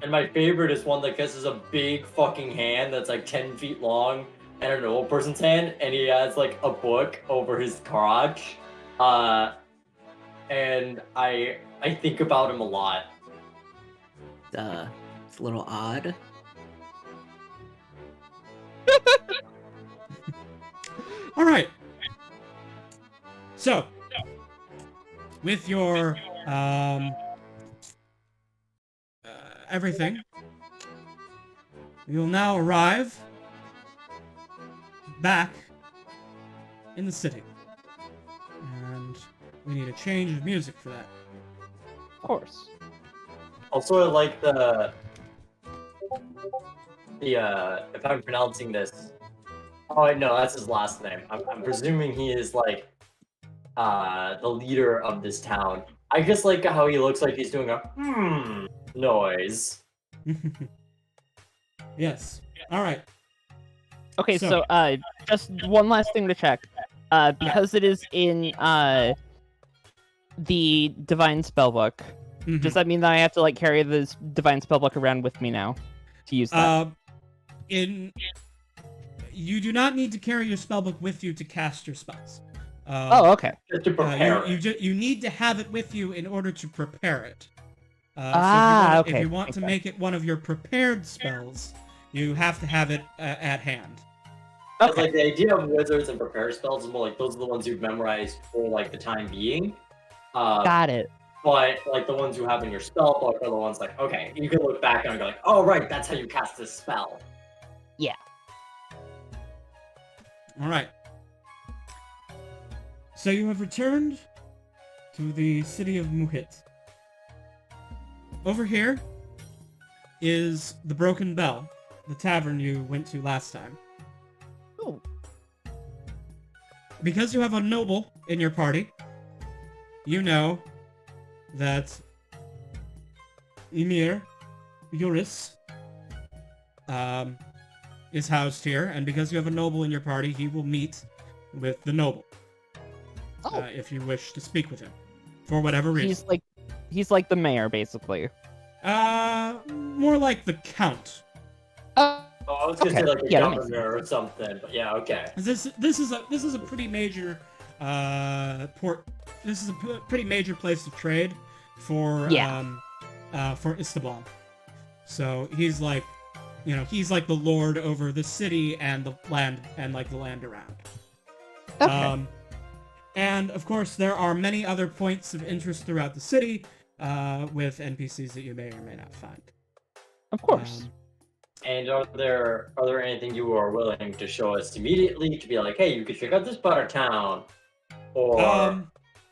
[SPEAKER 4] And my favorite is one that guesses a big fucking hand that's like 10 feet long and an old person's hand, and he has like a book over his crotch. And I think about him a lot.
[SPEAKER 2] It's a little odd.
[SPEAKER 1] All right. So, with your everything, you'll now arrive back in the city, and we need a change of music for that.
[SPEAKER 5] Of course.
[SPEAKER 4] Also, I like the if I'm pronouncing this. Oh wait, no, that's his last name. I'm presuming he is like the leader of this town. I just like how he looks like he's doing a noise.
[SPEAKER 1] Yes. All right.
[SPEAKER 5] Okay,
[SPEAKER 1] So-
[SPEAKER 5] so just one last thing to check. Because it is in the divine spellbook,
[SPEAKER 1] Mhm.
[SPEAKER 5] does that mean that I have to like carry this divine spellbook around with me now to use that?
[SPEAKER 1] You do not need to carry your spellbook with you to cast your spells.
[SPEAKER 5] Oh, okay.
[SPEAKER 4] Just to prepare.
[SPEAKER 1] You need to have it with you in order to prepare it. If
[SPEAKER 5] Okay.
[SPEAKER 1] you want to
[SPEAKER 5] Okay.
[SPEAKER 1] make it one of your prepared spells, you have to have it at hand.
[SPEAKER 4] Because, like, the idea of wizards and prepare spells is more like those are the ones you've memorized for like the time being.
[SPEAKER 5] Got it.
[SPEAKER 4] But like the ones you have in your spell book are the ones like, okay, you can look back and go like, oh right, that's how you cast this spell.
[SPEAKER 1] All right. So you have returned to the city of Muhit. Over here is the Broken Bell, the tavern you went to last time.
[SPEAKER 5] Oh.
[SPEAKER 1] Because you have a noble in your party, you know that Emir Yuris is housed here, and because you have a noble in your party, he will meet with the noble if you wish to speak with him for whatever reason.
[SPEAKER 5] He's like the mayor, basically.
[SPEAKER 1] More like the count.
[SPEAKER 4] Oh, I was gonna
[SPEAKER 5] Okay.
[SPEAKER 4] say like a
[SPEAKER 5] Yeah, that makes
[SPEAKER 4] governor or something, but yeah, okay.
[SPEAKER 1] This is a pretty major port. This is a pretty major place to trade for Istanbul. So he's like, he's like the lord over the city and the land and like the land around.
[SPEAKER 5] Okay.
[SPEAKER 1] And of course, there are many other points of interest throughout the city with NPCs that you may or may not find.
[SPEAKER 5] Of course.
[SPEAKER 4] And are there anything you are willing to show us immediately to be like, hey, you could check out this part of town, or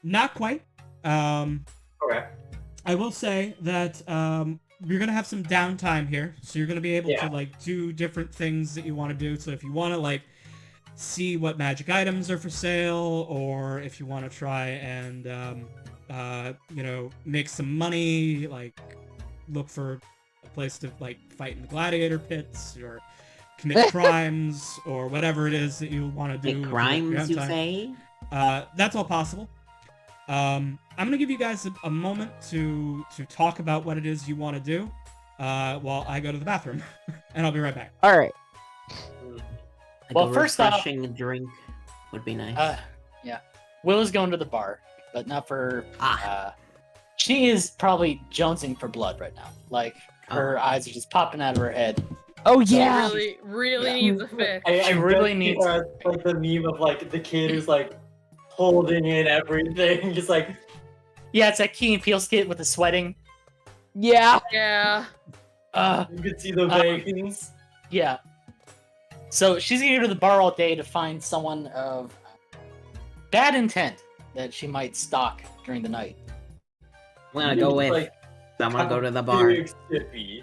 [SPEAKER 1] Not quite.
[SPEAKER 4] okay,
[SPEAKER 1] I will say that you're gonna have some downtime here, so you're gonna be able
[SPEAKER 4] Yeah.
[SPEAKER 1] to like do different things that you want to do. So if you want to like see what magic items are for sale, or if you want to try and make some money, like look for a place to like fight in the gladiator pits or commit crimes or whatever it is that you want to do.
[SPEAKER 2] Make
[SPEAKER 1] with your
[SPEAKER 2] crimes, you
[SPEAKER 1] downtime.
[SPEAKER 2] say?
[SPEAKER 1] That's all possible. I'm gonna give you guys a moment to talk about what it is you want to do, while I go to the bathroom, and I'll be right back.
[SPEAKER 5] All right.
[SPEAKER 2] Like
[SPEAKER 6] Well,
[SPEAKER 2] a
[SPEAKER 6] first off-
[SPEAKER 2] refreshing drink would be nice.
[SPEAKER 6] Yeah. Will is going to the bar, but not for.
[SPEAKER 2] Ah.
[SPEAKER 6] She is probably jonesing for blood right now. Like her eyes are just popping out of her head.
[SPEAKER 5] Oh
[SPEAKER 3] She
[SPEAKER 5] yeah.
[SPEAKER 3] really
[SPEAKER 6] Yeah.
[SPEAKER 3] needs a fix.
[SPEAKER 6] She really
[SPEAKER 4] bet
[SPEAKER 6] needs-
[SPEAKER 4] like the meme of like the kid who's like holding in everything, just like
[SPEAKER 6] Yeah, it's that Key and Peele skit with the sweating.
[SPEAKER 5] Yeah.
[SPEAKER 3] Yeah.
[SPEAKER 4] you could see the veins.
[SPEAKER 6] Yeah. So she's gonna go to the bar all day to find someone of bad intent that she might stalk during the night.
[SPEAKER 2] I'm gonna go with.
[SPEAKER 4] Like,
[SPEAKER 2] I'm gonna go to the bar.
[SPEAKER 4] big sippy.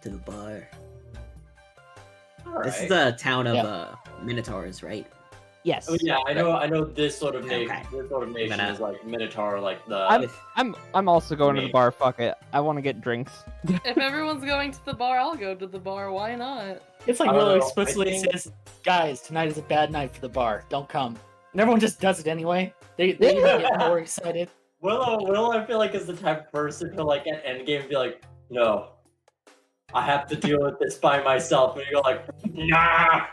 [SPEAKER 2] To the bar.
[SPEAKER 4] All
[SPEAKER 2] This is
[SPEAKER 4] right.
[SPEAKER 2] a town of
[SPEAKER 6] Yeah.
[SPEAKER 2] minotaurs, right?
[SPEAKER 5] Yes.
[SPEAKER 4] Oh, yeah, I know. This sort of nation.
[SPEAKER 2] Okay.
[SPEAKER 4] This sort of nation
[SPEAKER 2] Gonna-
[SPEAKER 4] is like Minotaur, like the.
[SPEAKER 5] I'm also going to the bar. Fuck it. I want to get drinks.
[SPEAKER 3] If everyone's going to the bar, I'll go to the bar. Why not?
[SPEAKER 6] It's like
[SPEAKER 4] I don't
[SPEAKER 6] Willow
[SPEAKER 4] know, I
[SPEAKER 6] explicitly
[SPEAKER 4] think-
[SPEAKER 6] says, "Guys, tonight is a bad night for the bar. Don't come." And everyone just does it anyway. They even get more excited.
[SPEAKER 4] Willow, I feel like is the type of person to like at endgame and be like, no, I have to deal with this by myself, and you're like, nah.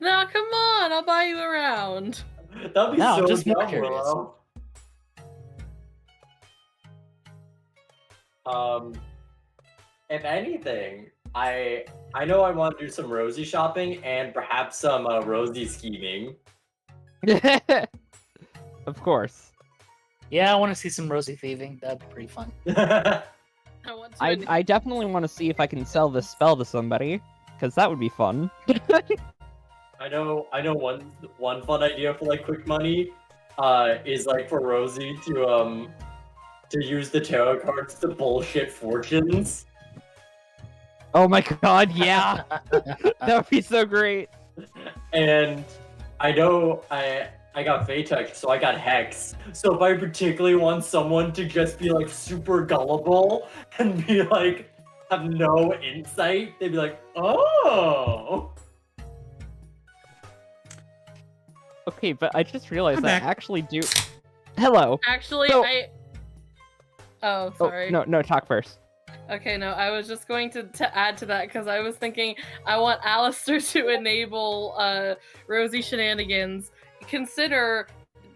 [SPEAKER 3] No, come on. I'll buy you around.
[SPEAKER 4] That'd be
[SPEAKER 6] No,
[SPEAKER 4] so
[SPEAKER 6] just more
[SPEAKER 4] dumb,
[SPEAKER 6] curious.
[SPEAKER 4] Willow. If anything, I know I want to do some Rosie shopping and perhaps some Rosie scheming.
[SPEAKER 5] Of course.
[SPEAKER 6] Yeah, I want to see some rosy thieving. That'd be pretty fun.
[SPEAKER 3] I want to.
[SPEAKER 5] I definitely want to see if I can sell this spell to somebody, because that would be fun.
[SPEAKER 4] I know one fun idea for like quick money is like for Rosie to use the tarot cards to bullshit fortunes.
[SPEAKER 5] Oh my god, yeah! That would be so great.
[SPEAKER 4] And I know I got Vatex, so I got Hex. So if I particularly want someone to just be like super gullible and be like have no insight, they'd be like, oh.
[SPEAKER 5] Okay, but I just realized
[SPEAKER 1] I'm
[SPEAKER 5] I
[SPEAKER 1] back.
[SPEAKER 5] actually do. Hello.
[SPEAKER 3] Actually,
[SPEAKER 5] So-
[SPEAKER 3] Oh, sorry.
[SPEAKER 5] Oh, no, talk first.
[SPEAKER 3] Okay, no, I was just going to add to that because I was thinking I want Alistair to enable Rosie shenanigans. Consider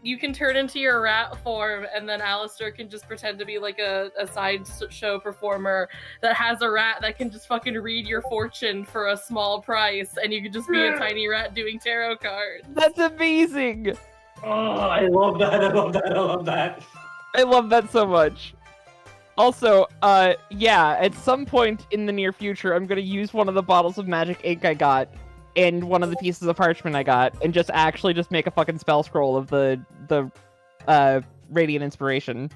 [SPEAKER 3] you can turn into your rat form and then Alistair can just pretend to be like a sideshow performer that has a rat that can just fucking read your fortune for a small price and you can just be a tiny rat doing tarot cards.
[SPEAKER 5] That's amazing!
[SPEAKER 4] Oh, I love that. I love that. I love that.
[SPEAKER 5] I love that so much. Also, yeah, at some point in the near future, I'm gonna use one of the bottles of magic ink I got and one of the pieces of parchment I got and just make a fucking spell scroll of the Radiant Inspiration.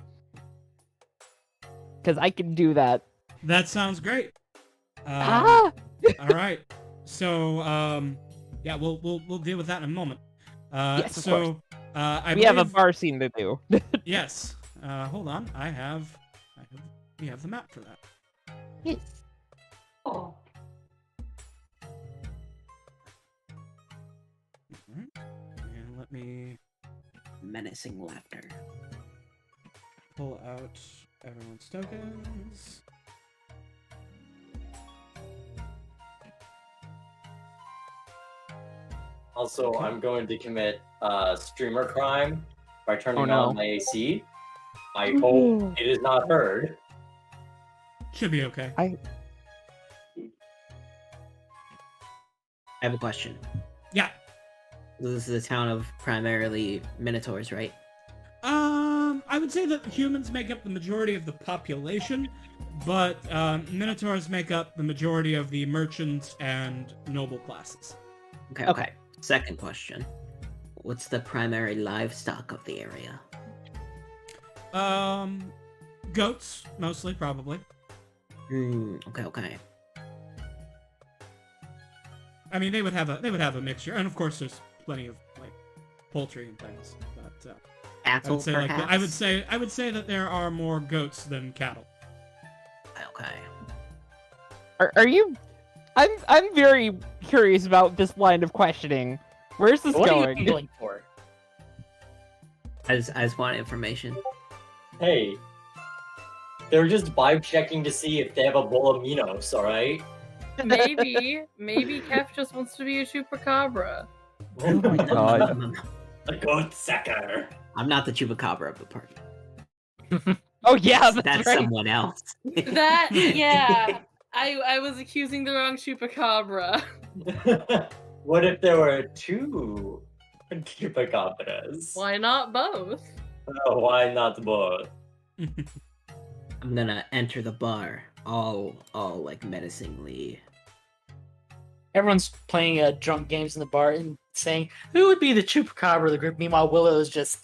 [SPEAKER 5] Because I can do that.
[SPEAKER 1] That sounds great.
[SPEAKER 5] Ah!
[SPEAKER 1] All right. So, yeah, we'll deal with that in a moment.
[SPEAKER 5] Yes, of
[SPEAKER 1] so,
[SPEAKER 5] course.
[SPEAKER 1] I
[SPEAKER 5] We have a
[SPEAKER 1] believe-
[SPEAKER 5] bar scene to do.
[SPEAKER 1] Yes. Hold on. We have the map for that.
[SPEAKER 5] Yes.
[SPEAKER 2] Oh.
[SPEAKER 1] Alright. And let me
[SPEAKER 2] Menacing laughter.
[SPEAKER 1] pull out everyone's tokens.
[SPEAKER 4] Also,
[SPEAKER 1] Okay.
[SPEAKER 4] I'm going to commit streamer crime by turning
[SPEAKER 5] Oh, no.
[SPEAKER 4] on my AC. I hope it is not heard.
[SPEAKER 1] Should be okay.
[SPEAKER 2] I have a question.
[SPEAKER 1] Yeah.
[SPEAKER 2] This is a town of primarily minotaurs, right?
[SPEAKER 1] I would say that humans make up the majority of the population, but minotaurs make up the majority of the merchants and noble classes.
[SPEAKER 2] Okay. Second question. What's the primary livestock of the area?
[SPEAKER 1] Goats mostly, probably.
[SPEAKER 2] Okay.
[SPEAKER 1] I mean, they would have a mixture, and of course, there's plenty of like poultry and things. But
[SPEAKER 2] Cattle, perhaps?
[SPEAKER 1] I would say that there are more goats than cattle.
[SPEAKER 2] Okay.
[SPEAKER 5] Are you? I'm very curious about this line of questioning. Where's this
[SPEAKER 6] What are you
[SPEAKER 5] going?
[SPEAKER 6] angling for?
[SPEAKER 2] I just want information.
[SPEAKER 4] Hey, they're just vibe checking to see if they have a bowl of Minos, alright?
[SPEAKER 3] Maybe Kef just wants to be a chupacabra.
[SPEAKER 5] Oh my god.
[SPEAKER 4] A goat sucker.
[SPEAKER 2] I'm not the chupacabra of the party.
[SPEAKER 5] Oh yeah, that's
[SPEAKER 2] That's
[SPEAKER 5] right.
[SPEAKER 2] someone else.
[SPEAKER 3] Yeah. I was accusing the wrong chupacabra.
[SPEAKER 4] What if there were two chupacabras?
[SPEAKER 3] Why not both?
[SPEAKER 4] Oh, why not both?
[SPEAKER 2] I'm gonna enter the bar, all like menacingly.
[SPEAKER 6] Everyone's playing drunk games in the bar and saying, who would be the chupacabra of the group? Meanwhile, Willow is just,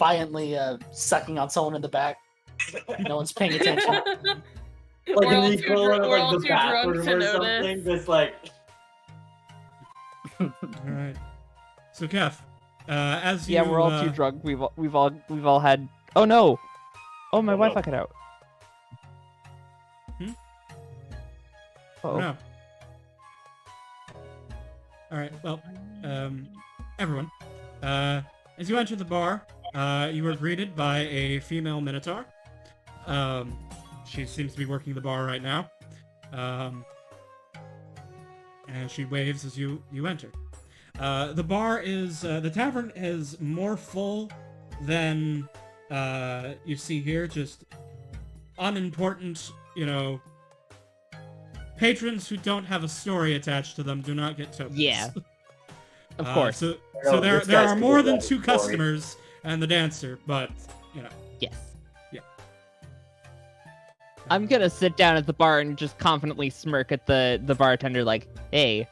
[SPEAKER 6] violently sucking on someone in the back. No one's paying attention.
[SPEAKER 4] Like
[SPEAKER 3] We're
[SPEAKER 4] in
[SPEAKER 3] all
[SPEAKER 4] the
[SPEAKER 3] too
[SPEAKER 4] equivalent
[SPEAKER 3] we're
[SPEAKER 4] of
[SPEAKER 3] all
[SPEAKER 4] like the
[SPEAKER 3] too drunk
[SPEAKER 4] bathroom
[SPEAKER 3] to
[SPEAKER 4] or something,
[SPEAKER 3] notice.
[SPEAKER 4] just like
[SPEAKER 1] All right. So, Kef, as you
[SPEAKER 5] Yeah, we're all too drunk. We've all had. Oh no! Oh, my
[SPEAKER 4] Oh,
[SPEAKER 5] Wi-Fi
[SPEAKER 4] no.
[SPEAKER 5] cut out.
[SPEAKER 1] Hmm?
[SPEAKER 5] Uh-oh.
[SPEAKER 1] No. All right. Well, everyone, as you enter the bar, you are greeted by a female minotaur. She seems to be working the bar right now. And she waves as you enter. The bar is the tavern is more full than you see here. Just unimportant, patrons who don't have a story attached to them do not get tokens.
[SPEAKER 5] Yeah. Of course.
[SPEAKER 1] So
[SPEAKER 4] No,
[SPEAKER 1] there
[SPEAKER 4] this
[SPEAKER 1] there
[SPEAKER 4] guy's
[SPEAKER 1] are more
[SPEAKER 4] cool,
[SPEAKER 1] than
[SPEAKER 4] that
[SPEAKER 1] 2
[SPEAKER 4] story.
[SPEAKER 1] customers and the dancer, but you know.
[SPEAKER 5] Yes.
[SPEAKER 1] Yeah.
[SPEAKER 5] I'm gonna sit down at the bar and just confidently smirk at the bartender like, hey.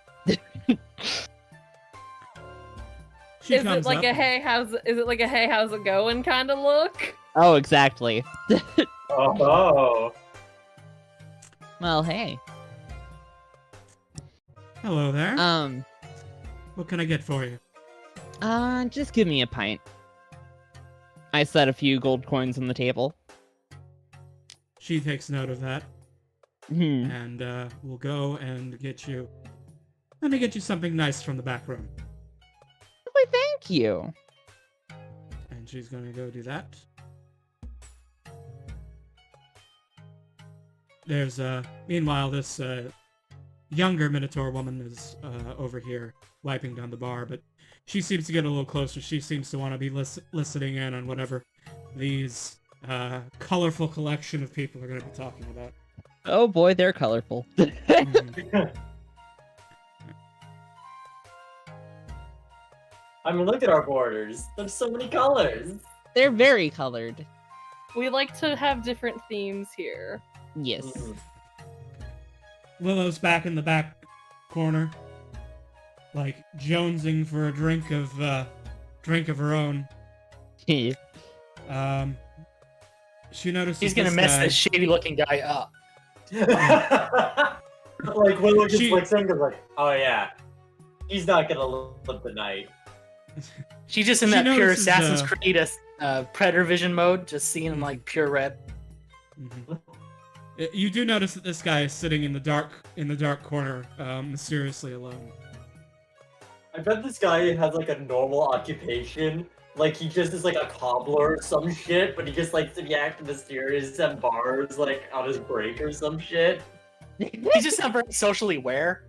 [SPEAKER 1] She
[SPEAKER 3] Is
[SPEAKER 1] comes
[SPEAKER 3] it like
[SPEAKER 1] up.
[SPEAKER 3] a hey, how's it going kind of look?
[SPEAKER 5] Oh, exactly.
[SPEAKER 4] Oh.
[SPEAKER 5] Well, hey.
[SPEAKER 1] Hello there. What can I get for you?
[SPEAKER 5] Just give me a pint. I set a few gold coins on the table.
[SPEAKER 1] She takes note of that,
[SPEAKER 5] Hmm.
[SPEAKER 1] and we'll go and get you. Let me get you something nice from the back room.
[SPEAKER 5] Why, thank you.
[SPEAKER 1] And she's gonna go do that. There's meanwhile this younger Minotaur woman is over here wiping down the bar, but she seems to get a little closer. She seems to want to be listening in on whatever these colorful collection of people are going to be talking about.
[SPEAKER 5] Oh boy, they're colorful.
[SPEAKER 1] Mhm.
[SPEAKER 4] I mean, look at our borders. There's so many colors.
[SPEAKER 5] They're very colored.
[SPEAKER 3] We like to have different themes here.
[SPEAKER 5] Yes.
[SPEAKER 4] Mhm.
[SPEAKER 1] Willow's back in the back corner, like jonesing for a drink of her own. She notices
[SPEAKER 6] He's gonna
[SPEAKER 1] this
[SPEAKER 6] mess
[SPEAKER 1] guy.
[SPEAKER 6] this shady-looking guy up.
[SPEAKER 4] Like Willow just
[SPEAKER 1] She-
[SPEAKER 4] looks in and goes like, oh yeah, he's not gonna live the night.
[SPEAKER 6] She's just in
[SPEAKER 1] She
[SPEAKER 6] that pure
[SPEAKER 1] notices,
[SPEAKER 6] Assassin's Creed Predator vision mode, just seeing him like pure red.
[SPEAKER 1] Mhm. You do notice that this guy is sitting in the dark corner, mysteriously alone.
[SPEAKER 4] I bet this guy has like a normal occupation. Like he just is like a cobbler or some shit, but he just likes to be acting mysterious at bars, like on his break or some shit.
[SPEAKER 6] He's just not very socially aware.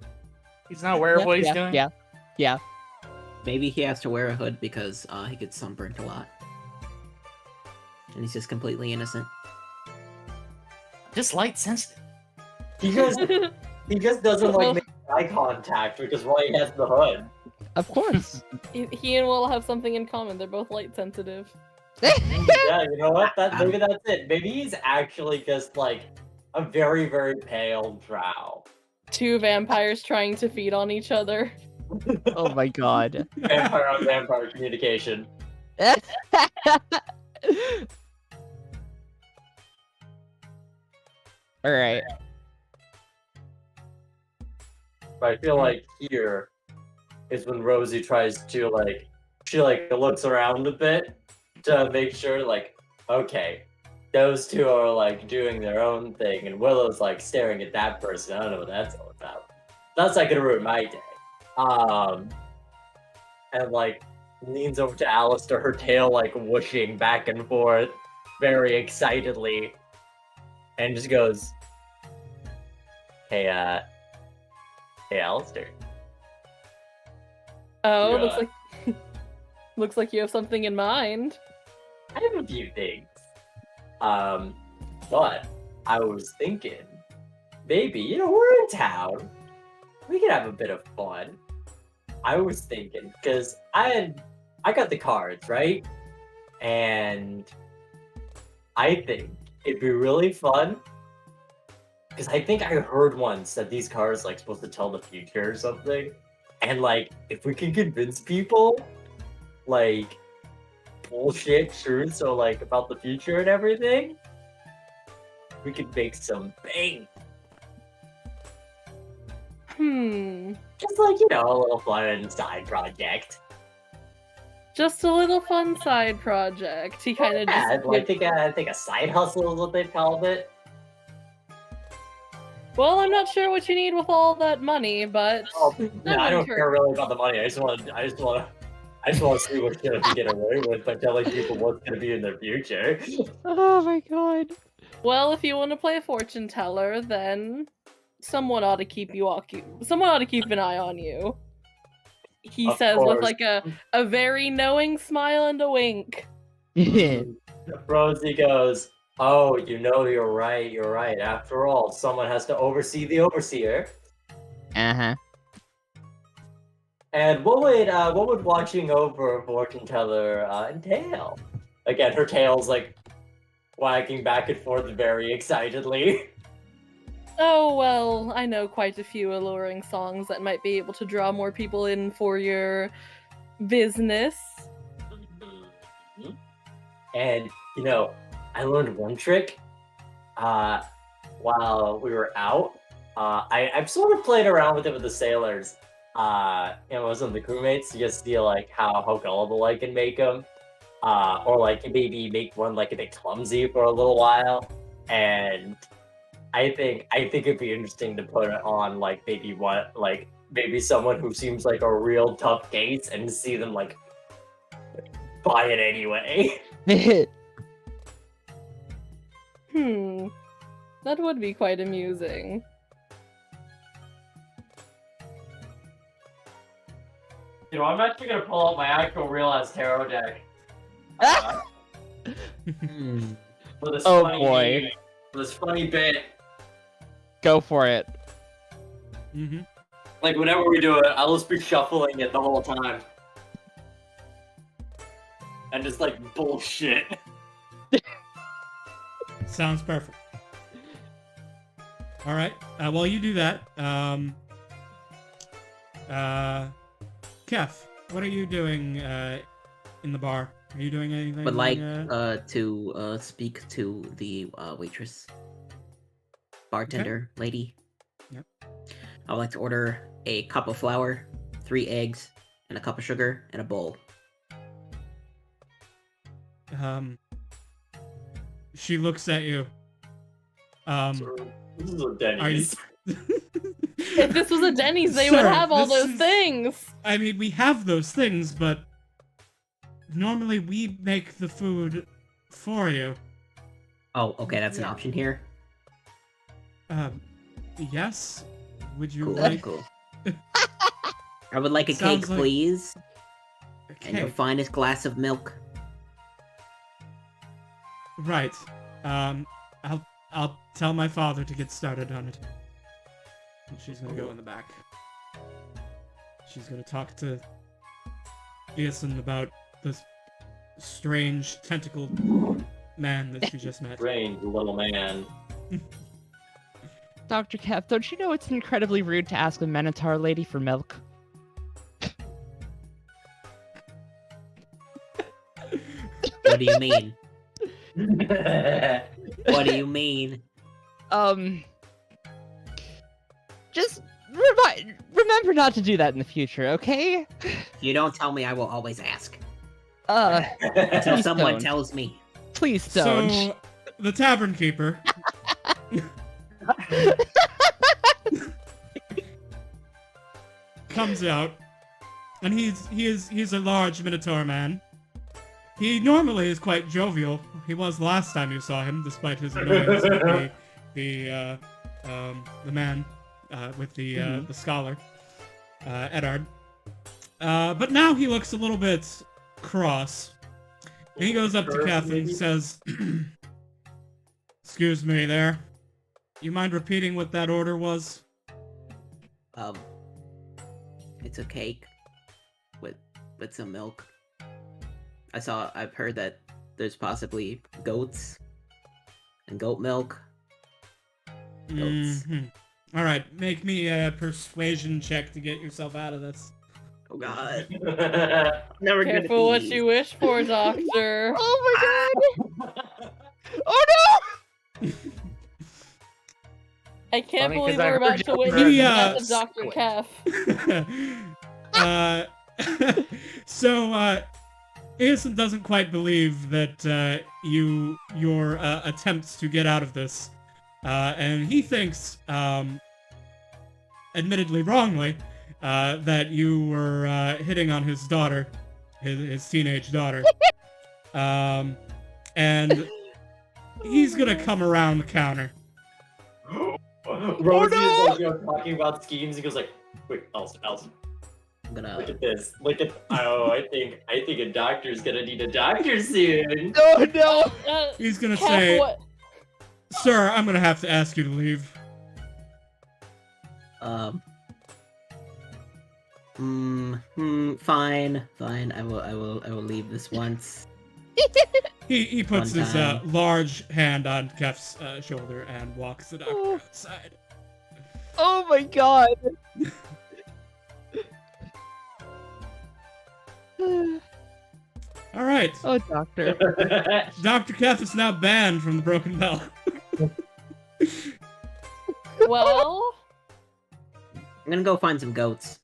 [SPEAKER 6] He's not aware of what he's doing.
[SPEAKER 5] Yeah.
[SPEAKER 2] Maybe he has to wear a hood because he gets sunburnt a lot. And he's just completely innocent.
[SPEAKER 6] Just light sensitive.
[SPEAKER 4] He just doesn't like make eye contact, which is why he has the hood.
[SPEAKER 5] Of course.
[SPEAKER 3] He and Will have something in common. They're both light sensitive.
[SPEAKER 4] Yeah, you know what? Maybe that's it. Maybe he's actually just like a very, very pale drow.
[SPEAKER 3] 2 vampires trying to feed on each other.
[SPEAKER 5] Oh my god.
[SPEAKER 4] Vampire on vampire communication.
[SPEAKER 5] Alright.
[SPEAKER 4] But I feel like here is when Rosie tries to she looks around a bit to make sure okay, those 2 are like doing their own thing, and Willow's like staring at that person. I don't know what that's all about. That's not gonna ruin my day. And like leans over to Alistair, her tail like whooshing back and forth very excitedly, and just goes, Hey, Alistair.
[SPEAKER 3] Oh,
[SPEAKER 4] Yeah.
[SPEAKER 3] looks like you have something in mind.
[SPEAKER 4] I have a few things. But I was thinking, maybe, we're in town. We could have a bit of fun. I was thinking, because I got the cards, right? And I think it'd be really fun. Because I think I heard once that these cards supposed to tell the future or something. And if we can convince people bullshit truth, so about the future and everything, we could make some bank. Just a little fun side project.
[SPEAKER 3] Just a little fun side project. He kind of
[SPEAKER 4] Yeah,
[SPEAKER 3] just.
[SPEAKER 4] I think a side hustle is what they called it.
[SPEAKER 3] Well, I'm not sure what you need with all that money, but
[SPEAKER 4] Oh, yeah, I don't
[SPEAKER 3] sure.
[SPEAKER 4] care really about the money. I just want to see what shit I can get away with by telling people what's gonna be in their future.
[SPEAKER 5] Oh my god.
[SPEAKER 3] Well, if you want to play a fortune teller, then someone ought to keep someone ought to keep an eye on you. He
[SPEAKER 4] Of
[SPEAKER 3] says with
[SPEAKER 4] course.
[SPEAKER 3] a very knowing smile and a wink.
[SPEAKER 4] Rosie goes, Oh, you're right. You're right. After all, someone has to oversee the overseer.
[SPEAKER 5] Uh-huh.
[SPEAKER 4] And what would watching over a fortune teller entail? Again, her tail's like wagging back and forth very excitedly.
[SPEAKER 3] Oh, well, I know quite a few alluring songs that might be able to draw more people in for your business.
[SPEAKER 4] And I learned one trick while we were out. I've sort of played around with it with the sailors. Some of the crewmates to just see like how gullible I can make them, or like maybe make one like a bit clumsy for a little while. And I think it'd be interesting to put it on like maybe someone who seems like a real tough case and see them like buy it anyway.
[SPEAKER 3] That would be quite amusing.
[SPEAKER 4] I'm actually gonna pull out my actual realized tarot deck. For this
[SPEAKER 5] Oh,
[SPEAKER 4] funny
[SPEAKER 5] boy.
[SPEAKER 4] game, for this funny bit.
[SPEAKER 5] Go for it.
[SPEAKER 1] Mm-hmm.
[SPEAKER 4] Like whenever we do it, I'll just be shuffling it the whole time. And just like bullshit.
[SPEAKER 1] Sounds perfect. All right. While you do that, Kef, what are you doing in the bar? Are you doing anything?
[SPEAKER 2] Would like to speak to the waitress, bartender lady.
[SPEAKER 1] Yep.
[SPEAKER 2] I would like to order a cup of flour, 3 eggs, and a cup of sugar, and a bowl.
[SPEAKER 1] She looks at you.
[SPEAKER 4] This is a Denny's.
[SPEAKER 3] If this was a Denny's, they would
[SPEAKER 1] Sir,
[SPEAKER 3] have all
[SPEAKER 1] this
[SPEAKER 3] those
[SPEAKER 1] is-
[SPEAKER 3] things.
[SPEAKER 1] I mean, we have those things, but normally we make the food for you.
[SPEAKER 2] Oh, okay, that's an option here.
[SPEAKER 1] Yes? Would you
[SPEAKER 2] Cool,
[SPEAKER 1] like
[SPEAKER 2] cool. I would like a
[SPEAKER 1] Sounds
[SPEAKER 2] cake,
[SPEAKER 1] like-
[SPEAKER 2] please,
[SPEAKER 1] a
[SPEAKER 2] and your
[SPEAKER 1] cake?
[SPEAKER 2] finest glass of milk.
[SPEAKER 1] Right. I'll tell my father to get started on it. And she's gonna go in the back. She's gonna talk to Eason about this strange tentacled man that she just met.
[SPEAKER 4] Strange little man.
[SPEAKER 5] Dr. Kef, don't you know it's incredibly rude to ask a Minotaur lady for milk?
[SPEAKER 2] What do you mean? What do you mean?
[SPEAKER 5] Just remember not to do that in the future, okay?
[SPEAKER 2] You don't tell me, I will always ask.
[SPEAKER 5] Please
[SPEAKER 2] Until someone
[SPEAKER 5] don't.
[SPEAKER 2] tells me.
[SPEAKER 5] Please don't.
[SPEAKER 1] So, the tavern keeper comes out, and he's a large Minotaur man. He normally is quite jovial. He was last time you saw him, despite his annoyance with the man with the scholar, Eddard. But now he looks a little bit cross. And he goes up to Kath and says, "Excuse me there. You mind repeating what that order was?"
[SPEAKER 2] It's a cake with some milk. I've heard that there's possibly goats and goat milk. Goats.
[SPEAKER 1] All right, make me a persuasion check to get yourself out of this.
[SPEAKER 2] Oh god. Never gonna
[SPEAKER 3] Careful what
[SPEAKER 2] be.
[SPEAKER 3] you wish for, Doctor.
[SPEAKER 5] Oh my god! Oh no!
[SPEAKER 3] I can't
[SPEAKER 6] Funny,
[SPEAKER 3] believe
[SPEAKER 6] 'cause I
[SPEAKER 3] we're
[SPEAKER 6] heard
[SPEAKER 3] about to
[SPEAKER 6] you-
[SPEAKER 3] witness
[SPEAKER 1] He,
[SPEAKER 3] the death of Dr. Kef.
[SPEAKER 1] So, Innocent doesn't quite believe that your attempts to get out of this, and he thinks, admittedly wrongly, that you were hitting on his daughter, his teenage daughter, and he's gonna come around the counter.
[SPEAKER 4] Rosie is like, talking about schemes. He goes like, "Wait, Elson,
[SPEAKER 2] I'm gonna.
[SPEAKER 4] look at this. Look at. Oh, I think a doctor's gonna need a doctor soon."
[SPEAKER 5] Oh no!
[SPEAKER 1] He's gonna
[SPEAKER 3] Kef,
[SPEAKER 1] say, Sir, I'm gonna have to ask you to leave.
[SPEAKER 2] Fine. I will leave this once.
[SPEAKER 1] He puts
[SPEAKER 2] One
[SPEAKER 1] his
[SPEAKER 2] time.
[SPEAKER 1] large hand on Kef's shoulder and walks the doctor
[SPEAKER 5] Oh.
[SPEAKER 1] outside.
[SPEAKER 5] Oh my god.
[SPEAKER 1] All right,
[SPEAKER 5] Oh, doctor.
[SPEAKER 1] Dr. Kef is now banned from the Broken Bell.
[SPEAKER 3] Well,
[SPEAKER 2] I'm gonna go find some goats.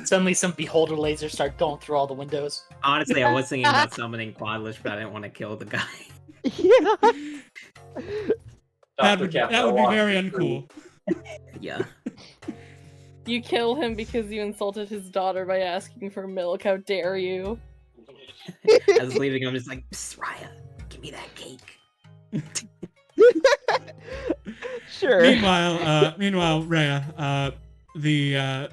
[SPEAKER 6] Suddenly, some beholder lasers start going through all the windows.
[SPEAKER 2] Honestly, I was thinking about summoning Quadlish, but I didn't want to kill the guy.
[SPEAKER 5] Yeah.
[SPEAKER 1] That
[SPEAKER 4] Dr.
[SPEAKER 1] would,
[SPEAKER 4] Cap,
[SPEAKER 1] that would be
[SPEAKER 4] walk
[SPEAKER 1] very
[SPEAKER 4] me through.
[SPEAKER 1] uncool.
[SPEAKER 2] Yeah.
[SPEAKER 3] you kill him because you insulted his daughter by asking for milk. How dare you?
[SPEAKER 2] I was leaving. I'm just like, Psst, Raya, give me that cake.
[SPEAKER 5] Sure.
[SPEAKER 1] Meanwhile, Rhea, the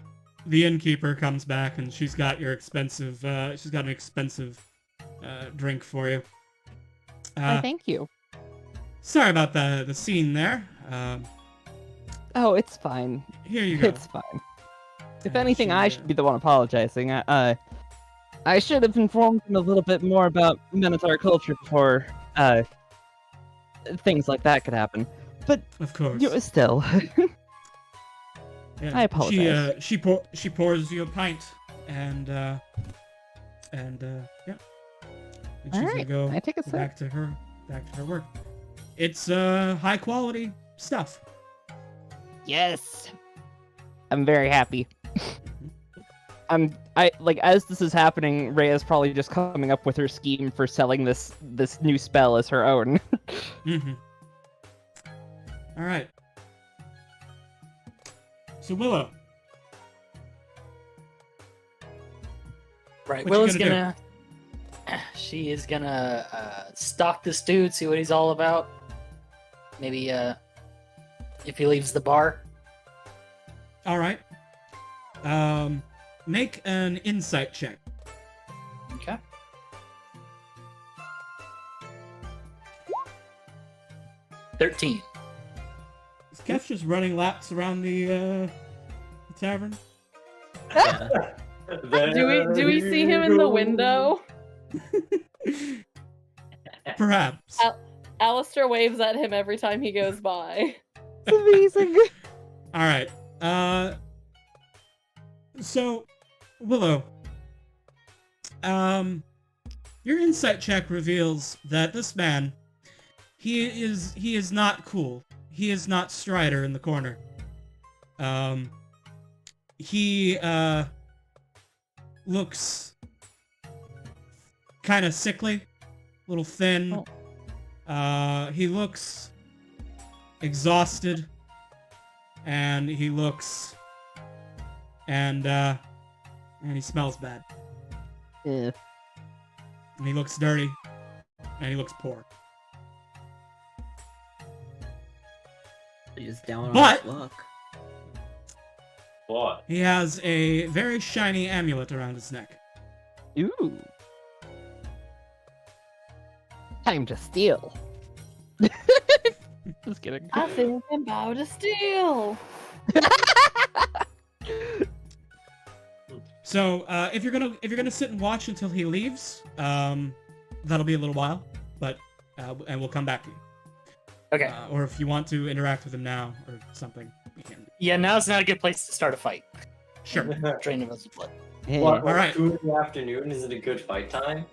[SPEAKER 1] innkeeper comes back and she's got an expensive drink for you.
[SPEAKER 5] Thank you.
[SPEAKER 1] Sorry about the scene there.
[SPEAKER 5] Oh, it's fine.
[SPEAKER 1] Here you go.
[SPEAKER 5] It's fine. If
[SPEAKER 1] Uh,
[SPEAKER 5] anything,
[SPEAKER 1] she,
[SPEAKER 5] I should be the one apologizing. I should have informed him a little bit more about Minotaur culture before things like that could happen. But
[SPEAKER 1] Of course.
[SPEAKER 5] still,
[SPEAKER 1] Yeah.
[SPEAKER 5] I apologize.
[SPEAKER 1] She pours you a pint, and yeah. And she's gonna
[SPEAKER 5] Alright,
[SPEAKER 1] go
[SPEAKER 5] I take a sip.
[SPEAKER 1] back to her work. It's high quality stuff.
[SPEAKER 5] Yes, I'm very happy. As this is happening, Rhea's probably just coming up with her scheme for selling this new spell as her own.
[SPEAKER 1] Mm-hmm. All right. So Willow,
[SPEAKER 6] Right,
[SPEAKER 1] What you
[SPEAKER 6] Willow's
[SPEAKER 1] gonna
[SPEAKER 6] She is gonna stalk this dude, see what he's all about. Maybe if he leaves the bar.
[SPEAKER 1] all right. Make an insight check.
[SPEAKER 6] Okay. $13.
[SPEAKER 1] Is Kef just running laps around the tavern?
[SPEAKER 2] Yeah.
[SPEAKER 3] Do we see him in the window?
[SPEAKER 1] Perhaps.
[SPEAKER 3] Alistair waves at him every time he goes by.
[SPEAKER 5] It's amazing.
[SPEAKER 1] All right. So, Willow, your insight check reveals that this man, he is not cool. He is not Strider in the corner. He looks kind of sickly, a little thin. He looks exhausted, and he looks and he smells bad,
[SPEAKER 5] Yeah.
[SPEAKER 1] and he looks dirty, and he looks poor.
[SPEAKER 2] He's down on
[SPEAKER 1] But-
[SPEAKER 2] his luck.
[SPEAKER 4] What?
[SPEAKER 1] He has a very shiny amulet around his neck.
[SPEAKER 5] Ooh. Time to steal. Just kidding.
[SPEAKER 3] I think I'm about to steal.
[SPEAKER 1] So if you're gonna sit and watch until he leaves, that'll be a little while, but and we'll come back to you.
[SPEAKER 6] Okay.
[SPEAKER 1] Or if you want to interact with him now or something, you can.
[SPEAKER 6] Yeah, now's not a good place to start a fight.
[SPEAKER 1] Sure.
[SPEAKER 6] Drain of his blood.
[SPEAKER 5] Yeah.
[SPEAKER 4] What,
[SPEAKER 1] All right.
[SPEAKER 4] 2 in the afternoon? Is it a good fight time?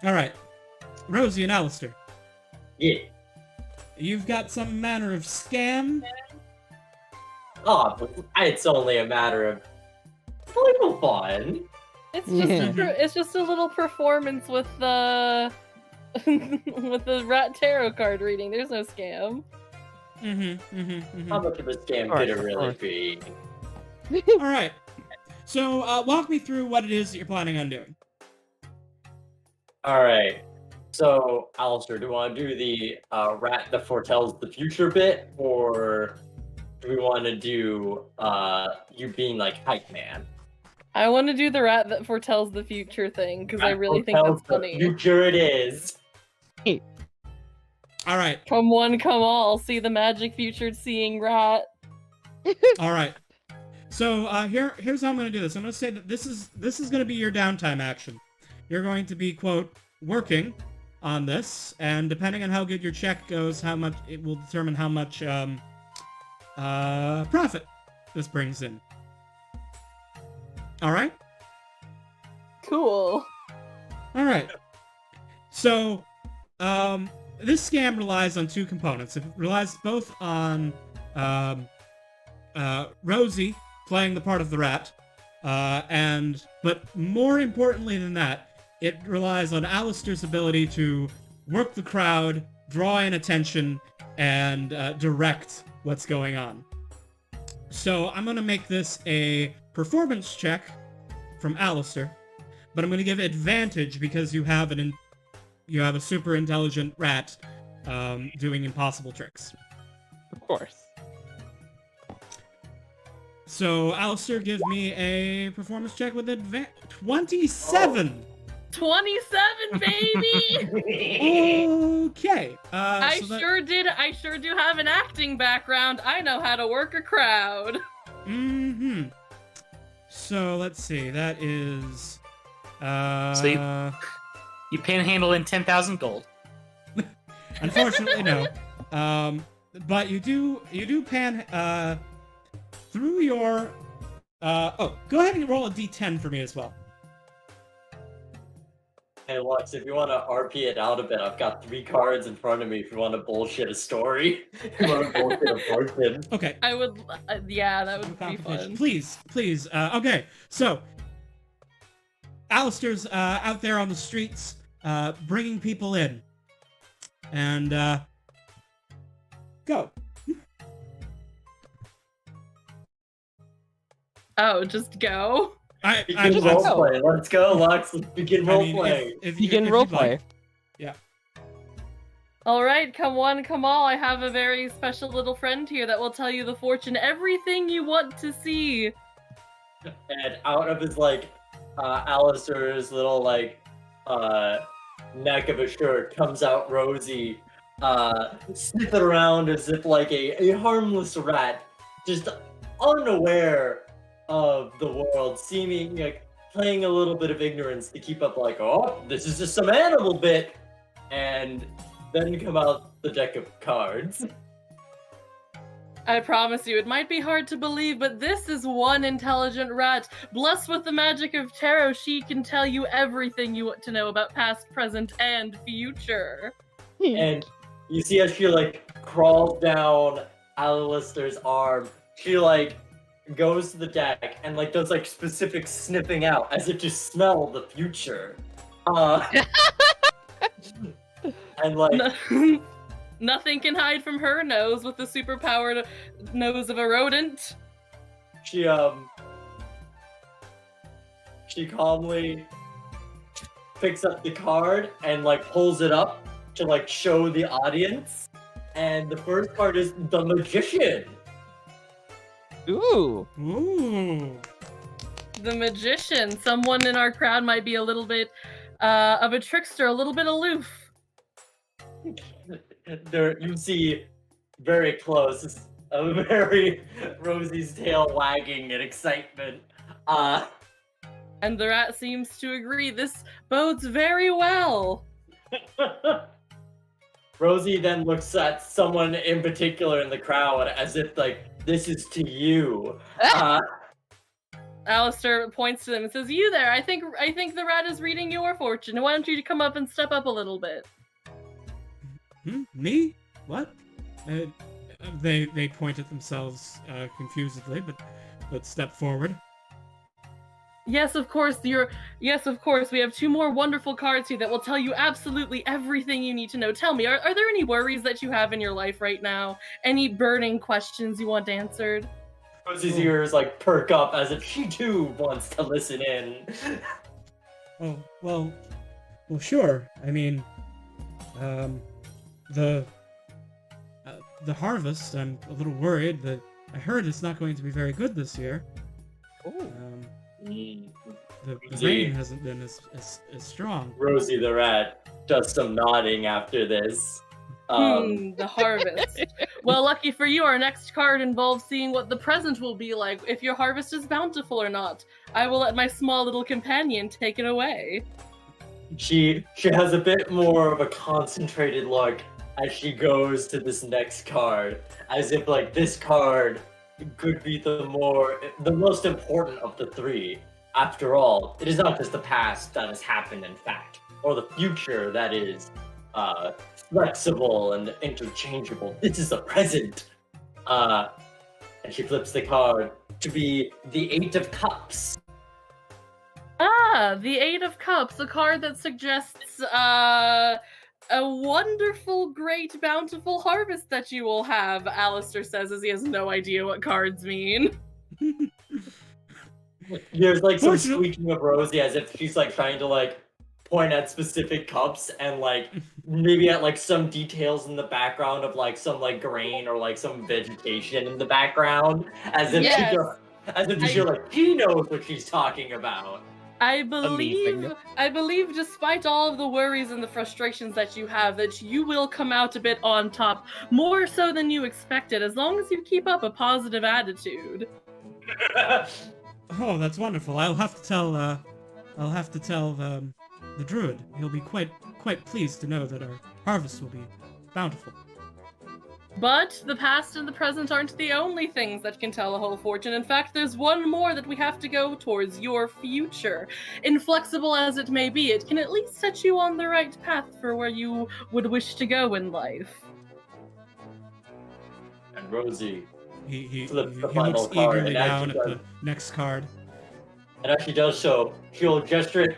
[SPEAKER 1] All right. Rosie and Alistair,
[SPEAKER 4] Yeah.
[SPEAKER 1] you've got some manner of scam.
[SPEAKER 4] Oh, but it's only a matter of little fun.
[SPEAKER 3] It's just
[SPEAKER 5] Yeah.
[SPEAKER 3] it's just a little performance with the with the rat tarot card reading. There's no scam.
[SPEAKER 4] How much of a scam
[SPEAKER 5] Alright,
[SPEAKER 4] could it
[SPEAKER 5] of
[SPEAKER 4] really
[SPEAKER 5] course.
[SPEAKER 4] be?
[SPEAKER 1] All right. So walk me through what it is that you're planning on doing.
[SPEAKER 4] Alright. So, Alistair, do we want to do the rat that foretells the future bit, or do we want to do you being like hype man?
[SPEAKER 3] I want to do the rat that foretells the future thing because I
[SPEAKER 4] Rat
[SPEAKER 3] really think
[SPEAKER 4] foretells
[SPEAKER 3] that's
[SPEAKER 4] the
[SPEAKER 3] funny.
[SPEAKER 4] Future it is.
[SPEAKER 1] All right.
[SPEAKER 3] Come one, come all. See the magic featured seeing rat.
[SPEAKER 1] All right. So here's how I'm going to do this. I'm going to say that this is going to be your downtime action. You're going to be, quote, working on this, and depending on how good your check goes, it will determine how much profit this brings in. All right?
[SPEAKER 3] Cool.
[SPEAKER 1] All right. So, this scam relies on two components. It relies both on Rosie playing the part of the rat, but more importantly than that, it relies on Alistair's ability to work the crowd, draw in attention, and direct what's going on. So I'm going to make this a performance check from Alistair, but I'm going to give advantage because you have a super intelligent rat doing impossible tricks.
[SPEAKER 5] Of course.
[SPEAKER 1] So, Alistair, give me a performance check with advantage. 27!
[SPEAKER 3] 27, baby!
[SPEAKER 1] Okay.
[SPEAKER 3] I sure do have an acting background. I know how to work a crowd.
[SPEAKER 1] Mm-hmm. So, let's see. That is...
[SPEAKER 6] So you panhandle in 10,000 gold.
[SPEAKER 1] Unfortunately, no. But you do through your... go ahead and roll a d10 for me as well.
[SPEAKER 4] Hey, Lux, if you want to RP it out a bit, I've got 3 cards in front of me if you want to bullshit a story. If you want to bullshit a fortune.
[SPEAKER 1] Okay.
[SPEAKER 3] I would, yeah, that would be
[SPEAKER 1] Competition.
[SPEAKER 3] fun.
[SPEAKER 1] Please. Okay, so... Alistair's out there on the streets, bringing people in. And, go.
[SPEAKER 3] Oh, just go?
[SPEAKER 4] Begin roleplay. Let's go, Lux. Let's begin roleplay.
[SPEAKER 5] Begin roleplay.
[SPEAKER 1] Yeah.
[SPEAKER 3] All right, come one, come all. I have a very special little friend here that will tell you the fortune, everything you want to see.
[SPEAKER 4] And out of his, Alistair's little, neck of a shirt comes out Rosie, sniffing around as if like a harmless rat, just unaware of the world, seeming like playing a little bit of ignorance to keep up oh, this is just some animal bit, and then come out the deck of cards.
[SPEAKER 3] I promise you, it might be hard to believe, but this is one intelligent rat. Blessed with the magic of tarot, she can tell you everything you want to know about past, present, and future.
[SPEAKER 4] And you see as she crawls down Alistair's arm, she goes to the deck and does specific sniffing out as if to smell the future. And
[SPEAKER 3] Nothing can hide from her nose with the superpowered nose of a rodent.
[SPEAKER 4] She calmly picks up the card and pulls it up to show the audience. And the first card is the Magician.
[SPEAKER 5] Ooh.
[SPEAKER 3] The Magician. Someone in our crowd might be a little bit of a trickster, a little bit aloof.
[SPEAKER 4] There, you see very close, a very Rosie's tail wagging in excitement.
[SPEAKER 3] And the rat seems to agree. This bodes very well.
[SPEAKER 4] Rosie then looks at someone in particular in the crowd as if this is to you.
[SPEAKER 3] Alistair points to them and says, "You there? I think the rat is reading your fortune. Why don't you come up and step up a little bit?"
[SPEAKER 1] Me? What? They point at themselves confusedly, but step forward.
[SPEAKER 3] Yes, of course. Yes, of course. We have 2 more wonderful cards here that will tell you absolutely everything you need to know. Tell me, are there any worries that you have in your life right now? Any burning questions you want answered?
[SPEAKER 4] Rosie's ears perk up as if she too wants to listen in.
[SPEAKER 1] Oh, well, sure. I mean, the harvest, I'm a little worried that I heard it's not going to be very good this year. the
[SPEAKER 4] Rosie.
[SPEAKER 1] rain hasn't been as strong.
[SPEAKER 4] Rosie the rat does some nodding after this.
[SPEAKER 3] The harvest. Well, lucky for you, our next card involves seeing what the present will be like, if your harvest is bountiful or not. I will let my small little companion take it away.
[SPEAKER 4] She has a bit more of a concentrated look as she goes to this next card, as if like this card could be the most important of the three. After all, it is not just the past that has happened, in fact, or the future that is flexible and interchangeable. This is the present. And she flips the card to be the Eight of Cups.
[SPEAKER 3] Ah, the Eight of Cups, a card that suggests a wonderful, great, bountiful harvest that you will have, Alistair says as he has no idea what cards mean.
[SPEAKER 4] There's like some squeaking of Rosie as if she's like trying to like point at specific cups and like maybe at like some details in the background of like some like grain or like some vegetation in the background, as if she like she knows what she's talking about.
[SPEAKER 3] I believe,
[SPEAKER 5] Amazing.
[SPEAKER 3] despite all of the worries and the frustrations that you have, that you will come out a bit on top, more so than you expected, as long as you keep up a positive attitude.
[SPEAKER 1] Oh, that's wonderful. I'll have to tell the druid. He'll be quite pleased to know that our harvest will be bountiful.
[SPEAKER 3] But the past and the present aren't the only things that can tell a whole fortune. In fact, there's one more that we have to go towards: your future. Inflexible as it may be, it can at least set you on the right path for where you would wish to go in life.
[SPEAKER 4] And Rosie
[SPEAKER 1] He
[SPEAKER 4] flips the
[SPEAKER 1] looks
[SPEAKER 4] final card,
[SPEAKER 1] eagerly
[SPEAKER 4] and as
[SPEAKER 1] down
[SPEAKER 4] she
[SPEAKER 1] at
[SPEAKER 4] does-
[SPEAKER 1] the next card.
[SPEAKER 4] And as she does so, she'll gesture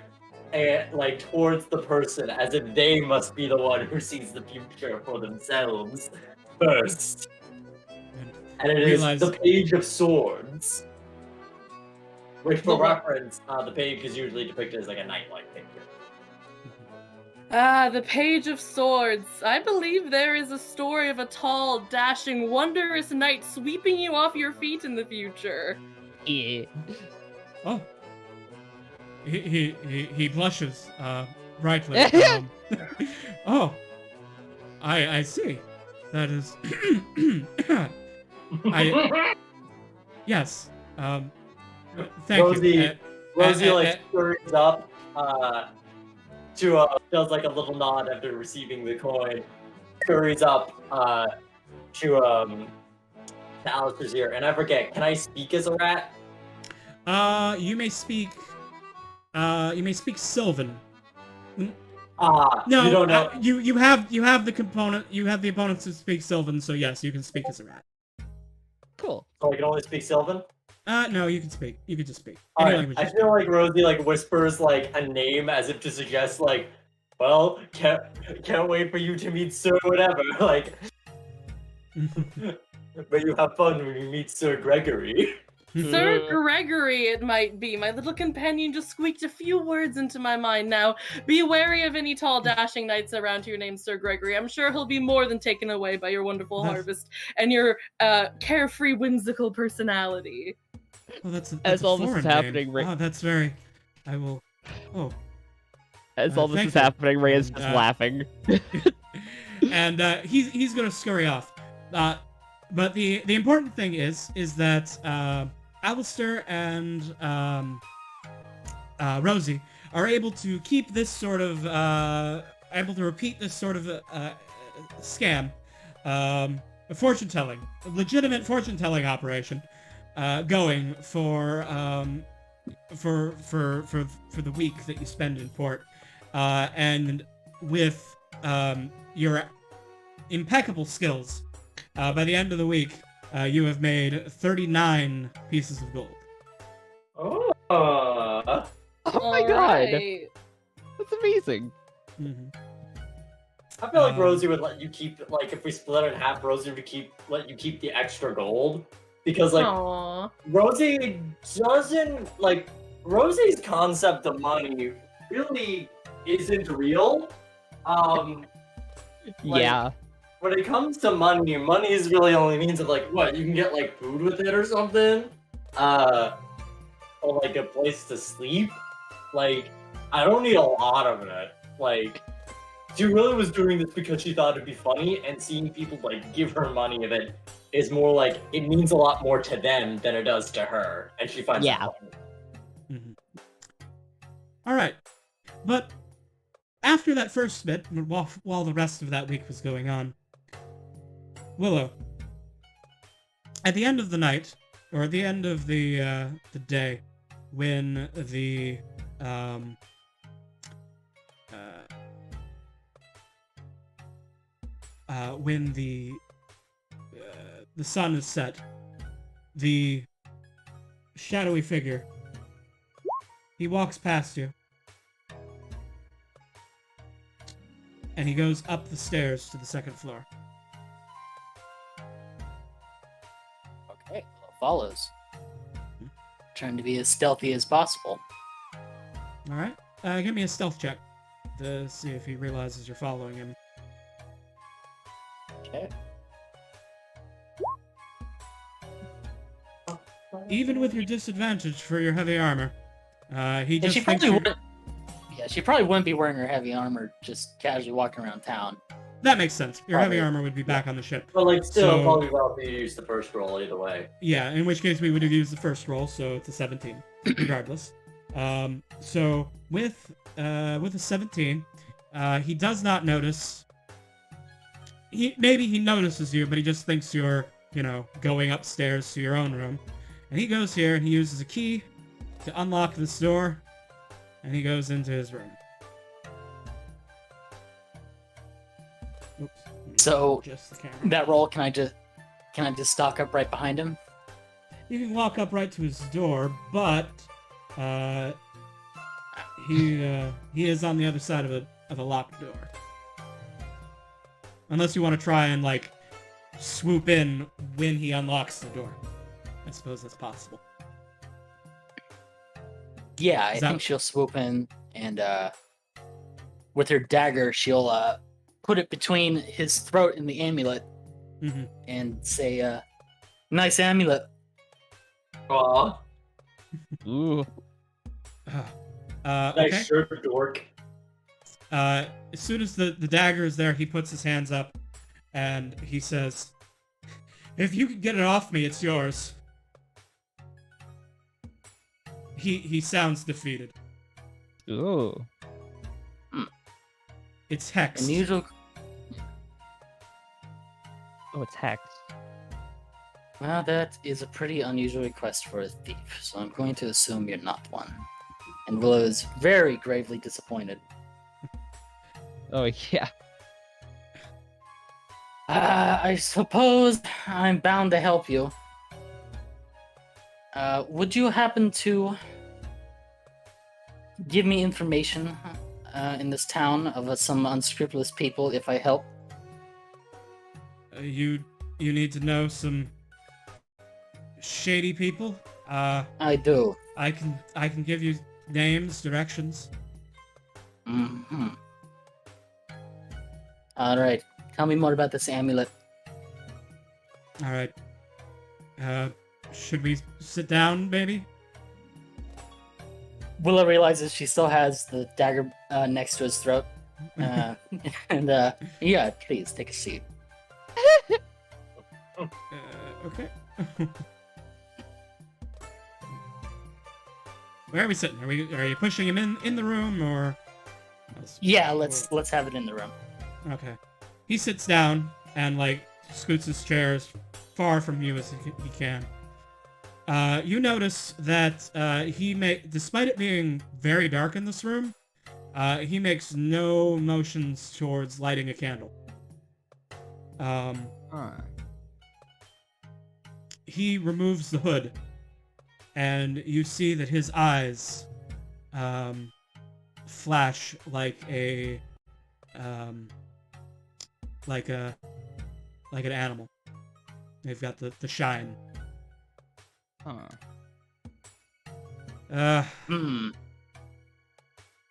[SPEAKER 4] it like towards the person as if they must be the one who sees the future for themselves first. And it is
[SPEAKER 1] realize-
[SPEAKER 4] the Page of Swords. Which, for
[SPEAKER 3] Well,
[SPEAKER 4] reference, the page is usually depicted as like a knight-like figure.
[SPEAKER 3] Ah, the Page of Swords. I believe there is a story of a tall, dashing, wondrous knight sweeping you off your feet in the future.
[SPEAKER 5] Yeah.
[SPEAKER 1] Oh. He blushes, brightly. Oh. I see. That is... Yes. Thank
[SPEAKER 4] Rosie,
[SPEAKER 1] you.
[SPEAKER 4] Rosie like scurries up, does like a little nod after receiving the coin, scurries up, to Alistair's ear, and I forget, can I speak as a rat?
[SPEAKER 1] You may speak Sylvan.
[SPEAKER 4] No, you don't know.
[SPEAKER 1] You have the opponents who speak Sylvan, so yes, you can speak as a rat.
[SPEAKER 5] Cool.
[SPEAKER 4] So I can only speak Sylvan?
[SPEAKER 1] No, you can speak. You can just speak. Any
[SPEAKER 4] Alright,
[SPEAKER 1] language
[SPEAKER 4] I
[SPEAKER 1] you
[SPEAKER 4] feel like Rosie like whispers like a name as if to suggest like, well, can't wait for you to meet Sir whatever, like,
[SPEAKER 1] speak.
[SPEAKER 4] but you have fun when you meet Sir Gregory.
[SPEAKER 3] Sir Gregory, it might be. My little companion just squeaked a few words into my mind now. Be wary of any tall, dashing knights around here named Sir Gregory. I'm sure he'll be more than taken away by your wonderful harvest and your carefree, whimsical personality.
[SPEAKER 1] Oh, that's
[SPEAKER 5] As
[SPEAKER 1] a
[SPEAKER 5] all this is
[SPEAKER 1] foreign name.
[SPEAKER 5] happening, Ray-
[SPEAKER 1] Oh, that's very... I will... Oh.
[SPEAKER 5] As all this
[SPEAKER 1] thank
[SPEAKER 5] is
[SPEAKER 1] you.
[SPEAKER 5] happening, Ray is
[SPEAKER 1] And,
[SPEAKER 5] just laughing.
[SPEAKER 1] And he's gonna scurry off. But the important thing is that Alistair and Rosie are able to keep this sort of able to repeat this sort of scam, fortune telling, legitimate fortune telling operation, going for the week that you spend in port, and with your impeccable skills. By the end of the week, you have made 39 pieces of gold.
[SPEAKER 4] Oh.
[SPEAKER 5] Oh my god!
[SPEAKER 3] Alright.
[SPEAKER 5] That's amazing.
[SPEAKER 1] Mm-hmm.
[SPEAKER 4] I feel like Rosie would let you keep, like, if we split it in half, Rosie would let you keep the extra gold. Because, like,
[SPEAKER 3] Aww.
[SPEAKER 4] Rosie doesn't, like, Rosie's concept of money really isn't real. Like,
[SPEAKER 5] Yeah.
[SPEAKER 4] when it comes to money, money is really only means of, like, what, you can get, like, food with it or something? Or, like, a place to sleep? Like, I don't need a lot of it. Like, she really was doing this because she thought it'd be funny, and seeing people like give her money of it is more like it means a lot more to them than it does to her, and she finds it
[SPEAKER 5] Yeah.
[SPEAKER 4] funny.
[SPEAKER 1] Mhm. All right, but after that first bit, while the rest of that week was going on, Willow, at the end of the night, or at the end of the day, when the when the sun is set, the shadowy figure, he walks past you, and he goes up the stairs to the second floor.
[SPEAKER 6] Okay, well, follows. Trying to be as stealthy as possible.
[SPEAKER 1] All right, give me a stealth check to see if he realizes you're following him.
[SPEAKER 6] Okay.
[SPEAKER 1] Even with your disadvantage for your heavy armor, he
[SPEAKER 6] And
[SPEAKER 1] just
[SPEAKER 6] she
[SPEAKER 1] thinks
[SPEAKER 6] probably
[SPEAKER 1] you're...
[SPEAKER 6] wouldn't. Yeah, she probably wouldn't be wearing her heavy armor just casually walking around town.
[SPEAKER 1] That makes sense. Your heavy
[SPEAKER 4] Probably.
[SPEAKER 1] armor would be back on the ship.
[SPEAKER 4] But like, still,
[SPEAKER 1] So-
[SPEAKER 4] probably well for you to use the first roll either way.
[SPEAKER 1] Yeah, in which case we would have used the first roll, so it's a 17, regardless. So with a 17, he does not notice. Maybe he notices you, but he just thinks you're, going upstairs to your own room. And he goes here and he uses a key to unlock this door, and he goes into his room. Oops. let me
[SPEAKER 6] So,
[SPEAKER 1] adjust the camera.
[SPEAKER 6] That roll, can I just stalk up right behind him?
[SPEAKER 1] You can walk up right to his door, but he is on the other side of a locked door. Unless you want to try and like swoop in when he unlocks the door. I suppose that's possible.
[SPEAKER 6] Yeah, I
[SPEAKER 1] Is that-
[SPEAKER 6] think she'll swoop in and with her dagger, she'll put it between his throat and the amulet
[SPEAKER 1] Mm-hmm.
[SPEAKER 6] and say, "Nice amulet."
[SPEAKER 4] Aw,
[SPEAKER 5] Ooh.
[SPEAKER 4] nice
[SPEAKER 1] Okay.
[SPEAKER 4] shirt, dork.
[SPEAKER 1] As soon as the dagger is there, he puts his hands up and he says, "If you can get it off me, it's yours." He sounds defeated.
[SPEAKER 5] Ooh.
[SPEAKER 1] It's hexed.
[SPEAKER 6] Unusual.
[SPEAKER 5] Oh, it's hex.
[SPEAKER 6] Well, that is a pretty unusual request for a thief, so I'm going to assume you're not one. And Willow is very gravely disappointed.
[SPEAKER 5] Oh, yeah.
[SPEAKER 6] I suppose I'm bound to help you. Would you happen to give me information in this town of some unscrupulous people if I help?
[SPEAKER 1] You need to know some shady people.
[SPEAKER 6] I do.
[SPEAKER 1] I can give you names, directions.
[SPEAKER 6] Mm-hmm. Alright, tell me more about this amulet.
[SPEAKER 1] All right. Should we sit down, maybe?
[SPEAKER 6] Willow realizes she still has the dagger next to his throat. Yeah, please take a seat.
[SPEAKER 1] Okay. Where are we sitting? Are you pushing him in the room or?
[SPEAKER 6] Yeah, let's have it in the room.
[SPEAKER 1] Okay. He sits down and like scoots his chair as far from you as he can. You notice that despite it being very dark in this room, he makes no motions towards lighting a candle. He removes the hood, and you see that his eyes flash like an animal. They've got the shine.
[SPEAKER 6] Hmm.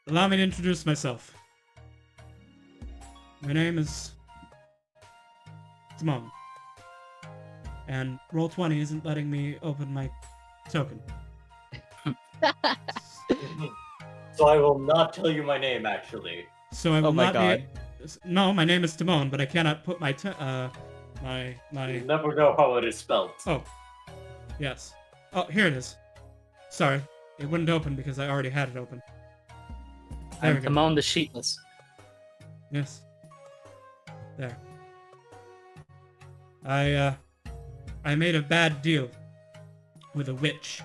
[SPEAKER 1] Allow me to introduce myself. My name is Timon. And Roll20 isn't letting me open my token.
[SPEAKER 4] So I will not tell you my name, actually.
[SPEAKER 1] So I will
[SPEAKER 5] Oh my
[SPEAKER 1] not
[SPEAKER 5] God.
[SPEAKER 1] be. No, my name is Timon, but I cannot put my
[SPEAKER 4] You never know how it is spelled.
[SPEAKER 1] Oh, yes. Oh, here it is. Sorry, it wouldn't open because I already had it open. There we
[SPEAKER 6] I'm
[SPEAKER 1] go.
[SPEAKER 6] Timon the Sheetless.
[SPEAKER 1] Yes. There. I made a bad deal with a witch.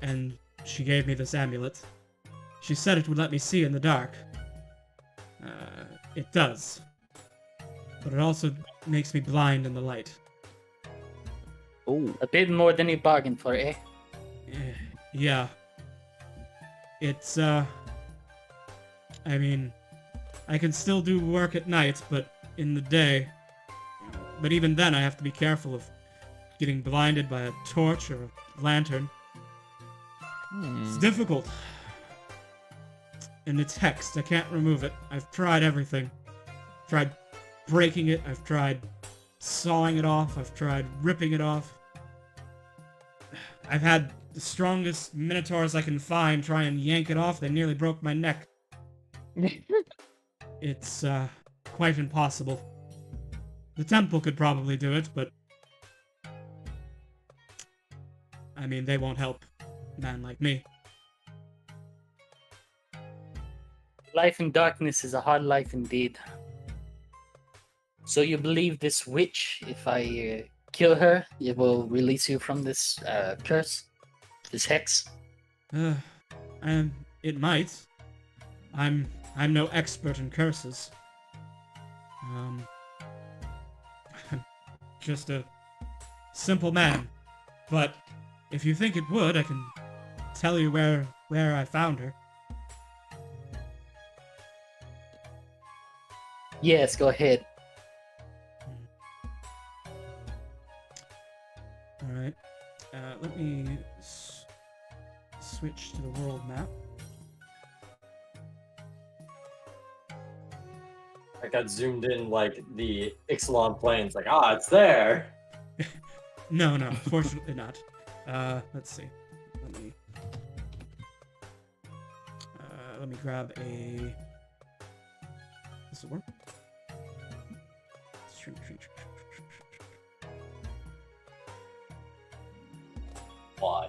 [SPEAKER 1] And she gave me this amulet. She said it would let me see in the dark. It does. But it also makes me blind in the light.
[SPEAKER 5] Oh.
[SPEAKER 6] A bit more than you bargained for, eh?
[SPEAKER 1] Yeah. It's, I mean, I can still do work at night, but in the day. But even then, I have to be careful of getting blinded by a torch or a lantern. It's difficult. And it's hexed. I can't remove it. I've tried everything. Tried breaking it. I've tried sawing it off. I've tried ripping it off. I've had the strongest minotaurs I can find try and yank it off. They nearly broke my neck. It's, quite impossible. The temple could probably do it, but... I mean, they won't help a man like me.
[SPEAKER 6] Life in darkness is a hard life indeed. So you believe this witch, if I kill her, it will release you from this curse? This hex?
[SPEAKER 1] It might. I'm no expert in curses. I'm just a simple man. But if you think it would, I can tell you where I found her.
[SPEAKER 6] Yes, go ahead.
[SPEAKER 1] Alright. Let me switch to the world map.
[SPEAKER 4] I got zoomed in like the Ixalan plains, like, it's there.
[SPEAKER 1] No, fortunately not. Let's see. Let me grab a... Does it work? Shrink.
[SPEAKER 4] Why?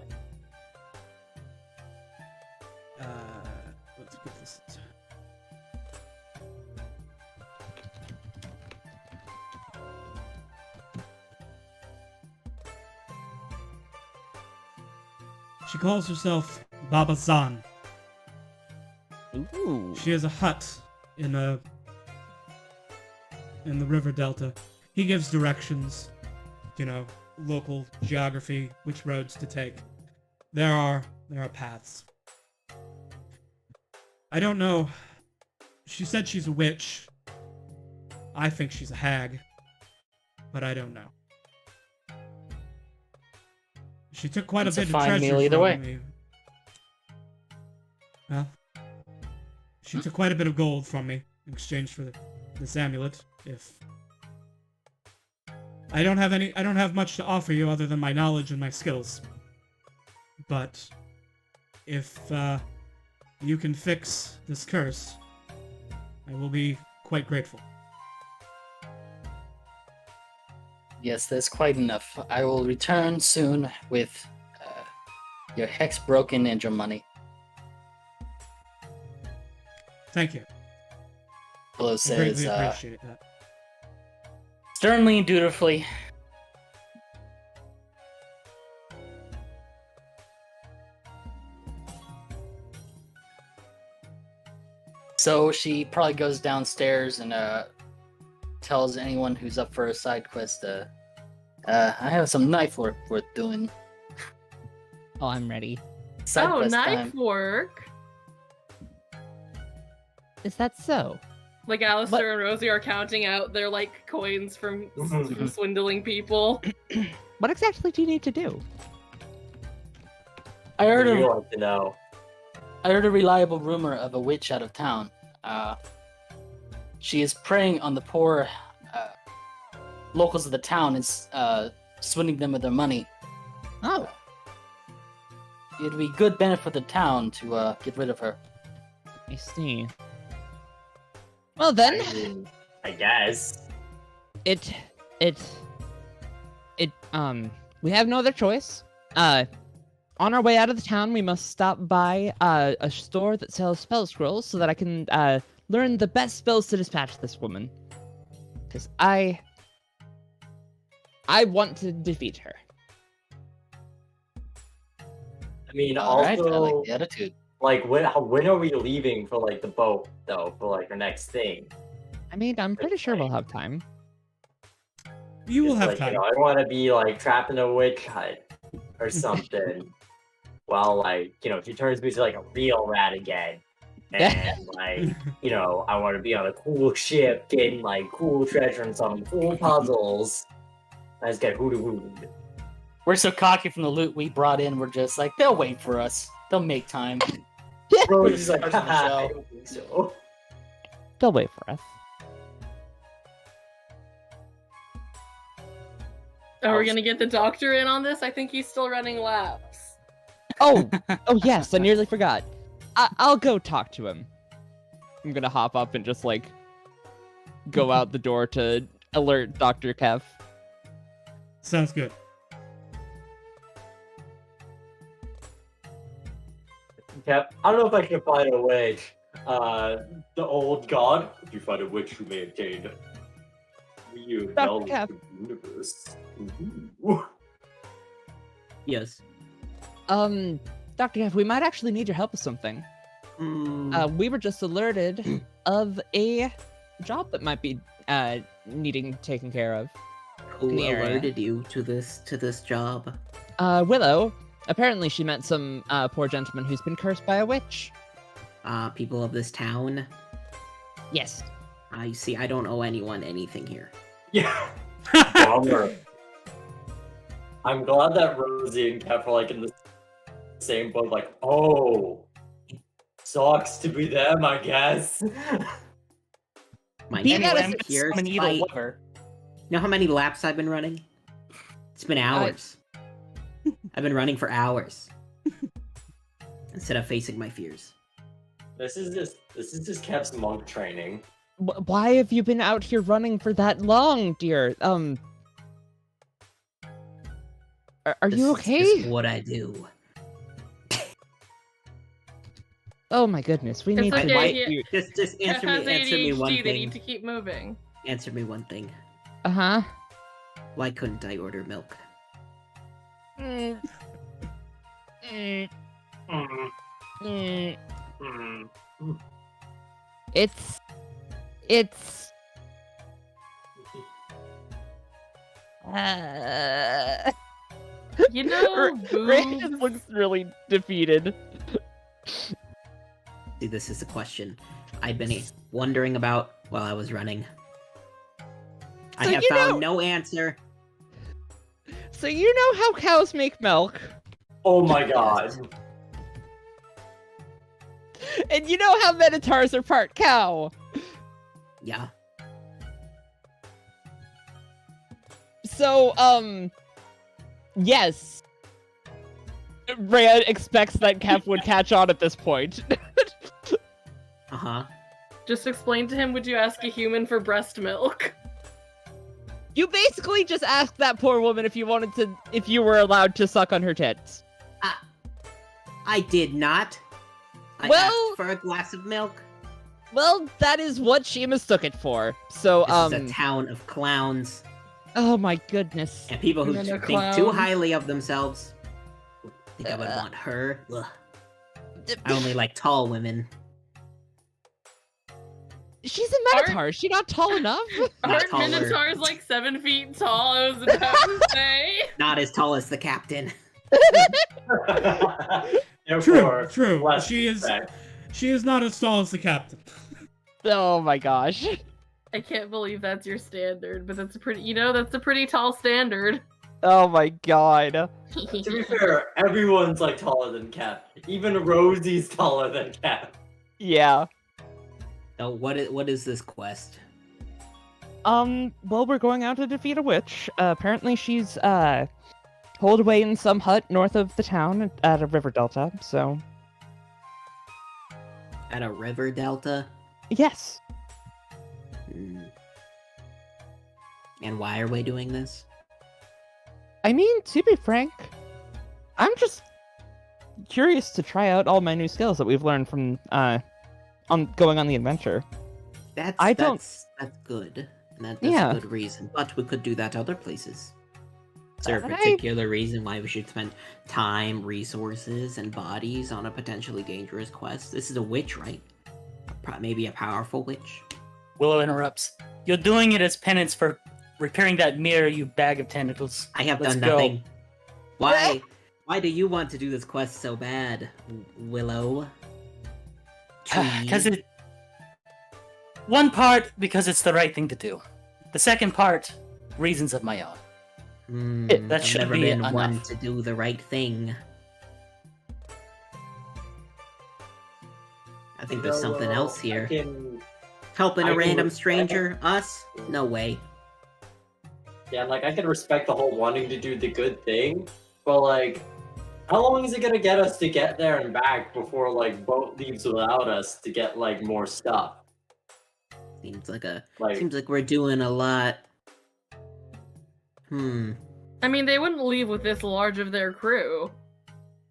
[SPEAKER 1] Let's get this. She calls herself Baba Zan.
[SPEAKER 5] Ooh.
[SPEAKER 1] She has a hut in the river delta. He gives directions, local geography, which roads to take. There are paths. I don't know. She said she's a witch. I think she's a hag, but I don't know. She took quite
[SPEAKER 6] It's
[SPEAKER 1] a
[SPEAKER 6] a
[SPEAKER 1] bit of
[SPEAKER 6] fine
[SPEAKER 1] treasure
[SPEAKER 6] meal either
[SPEAKER 1] from
[SPEAKER 6] way.
[SPEAKER 1] me. Well, she took quite a bit of gold from me in exchange for this amulet. If I don't have much to offer you other than my knowledge and my skills. But if you can fix this curse, I will be quite grateful.
[SPEAKER 6] Yes, that's quite enough. I will return soon with your hex broken and your money.
[SPEAKER 1] Thank you.
[SPEAKER 6] Willow
[SPEAKER 1] I
[SPEAKER 6] says,
[SPEAKER 1] greatly appreciate that.
[SPEAKER 6] sternly and dutifully. So she probably goes downstairs and tells anyone who's up for a side quest, I have some knife work worth doing.
[SPEAKER 5] Oh, I'm ready.
[SPEAKER 6] Side
[SPEAKER 3] Oh,
[SPEAKER 6] quest
[SPEAKER 3] knife
[SPEAKER 6] time.
[SPEAKER 3] work.
[SPEAKER 5] Is that so?
[SPEAKER 3] Like Alistair and Rosie are counting out their coins from swindling people.
[SPEAKER 5] What exactly do you need to do?
[SPEAKER 6] I heard
[SPEAKER 4] Would you
[SPEAKER 6] a,
[SPEAKER 4] like to know?
[SPEAKER 6] I heard a reliable rumor of a witch out of town. She is preying on the poor locals of the town and swindling them of their money.
[SPEAKER 5] Oh,
[SPEAKER 6] It'd be good benefit for the town to get rid of her.
[SPEAKER 5] I see. Well then,
[SPEAKER 4] I guess.
[SPEAKER 5] we have no other choice. On our way out of the town, we must stop by a store that sells spell scrolls so that I can learn the best spells to dispatch this woman. Because I want to defeat her.
[SPEAKER 4] I mean,
[SPEAKER 6] Alright, I
[SPEAKER 4] also,
[SPEAKER 6] like the attitude.
[SPEAKER 4] like, when are we leaving for, like, the boat, though, for, like, our next thing?
[SPEAKER 5] I mean, I'm pretty sure we'll have time.
[SPEAKER 1] You will
[SPEAKER 4] It's
[SPEAKER 1] have
[SPEAKER 4] like,
[SPEAKER 1] time.
[SPEAKER 4] I don't want to be, like, trapped in a witch hut or something. While, like, she turns me to, like, a real rat again. And, like, I want to be on a cool ship, getting, like, cool treasure and some cool puzzles. I just get hooted.
[SPEAKER 6] We're so cocky from the loot we brought in, we're just like, they'll wait for us. They'll make time.
[SPEAKER 4] Bro, just like,
[SPEAKER 6] Stars on the show.
[SPEAKER 4] I don't think so.
[SPEAKER 5] They'll wait for us.
[SPEAKER 3] Are we gonna get the doctor in on this? I think he's still running laps.
[SPEAKER 5] Oh yes, I nearly forgot. I'll go talk to him. I'm gonna hop up and just like go out the door to alert Dr. Kev.
[SPEAKER 1] Sounds good.
[SPEAKER 4] Yep. I don't know if I can find a witch. The old god. If you find a witch who may obtain you
[SPEAKER 5] Dr.
[SPEAKER 4] knowledge
[SPEAKER 5] Cap.
[SPEAKER 4] of the universe. Ooh.
[SPEAKER 2] Yes.
[SPEAKER 5] Dr. Kev, we might actually need your help with something. We were just alerted of a job that might be needing taken care of.
[SPEAKER 2] Who
[SPEAKER 5] in the area.
[SPEAKER 2] alerted you to this job?
[SPEAKER 5] Willow. Apparently she met some poor gentleman who's been cursed by a witch.
[SPEAKER 2] People of this town.
[SPEAKER 5] Yes.
[SPEAKER 2] I see. I don't owe anyone anything here.
[SPEAKER 4] Yeah. Bummer. I'm glad that Rosie and Kev are like in the same boat. Like, oh, sucks to be them, I guess.
[SPEAKER 2] My
[SPEAKER 5] Be that
[SPEAKER 2] goodness,
[SPEAKER 5] as it
[SPEAKER 2] here's
[SPEAKER 6] Summon evil
[SPEAKER 2] fight.
[SPEAKER 6] lover.
[SPEAKER 2] You know how many laps I've been running? It's been hours. I've been running for hours. Instead of facing my fears.
[SPEAKER 4] This is just Kev's monk training.
[SPEAKER 5] Why have you been out here running for that long, dear? Are
[SPEAKER 2] This
[SPEAKER 5] you
[SPEAKER 2] is
[SPEAKER 5] okay?
[SPEAKER 2] just what I do.
[SPEAKER 5] Oh my goodness, we
[SPEAKER 3] It's
[SPEAKER 5] need to
[SPEAKER 3] okay,
[SPEAKER 5] invite
[SPEAKER 3] yeah.
[SPEAKER 5] you.
[SPEAKER 2] Just
[SPEAKER 3] Kev
[SPEAKER 2] answer
[SPEAKER 3] has
[SPEAKER 2] me one
[SPEAKER 3] ADHD. They need
[SPEAKER 2] thing.
[SPEAKER 3] to keep moving.
[SPEAKER 2] Answer me one thing.
[SPEAKER 5] Uh-huh.
[SPEAKER 2] Why couldn't I order milk?
[SPEAKER 5] Mm. Mm.
[SPEAKER 4] Mm,
[SPEAKER 5] Mm.
[SPEAKER 4] mm.
[SPEAKER 5] It's
[SPEAKER 3] You know,
[SPEAKER 5] Ray
[SPEAKER 3] boobs.
[SPEAKER 5] just looks really defeated.
[SPEAKER 2] See, this is a question I've been wondering about while I was running. I
[SPEAKER 5] So
[SPEAKER 2] have
[SPEAKER 5] you
[SPEAKER 2] found
[SPEAKER 5] know-
[SPEAKER 2] no answer.
[SPEAKER 5] So you know how cows make milk,
[SPEAKER 4] Oh my god.
[SPEAKER 5] and you know how minotaurs are part cow.
[SPEAKER 2] Yeah.
[SPEAKER 5] So, yes. Rhea expects that Kev would catch on at this point.
[SPEAKER 2] Uh-huh.
[SPEAKER 3] Just explain to him, would you ask a human for breast milk?
[SPEAKER 5] You basically just asked that poor woman if you were allowed to suck on her tits.
[SPEAKER 2] I did not. I
[SPEAKER 5] Well-
[SPEAKER 2] asked for a glass of milk.
[SPEAKER 5] Well, that is what she mistook it for. So,
[SPEAKER 2] This is a town of clowns
[SPEAKER 5] oh my goodness.
[SPEAKER 2] and people who
[SPEAKER 3] And then a
[SPEAKER 2] think too
[SPEAKER 3] clown.
[SPEAKER 2] highly of themselves. Think I would want her? Ugh. I only like tall women.
[SPEAKER 5] She's a minotaur. Is she not tall enough?
[SPEAKER 2] Not
[SPEAKER 3] Aren't
[SPEAKER 2] taller.
[SPEAKER 3] minotaurs like 7 feet tall? I was about to say.
[SPEAKER 2] Not as tall as the captain.
[SPEAKER 1] True, true.
[SPEAKER 4] less
[SPEAKER 1] She is
[SPEAKER 4] respect.
[SPEAKER 1] not as tall as the captain.
[SPEAKER 5] Oh my gosh.
[SPEAKER 3] I can't believe that's your standard, but that's a pretty, that's a pretty tall standard.
[SPEAKER 5] Oh my god.
[SPEAKER 4] To be fair, everyone's like taller than Cap. Even Rosie's taller than Cap.
[SPEAKER 5] Yeah.
[SPEAKER 2] So what is this quest?
[SPEAKER 5] Well, we're going out to defeat a witch. Apparently she's, pulled away in some hut north of the town at a river delta, so...
[SPEAKER 2] At a river delta?
[SPEAKER 5] Yes.
[SPEAKER 2] And why are we doing this?
[SPEAKER 5] I mean, to be frank, I'm just curious to try out all my new skills that we've learned from on going on the adventure.
[SPEAKER 2] That's good. And that's
[SPEAKER 5] Yeah.
[SPEAKER 2] a good reason. But we could do that other places. Is there a
[SPEAKER 5] I-
[SPEAKER 2] particular reason why we should spend time, resources, and bodies on a potentially dangerous quest? This is a witch, right? Maybe a powerful witch?
[SPEAKER 6] Willow interrupts. You're doing it as penance for repairing that mirror, you bag of tentacles.
[SPEAKER 2] I have
[SPEAKER 6] Let's
[SPEAKER 2] done
[SPEAKER 6] go.
[SPEAKER 2] nothing. Why? Why do you want to do this quest so bad, Willow?
[SPEAKER 6] Because it... One part, because it's the right thing to do. The second part, reasons of my own. That
[SPEAKER 2] I've
[SPEAKER 6] should
[SPEAKER 2] never
[SPEAKER 6] be
[SPEAKER 2] been
[SPEAKER 6] enough.
[SPEAKER 2] one to do the right thing. I think there's something else here. Helping
[SPEAKER 4] I
[SPEAKER 2] a
[SPEAKER 4] can
[SPEAKER 2] random
[SPEAKER 4] respect-
[SPEAKER 2] stranger? Us? No way.
[SPEAKER 4] Yeah, like, I can respect the whole wanting to do the good thing, but, like, how long is it gonna get us to get there and back before, like, boat leaves without us to get, like, more stuff?
[SPEAKER 2] Seems like
[SPEAKER 4] Like,
[SPEAKER 2] we're doing a lot.
[SPEAKER 3] I mean, they wouldn't leave with this large of their crew.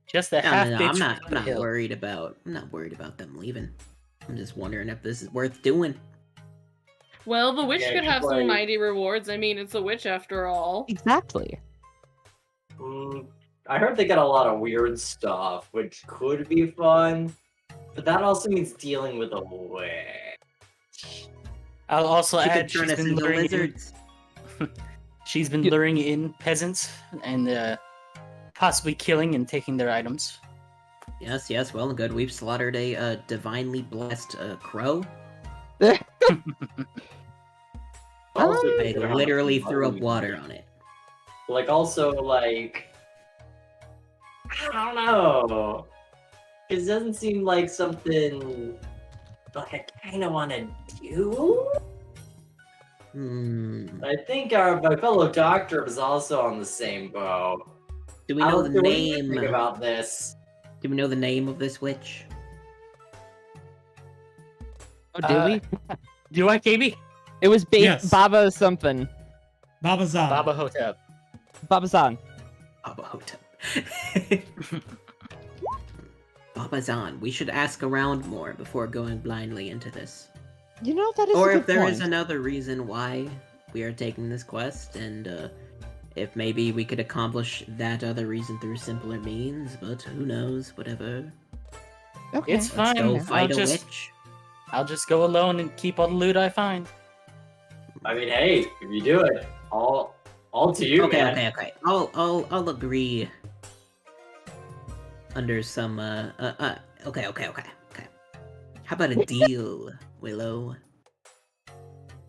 [SPEAKER 6] Just a
[SPEAKER 2] No,
[SPEAKER 6] half
[SPEAKER 2] no,
[SPEAKER 6] bitch
[SPEAKER 2] I'm not
[SPEAKER 6] from the hill.
[SPEAKER 2] worried about them leaving. I'm just wondering if this is worth doing.
[SPEAKER 3] Well, the witch
[SPEAKER 4] Yeah,
[SPEAKER 3] could have
[SPEAKER 4] like-
[SPEAKER 3] some mighty rewards. I mean, it's a witch after all.
[SPEAKER 5] Exactly.
[SPEAKER 4] I heard they got a lot of weird stuff, which could be fun, but that also means dealing with a witch.
[SPEAKER 6] I'll also
[SPEAKER 2] She could
[SPEAKER 6] add
[SPEAKER 2] turn
[SPEAKER 6] she's
[SPEAKER 2] us
[SPEAKER 6] been
[SPEAKER 2] into
[SPEAKER 6] luring in,
[SPEAKER 2] lizards.
[SPEAKER 6] she's been luring in peasants and possibly killing and taking their items.
[SPEAKER 2] Yes, well and good. We've slaughtered a divinely blessed crow.
[SPEAKER 4] Also,
[SPEAKER 2] They literally threw up water on it.
[SPEAKER 4] Like, also, like, I don't know. It doesn't seem like something like I kind of want to do. I think my fellow doctor was also on the same boat.
[SPEAKER 2] Do we know the
[SPEAKER 4] Alistair, what do you
[SPEAKER 2] name?
[SPEAKER 4] think about this?
[SPEAKER 2] Do we know the name of this witch?
[SPEAKER 5] Oh, did we?
[SPEAKER 6] Do I, KB?
[SPEAKER 5] It was
[SPEAKER 1] Yes.
[SPEAKER 5] Baba something.
[SPEAKER 1] Baba Zan.
[SPEAKER 6] Baba Hotep.
[SPEAKER 5] Baba-san.
[SPEAKER 2] Baba Hotep. Baba Zan. We should ask around more before going blindly into this.
[SPEAKER 5] You know, that is
[SPEAKER 2] Or
[SPEAKER 5] a
[SPEAKER 2] if
[SPEAKER 5] good
[SPEAKER 2] there
[SPEAKER 5] point.
[SPEAKER 2] is another reason why we are taking this quest, and if maybe we could accomplish that other reason through simpler means, but who knows, whatever.
[SPEAKER 5] Okay.
[SPEAKER 6] It's
[SPEAKER 2] Let's
[SPEAKER 6] fine.
[SPEAKER 2] go fight a witch.
[SPEAKER 6] I'll just go alone and keep all the loot I find.
[SPEAKER 4] I mean, hey, if you do it, all to you, man.
[SPEAKER 2] Okay. I'll agree. Under some okay. How about a deal, Willow?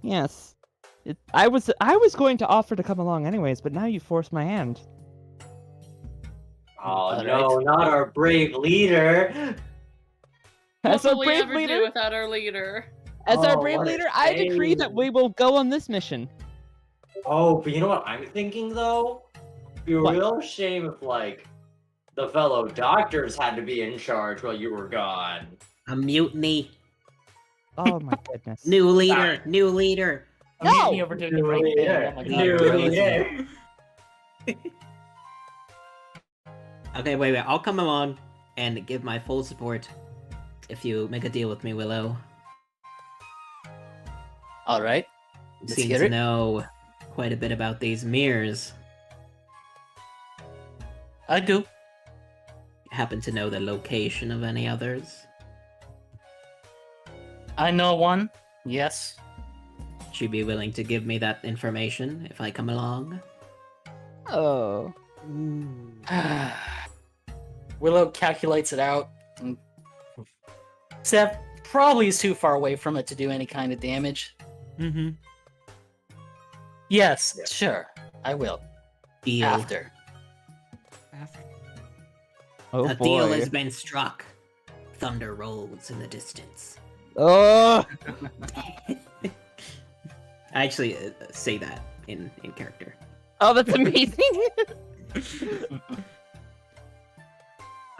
[SPEAKER 5] Yes. I was going to offer to come along anyways, but now you forced my hand.
[SPEAKER 4] Oh
[SPEAKER 6] All
[SPEAKER 4] no, not our brave leader.
[SPEAKER 5] As
[SPEAKER 3] What
[SPEAKER 5] our
[SPEAKER 3] will we
[SPEAKER 5] brave
[SPEAKER 3] ever do
[SPEAKER 5] leader,
[SPEAKER 3] without our leader?
[SPEAKER 5] as our
[SPEAKER 4] Oh,
[SPEAKER 5] brave
[SPEAKER 4] what a
[SPEAKER 5] leader, I decree that
[SPEAKER 4] shame.
[SPEAKER 5] we will go on this mission.
[SPEAKER 4] Oh, but you know what I'm thinking though? It'd be a
[SPEAKER 5] What?
[SPEAKER 4] real shame if like the fellow doctors had to be in charge while you were gone.
[SPEAKER 2] A mutiny.
[SPEAKER 5] Oh my goodness.
[SPEAKER 2] New leader. New leader.
[SPEAKER 6] I'm meeting
[SPEAKER 5] No!
[SPEAKER 6] you over doing the right thing. Oh my
[SPEAKER 2] New
[SPEAKER 6] god.
[SPEAKER 2] leader. Okay, wait. I'll come along and give my full support if you make a deal with me, Willow.
[SPEAKER 6] Alright.
[SPEAKER 2] You
[SPEAKER 6] Let's
[SPEAKER 2] seem
[SPEAKER 6] hear
[SPEAKER 2] to
[SPEAKER 6] it.
[SPEAKER 2] know quite a bit about these mirrors.
[SPEAKER 6] I do.
[SPEAKER 2] Happen to know the location of any others?
[SPEAKER 6] I know one. Yes.
[SPEAKER 2] Would you be willing to give me that information if I come along?
[SPEAKER 5] Oh.
[SPEAKER 6] Willow calculates it out. And... Seth probably is too far away from it to do any kind of damage.
[SPEAKER 1] Mm-hmm.
[SPEAKER 6] Yes,
[SPEAKER 4] Yeah.
[SPEAKER 6] sure. I will.
[SPEAKER 2] Deal.
[SPEAKER 6] After.
[SPEAKER 5] Oh
[SPEAKER 2] A
[SPEAKER 5] boy.
[SPEAKER 2] deal has been struck. Thunder rolls in the distance.
[SPEAKER 5] Oh.
[SPEAKER 2] I actually say that in character.
[SPEAKER 5] Oh, that's amazing.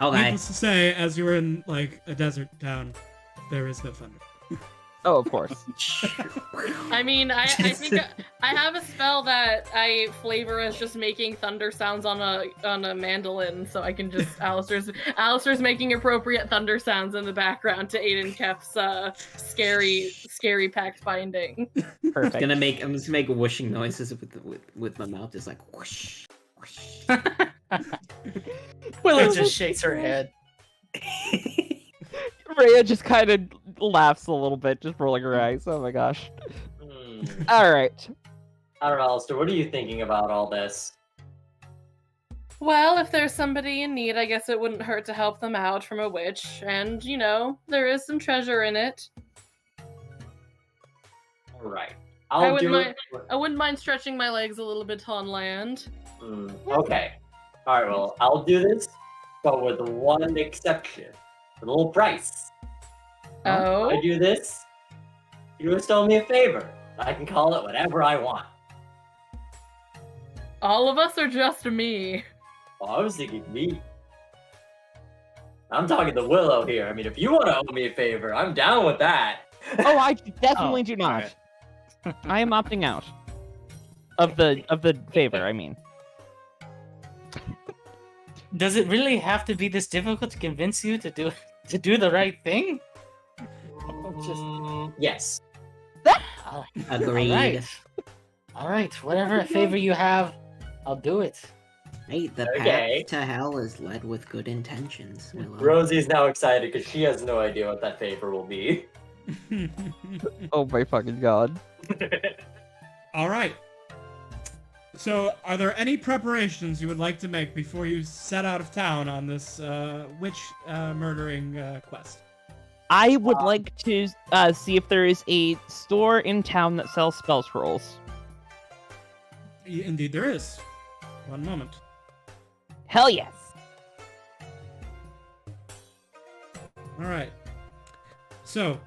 [SPEAKER 2] Okay.
[SPEAKER 1] Needless to say, as you're in like a desert town, there is no thunder.
[SPEAKER 5] Oh, of course.
[SPEAKER 3] I mean, I think I have a spell that I flavor as just making thunder sounds on a mandolin, so I can just Alistair's making appropriate thunder sounds in the background to aid in Kef's scary pact binding.
[SPEAKER 5] Perfect.
[SPEAKER 2] I'm just gonna make whooshing noises with my mouth, just like whoosh, whoosh.
[SPEAKER 6] Willow just shakes her head.
[SPEAKER 5] Rhea just kind of laughs a little bit, just rolling her eyes. Oh my gosh.
[SPEAKER 4] Hmm.
[SPEAKER 5] All right.
[SPEAKER 4] I don't know, Alistair, what are you thinking about all this?
[SPEAKER 3] Well, if there's somebody in need, I guess it wouldn't hurt to help them out from a witch, and you know, there is some treasure in it.
[SPEAKER 4] Alright.
[SPEAKER 3] I
[SPEAKER 4] I'll do
[SPEAKER 3] wouldn't
[SPEAKER 4] it.
[SPEAKER 3] I wouldn't mind stretching my legs a little bit on land.
[SPEAKER 4] Okay. Alright, well, I'll do this, but with one exception. A little price.
[SPEAKER 3] Oh,
[SPEAKER 4] If I do this, you just owe me a favor. I can call it whatever I want.
[SPEAKER 3] all of us or just me?
[SPEAKER 4] Well, I was thinking me. I'm talking to Willow here. I mean, if you want to owe me a favor, I'm down with that.
[SPEAKER 5] Oh, I definitely
[SPEAKER 6] Oh,
[SPEAKER 5] do not.
[SPEAKER 6] alright.
[SPEAKER 5] I am opting out of the favor. I mean,
[SPEAKER 6] Does it really have to be this difficult to convince you to do the right thing?
[SPEAKER 4] Yes.
[SPEAKER 2] Agreed.
[SPEAKER 6] All right. Whatever favor you have, I'll do it.
[SPEAKER 2] Hey, the
[SPEAKER 4] Okay.
[SPEAKER 2] path to hell is led with good intentions, Willow.
[SPEAKER 4] Rosie's now excited because she has no idea what that favor will be.
[SPEAKER 5] oh my fucking god.
[SPEAKER 1] All right. So, are there any preparations you would like to make before you set out of town on this witch murdering quest?
[SPEAKER 5] I would like to see if there is a store in town that sells spell scrolls.
[SPEAKER 1] Indeed, there is. One moment.
[SPEAKER 5] Hell yes.
[SPEAKER 1] All right. So,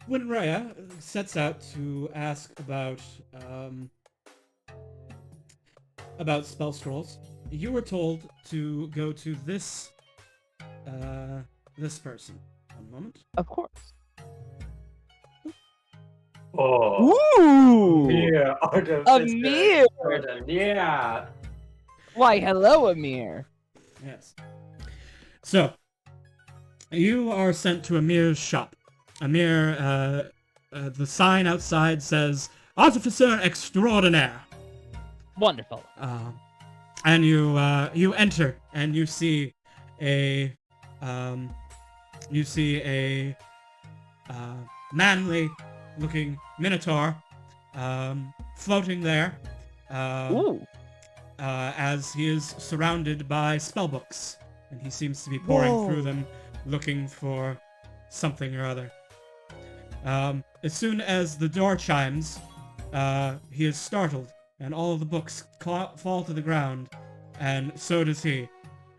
[SPEAKER 1] when Rhea sets out to ask about spell scrolls, you were told to go to this person. One moment.
[SPEAKER 5] Of course.
[SPEAKER 4] Oh.
[SPEAKER 5] Ooh.
[SPEAKER 4] Yeah, Artem.
[SPEAKER 5] Amir.
[SPEAKER 4] Yeah.
[SPEAKER 5] Why, hello, Amir.
[SPEAKER 1] Yes. So, you are sent to Amir's shop. Amir, the sign outside says, Artificer Extraordinaire.
[SPEAKER 5] Wonderful.
[SPEAKER 1] And you enter, and you see a manly-looking minotaur floating there,
[SPEAKER 5] Ooh.
[SPEAKER 1] as he is surrounded by spellbooks, and he seems to be poring
[SPEAKER 5] Whoa.
[SPEAKER 1] through them, looking for something or other. As soon as the door chimes, he is startled, and all of the books fall to the ground, and so does he.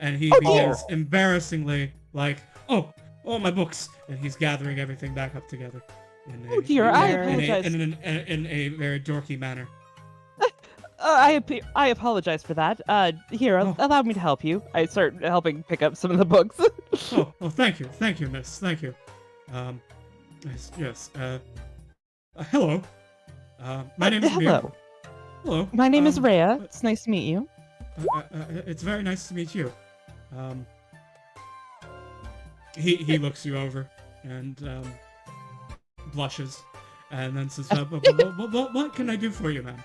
[SPEAKER 1] And he
[SPEAKER 5] Oh, dear.
[SPEAKER 1] begins embarrassingly like, oh, my books, and he's gathering everything back up together.
[SPEAKER 5] Oh dear, I apologize.
[SPEAKER 1] In a very dorky manner.
[SPEAKER 5] I apologize for that. Here,
[SPEAKER 1] Oh.
[SPEAKER 5] allow me to help you. I start helping pick up some of the books.
[SPEAKER 1] Oh, thank you, miss, thank you. Yes. Hello. My name is Amir.
[SPEAKER 5] Hello.
[SPEAKER 1] Hello.
[SPEAKER 5] My name is Rhea. It's nice to meet you.
[SPEAKER 1] It's very nice to meet you. He looks you over and blushes, and then says, "What can I do for you, ma'am?"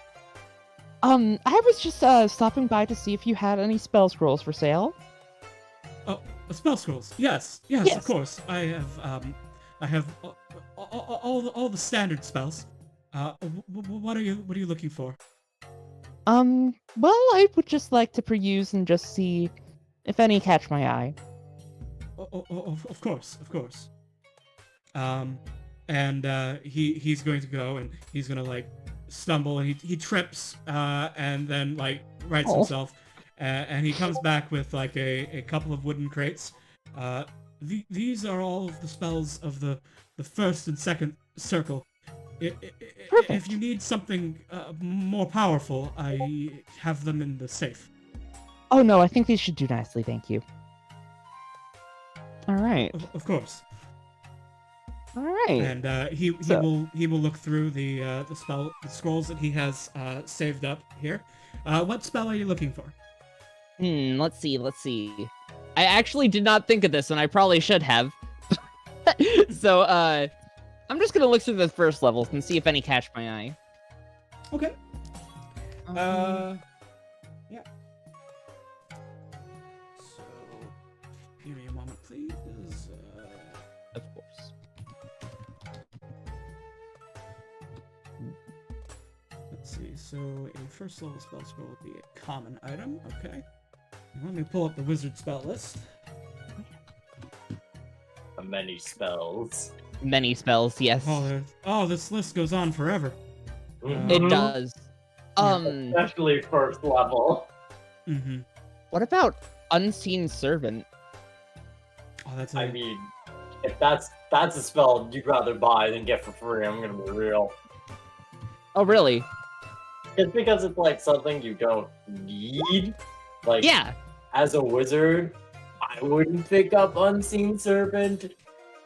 [SPEAKER 5] I was just stopping by to see if you had any spell scrolls for sale.
[SPEAKER 1] Oh, spell scrolls. Yes,
[SPEAKER 5] Yes.
[SPEAKER 1] of course. I have all the standard spells. What are you looking for?
[SPEAKER 5] Well, I would just like to peruse and just see if any catch my eye.
[SPEAKER 1] Of course. And he's going to go, and he's gonna like stumble, and he trips, and then like rights
[SPEAKER 5] Oh.
[SPEAKER 1] himself, and he comes back with like a couple of wooden crates. These are all of the spells of the first and second circle. If you need something more powerful, I have them in the safe.
[SPEAKER 5] Oh no, I think these should do nicely, thank you. All right.
[SPEAKER 1] Of course.
[SPEAKER 5] All right.
[SPEAKER 1] And he will look through the scrolls that he has saved up here. What spell are you looking for?
[SPEAKER 5] Let's see. I actually did not think of this, and I probably should have. So, I'm just gonna look through the first levels and see if any catch my eye.
[SPEAKER 1] Okay. Yeah. So, give me a moment, please.
[SPEAKER 5] Of course.
[SPEAKER 1] Let's see. So, a first level spell scroll would be a common item. Okay. Let me pull up the wizard spell list.
[SPEAKER 4] Many spells.
[SPEAKER 5] Many spells, yes.
[SPEAKER 1] Oh, this list goes on forever.
[SPEAKER 5] It does.
[SPEAKER 4] Especially first level.
[SPEAKER 1] Mm-hmm.
[SPEAKER 5] What about Unseen Servant?
[SPEAKER 1] Oh, that's.
[SPEAKER 4] I mean, if that's a spell you'd rather buy than get for free, I'm gonna be real.
[SPEAKER 5] Oh, really?
[SPEAKER 4] It's because it's like something you don't need. Like,
[SPEAKER 5] Yeah.
[SPEAKER 4] As a wizard, I wouldn't pick up Unseen Serpent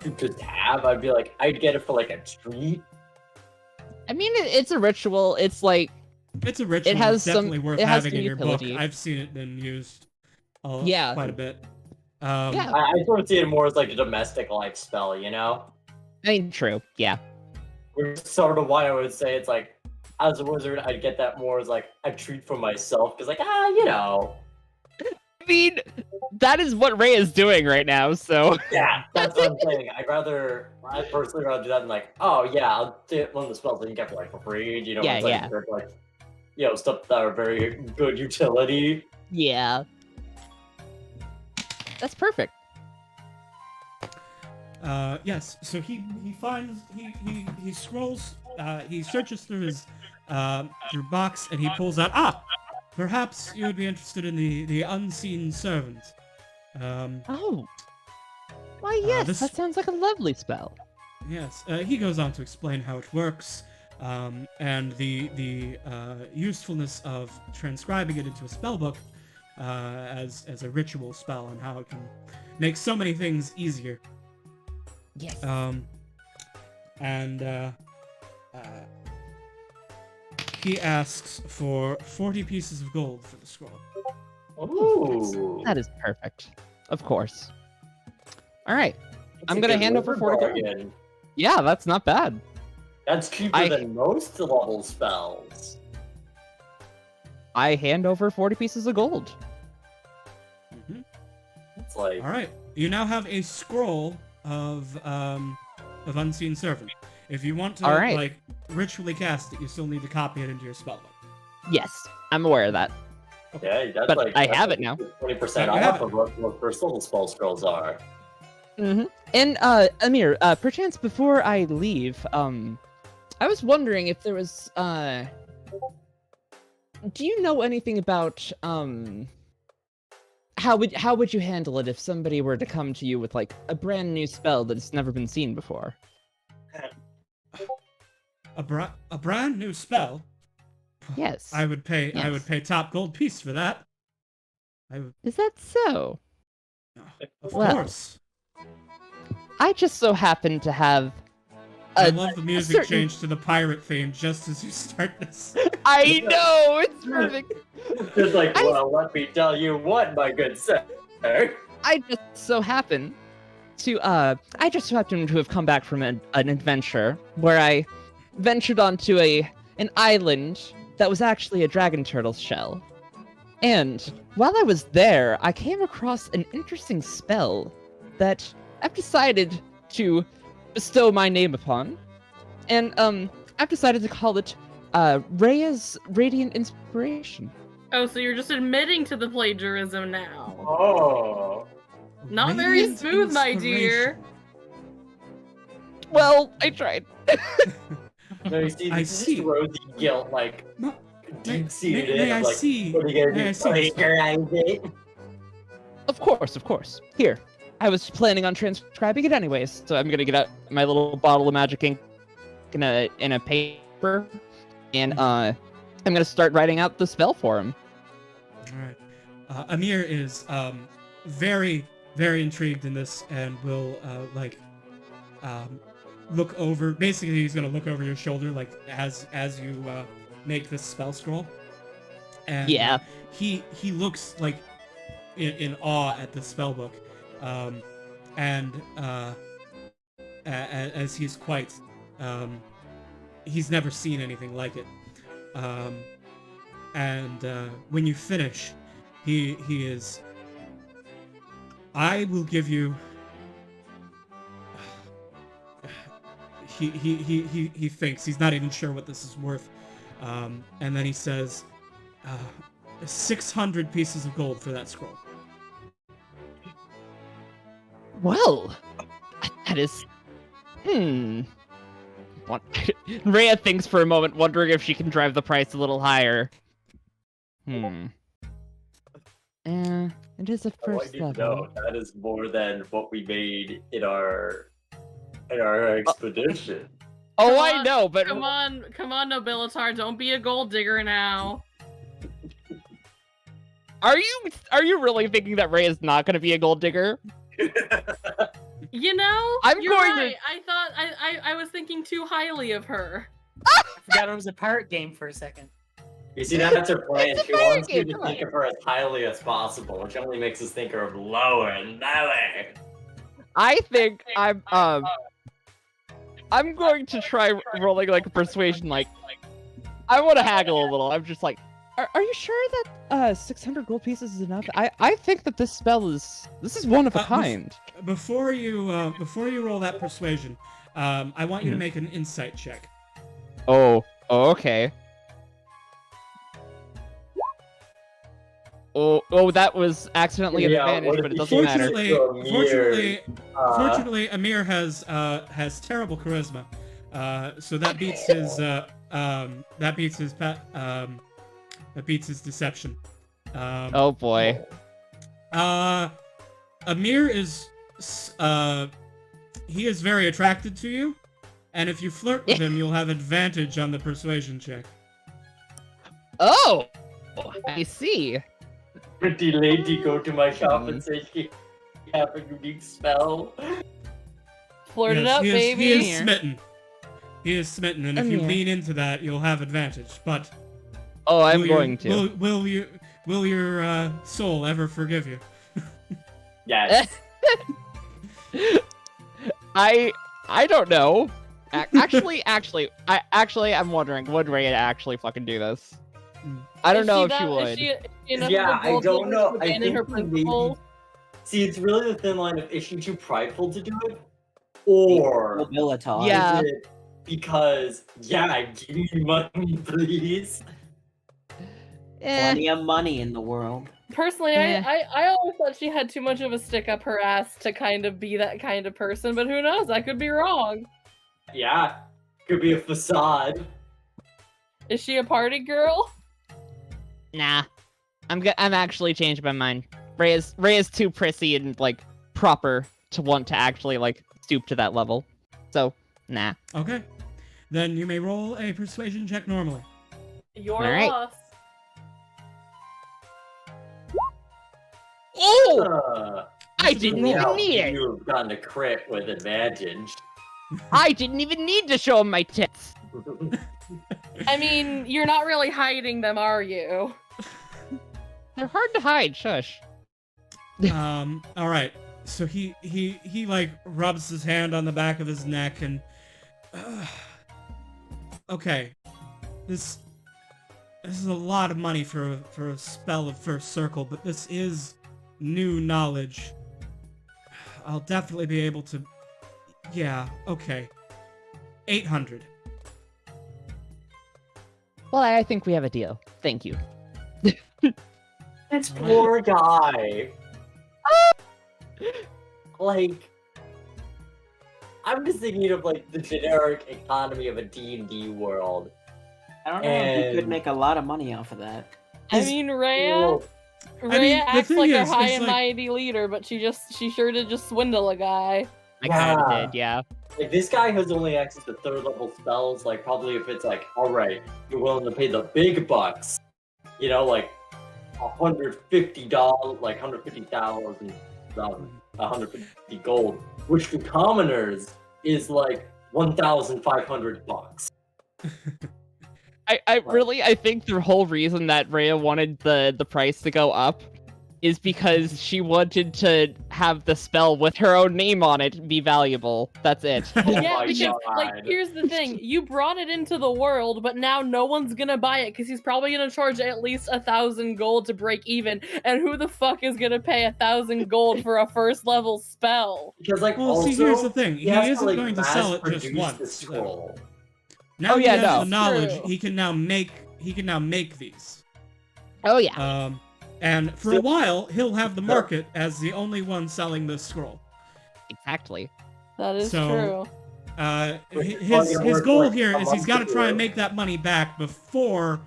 [SPEAKER 4] to just have. I'd be like, I'd get it for like a treat.
[SPEAKER 5] I mean, it's a ritual. It's like
[SPEAKER 1] It's a ritual.
[SPEAKER 5] It has
[SPEAKER 1] it's definitely
[SPEAKER 5] some-
[SPEAKER 1] worth
[SPEAKER 5] it has
[SPEAKER 1] having
[SPEAKER 5] some
[SPEAKER 1] in your
[SPEAKER 5] utility.
[SPEAKER 1] book. I've seen it been used
[SPEAKER 5] Yeah.
[SPEAKER 1] quite a bit.
[SPEAKER 5] Yeah.
[SPEAKER 4] I sort of see it more as like a domestic life spell, you know?
[SPEAKER 5] I mean, true. Yeah.
[SPEAKER 4] Which is sort of why I would say it's like, as a wizard, I'd get that more as like a treat for myself, because like, you know.
[SPEAKER 5] I mean, that is what Ray is doing right now, so...
[SPEAKER 4] Yeah, that's what I'm saying. I'd personally rather do that than like, oh yeah, I'll do one of the spells that you get for like for free, you know,
[SPEAKER 5] Yeah,
[SPEAKER 4] it's like,
[SPEAKER 5] yeah.
[SPEAKER 4] they're, like, you know, stuff that are very good utility.
[SPEAKER 5] Yeah. That's perfect.
[SPEAKER 1] Yes. So he finds he scrolls. He searches through his through box and he pulls out. Perhaps you would be interested in the unseen servant.
[SPEAKER 5] Oh. Why, yes,
[SPEAKER 1] this-
[SPEAKER 5] that sounds like a lovely spell.
[SPEAKER 1] Yes. He goes on to explain how it works. And the usefulness of transcribing it into a spell book as a ritual spell and how it can make so many things easier.
[SPEAKER 5] Yes.
[SPEAKER 1] He asks for 40 pieces of gold for the scroll.
[SPEAKER 4] Ooh.
[SPEAKER 5] That is perfect. Of course. All right.
[SPEAKER 4] That's
[SPEAKER 5] I'm
[SPEAKER 4] a
[SPEAKER 5] gonna
[SPEAKER 4] good
[SPEAKER 5] hand over
[SPEAKER 4] wizard
[SPEAKER 5] 40 gold.
[SPEAKER 4] bargain.
[SPEAKER 5] Yeah, that's not bad.
[SPEAKER 4] That's cheaper
[SPEAKER 5] I-
[SPEAKER 4] than most level spells.
[SPEAKER 5] I hand over 40 pieces of gold.
[SPEAKER 1] Mm-hmm.
[SPEAKER 4] It's like,
[SPEAKER 1] All right. You now have a scroll of unseen servant. If you want to
[SPEAKER 5] All right.
[SPEAKER 1] like ritually cast it, you still need to copy it into your spellbook.
[SPEAKER 5] Yes, I'm aware of that.
[SPEAKER 4] okay, that's
[SPEAKER 5] But
[SPEAKER 4] like
[SPEAKER 5] I have it now.
[SPEAKER 4] 20%
[SPEAKER 1] You have
[SPEAKER 4] off of what most first level spell scrolls are.
[SPEAKER 5] Mm-hmm. And Amir, perchance before I leave, I was wondering if there was do you know anything about how would you handle it if somebody were to come to you with like a brand new spell that's never been seen before?
[SPEAKER 1] A brand new spell.
[SPEAKER 5] Yes.
[SPEAKER 1] I would pay
[SPEAKER 5] Yes.
[SPEAKER 1] top gold piece for that.
[SPEAKER 5] Is that so?
[SPEAKER 1] Of
[SPEAKER 5] Well,
[SPEAKER 1] course.
[SPEAKER 5] I just so happen to have
[SPEAKER 1] I love the music
[SPEAKER 5] certain-
[SPEAKER 1] change to the pirate theme just as you start this.
[SPEAKER 5] I know, it's perfect.
[SPEAKER 4] Just like,
[SPEAKER 5] I-
[SPEAKER 4] well, let me tell you what, my good sir.
[SPEAKER 5] I just so happen to have come back from an adventure where I ventured onto an island that was actually a dragon turtle's shell. And while I was there, I came across an interesting spell that I've decided to bestow my name upon. And I've decided to call it Rhea's Radiant Inspiration.
[SPEAKER 3] Oh, so you're just admitting to the plagiarism now.
[SPEAKER 4] Oh.
[SPEAKER 3] Not very
[SPEAKER 1] Radiant
[SPEAKER 3] smooth, my dear.
[SPEAKER 1] inspiration.
[SPEAKER 5] Well, I tried.
[SPEAKER 4] No, you see,
[SPEAKER 1] I
[SPEAKER 4] this
[SPEAKER 1] see.
[SPEAKER 4] is rosy guilt, like,
[SPEAKER 1] No,
[SPEAKER 4] deep-seated
[SPEAKER 1] may
[SPEAKER 4] in
[SPEAKER 1] I
[SPEAKER 4] of, like,
[SPEAKER 1] see?
[SPEAKER 4] what are you
[SPEAKER 1] May
[SPEAKER 4] gonna
[SPEAKER 1] I
[SPEAKER 4] do,
[SPEAKER 1] see this?
[SPEAKER 4] plagiarize it?
[SPEAKER 5] Of course. Here. I was planning on transcribing it anyways, so I'm gonna get out my little bottle of magic ink. in a paper, and I'm gonna start writing out the spell for him.
[SPEAKER 1] All right. Amir is very, very intrigued in this and will look over. Basically, he's gonna look over your shoulder like as you make this spell scroll. And
[SPEAKER 5] Yeah.
[SPEAKER 1] he looks like in awe at the spell book, and as he's quite he's never seen anything like it. And when you finish, he is. I will give you. He thinks he's not even sure what this is worth, and then he says, 600 pieces of gold for that scroll.
[SPEAKER 5] Well, that is. Rhea thinks for a moment, wondering if she can drive the price a little higher. It is a
[SPEAKER 4] I want
[SPEAKER 5] first
[SPEAKER 4] you to
[SPEAKER 5] level.
[SPEAKER 4] know that is more than what we made in our expedition.
[SPEAKER 5] Oh,
[SPEAKER 3] Come
[SPEAKER 5] I
[SPEAKER 3] on,
[SPEAKER 5] know, but
[SPEAKER 3] Come on, Nobilitar, don't be a gold digger now.
[SPEAKER 5] are you really thinking that Rhea is not going to be a gold digger?
[SPEAKER 3] You know,
[SPEAKER 5] I'm
[SPEAKER 3] you're
[SPEAKER 5] going to-
[SPEAKER 3] right. I thought I was thinking too highly of her.
[SPEAKER 6] I forgot it was a pirate game for a second.
[SPEAKER 4] You see, that's her plan.
[SPEAKER 5] It's a
[SPEAKER 4] She wants
[SPEAKER 5] fire
[SPEAKER 4] you
[SPEAKER 5] game,
[SPEAKER 4] to
[SPEAKER 5] come
[SPEAKER 4] think of her as highly as possible, which only makes us think of her lower and lower.
[SPEAKER 5] I think I'm going to try rolling like a persuasion. Like, I want to haggle a little. I'm just like, are you sure that 600 gold pieces is enough? I think that this spell is one of a kind.
[SPEAKER 1] Before you roll that persuasion, I want you to make an insight check.
[SPEAKER 5] Oh, okay. Oh, that was accidentally an
[SPEAKER 4] Yeah,
[SPEAKER 5] advantage,
[SPEAKER 4] what
[SPEAKER 5] but it
[SPEAKER 4] if
[SPEAKER 5] doesn't
[SPEAKER 4] you-
[SPEAKER 5] matter.
[SPEAKER 1] Fortunately, Amir has terrible charisma, so that beats his deception.
[SPEAKER 5] Oh boy.
[SPEAKER 1] Amir is he is very attracted to you, and if you flirt with him, you'll have advantage on the persuasion check.
[SPEAKER 5] Oh, I see.
[SPEAKER 4] Pretty lady go to my shop and say she have a unique spell.
[SPEAKER 3] Flirt it
[SPEAKER 1] Yes,
[SPEAKER 3] up,
[SPEAKER 1] he
[SPEAKER 3] baby.
[SPEAKER 1] He is smitten. He is smitten, and if you
[SPEAKER 5] Amir.
[SPEAKER 1] lean into that, you'll have advantage. But
[SPEAKER 5] Oh, I'm
[SPEAKER 1] will your-
[SPEAKER 5] going to.
[SPEAKER 1] Will your soul ever forgive you?
[SPEAKER 4] Yes.
[SPEAKER 5] I don't know. Actually, I'm wondering, would Rhea actually fucking do this? I don't know if she would.
[SPEAKER 3] Is she enough
[SPEAKER 4] Yeah,
[SPEAKER 3] of a
[SPEAKER 4] I
[SPEAKER 3] gold
[SPEAKER 4] don't
[SPEAKER 3] digger
[SPEAKER 4] know.
[SPEAKER 3] to
[SPEAKER 4] I
[SPEAKER 3] abandon her
[SPEAKER 4] think maybe-
[SPEAKER 3] principles?
[SPEAKER 4] See, it's really the thin line of is she too prideful to do it, or
[SPEAKER 2] Nobilitar.
[SPEAKER 5] Yeah.
[SPEAKER 4] is it because give me money, please?
[SPEAKER 2] Plenty of money in the world.
[SPEAKER 3] Personally,
[SPEAKER 5] Eh.
[SPEAKER 3] I always thought she had too much of a stick up her ass to kind of be that kind of person, but who knows? I could be wrong.
[SPEAKER 4] Yeah, could be a facade.
[SPEAKER 3] Is she a party girl?
[SPEAKER 5] Nah, I'm actually changed my mind. Rhea's too prissy and like proper to want to actually like stoop to that level. So nah.
[SPEAKER 1] Okay, then you may roll a persuasion check normally.
[SPEAKER 3] Your
[SPEAKER 5] Alright.
[SPEAKER 3] loss.
[SPEAKER 5] Oh! I didn't even
[SPEAKER 4] Now
[SPEAKER 5] need it.
[SPEAKER 4] You've gotten a crit with advantage.
[SPEAKER 5] I didn't even need to show him my tits.
[SPEAKER 3] I mean, you're not really hiding them, are you?
[SPEAKER 5] They're hard to hide. Shush.
[SPEAKER 1] All right. So he like rubs his hand on the back of his neck and okay, this is a lot of money for a spell of First Circle, but this is new knowledge. I'll definitely be able to. Yeah. Okay. 800.
[SPEAKER 5] Well, I think we have a deal. Thank you.
[SPEAKER 4] This poor guy. Like, I'm just thinking of like the generic economy of a D&D world.
[SPEAKER 2] I don't know if you could
[SPEAKER 4] And-
[SPEAKER 2] make a lot of money off of that.
[SPEAKER 3] I
[SPEAKER 1] Is-
[SPEAKER 3] mean, Rhea
[SPEAKER 1] I mean, the
[SPEAKER 3] acts
[SPEAKER 1] thing
[SPEAKER 3] like a
[SPEAKER 1] is,
[SPEAKER 3] high
[SPEAKER 1] it's
[SPEAKER 3] and
[SPEAKER 1] like-
[SPEAKER 3] mighty leader, but she sure did just swindle a guy.
[SPEAKER 5] I kind of
[SPEAKER 4] Yeah.
[SPEAKER 5] did, yeah.
[SPEAKER 4] Like, this guy has only access to 3rd level spells. Like, probably if it's like, alright, you're willing to pay the big bucks, you know, like $150, like 150,000, 150 gold, which to commoners is like 1,500 bucks.
[SPEAKER 5] I think the whole reason that Rhea wanted the price to go up is because she wanted to have the spell with her own name on it be valuable. That's it.
[SPEAKER 4] Oh
[SPEAKER 3] Yeah,
[SPEAKER 4] my
[SPEAKER 3] because like
[SPEAKER 4] God.
[SPEAKER 3] here's the thing: you brought it into the world, but now no one's gonna buy it because he's probably gonna charge at least 1,000 gold to break even. And who the fuck is gonna pay 1,000 gold for a 1st level spell?
[SPEAKER 4] Because, like,
[SPEAKER 1] Well,
[SPEAKER 4] also,
[SPEAKER 1] see, here's the thing. He
[SPEAKER 4] has
[SPEAKER 1] isn't
[SPEAKER 4] like,
[SPEAKER 1] going to sell it just
[SPEAKER 4] mass-produce the
[SPEAKER 1] once. So.
[SPEAKER 4] scroll.
[SPEAKER 1] Now
[SPEAKER 5] Oh,
[SPEAKER 1] he
[SPEAKER 5] yeah,
[SPEAKER 1] has
[SPEAKER 5] no.
[SPEAKER 1] the knowledge.
[SPEAKER 3] True.
[SPEAKER 1] He can now make these.
[SPEAKER 5] Oh yeah.
[SPEAKER 1] And for a while, he'll have the market as the only one selling this scroll.
[SPEAKER 5] Exactly.
[SPEAKER 3] That is
[SPEAKER 1] So-
[SPEAKER 3] true.
[SPEAKER 1] His goal here is he's got to try
[SPEAKER 4] and
[SPEAKER 1] and make that money back before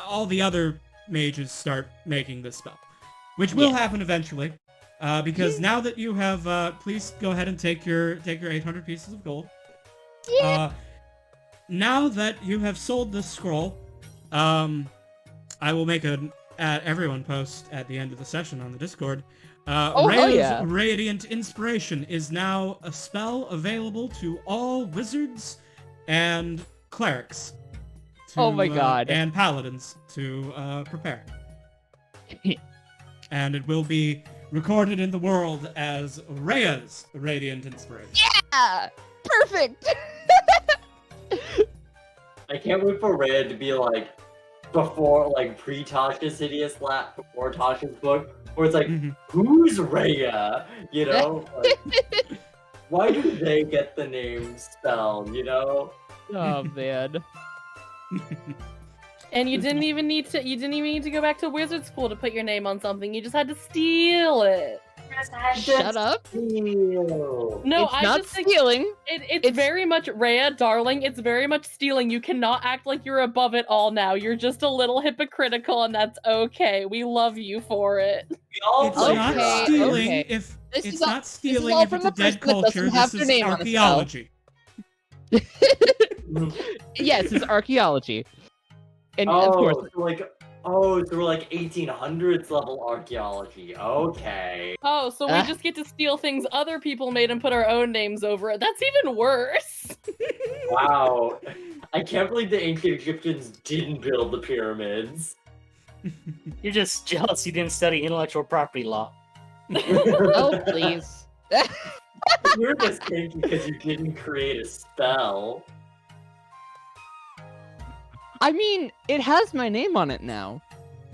[SPEAKER 1] all the other mages start making this spell, which will
[SPEAKER 5] Yeah.
[SPEAKER 1] happen eventually. Because now that you have, please go ahead and take your 800 pieces of gold. Now that you have sold this scroll, I will make an everyone post at the end of the session on the Discord.
[SPEAKER 5] hell
[SPEAKER 1] Rhea's
[SPEAKER 5] yeah.
[SPEAKER 1] Radiant Inspiration is now a spell available to all wizards and clerics.
[SPEAKER 5] Oh my God.
[SPEAKER 1] And paladins to prepare. And it will be recorded in the world as Rhea's Radiant Inspiration.
[SPEAKER 5] Yeah. Perfect.
[SPEAKER 4] I can't wait for Red to be like before, like pre-Tasha's Hideous Lap, before Tasha's book, where it's like,
[SPEAKER 1] Mhm.
[SPEAKER 4] who's Rhea? You know? Like, why do they get the name spell, you know?
[SPEAKER 5] Oh man.
[SPEAKER 3] And you didn't even need to go back to wizard school to put your name on something. You just had to steal it.
[SPEAKER 5] Shut up.
[SPEAKER 4] Ew.
[SPEAKER 3] No,
[SPEAKER 5] It's
[SPEAKER 3] I
[SPEAKER 5] not
[SPEAKER 3] just think
[SPEAKER 5] stealing.
[SPEAKER 3] it's very much Rhea, darling. It's very much stealing. You cannot act like you're above it all now. You're just a little hypocritical, and that's okay. We love you for it.
[SPEAKER 4] We all
[SPEAKER 1] It's
[SPEAKER 4] play
[SPEAKER 1] not
[SPEAKER 5] Okay,
[SPEAKER 1] stealing
[SPEAKER 5] okay.
[SPEAKER 1] if
[SPEAKER 5] This
[SPEAKER 1] it's
[SPEAKER 5] is all-
[SPEAKER 1] not
[SPEAKER 5] this is
[SPEAKER 1] stealing
[SPEAKER 5] all
[SPEAKER 1] if
[SPEAKER 5] from
[SPEAKER 1] it's a
[SPEAKER 5] the
[SPEAKER 1] dead
[SPEAKER 5] person that
[SPEAKER 1] culture.
[SPEAKER 5] doesn't have
[SPEAKER 1] This
[SPEAKER 5] their
[SPEAKER 1] is
[SPEAKER 5] name on the spell.
[SPEAKER 1] archaeology.
[SPEAKER 5] Yes, it's archaeology. And
[SPEAKER 4] Oh,
[SPEAKER 5] of course,
[SPEAKER 4] so we're like 1800s level archaeology. Okay.
[SPEAKER 3] Oh, so we
[SPEAKER 5] Ah.
[SPEAKER 3] just get to steal things other people made and put our own names over it. That's even worse.
[SPEAKER 4] Wow. I can't believe the ancient Egyptians didn't build the pyramids.
[SPEAKER 6] You're just jealous you didn't study intellectual property law.
[SPEAKER 5] oh please.
[SPEAKER 4] You're just thinking because you didn't create a spell.
[SPEAKER 5] I mean, it has my name on it now.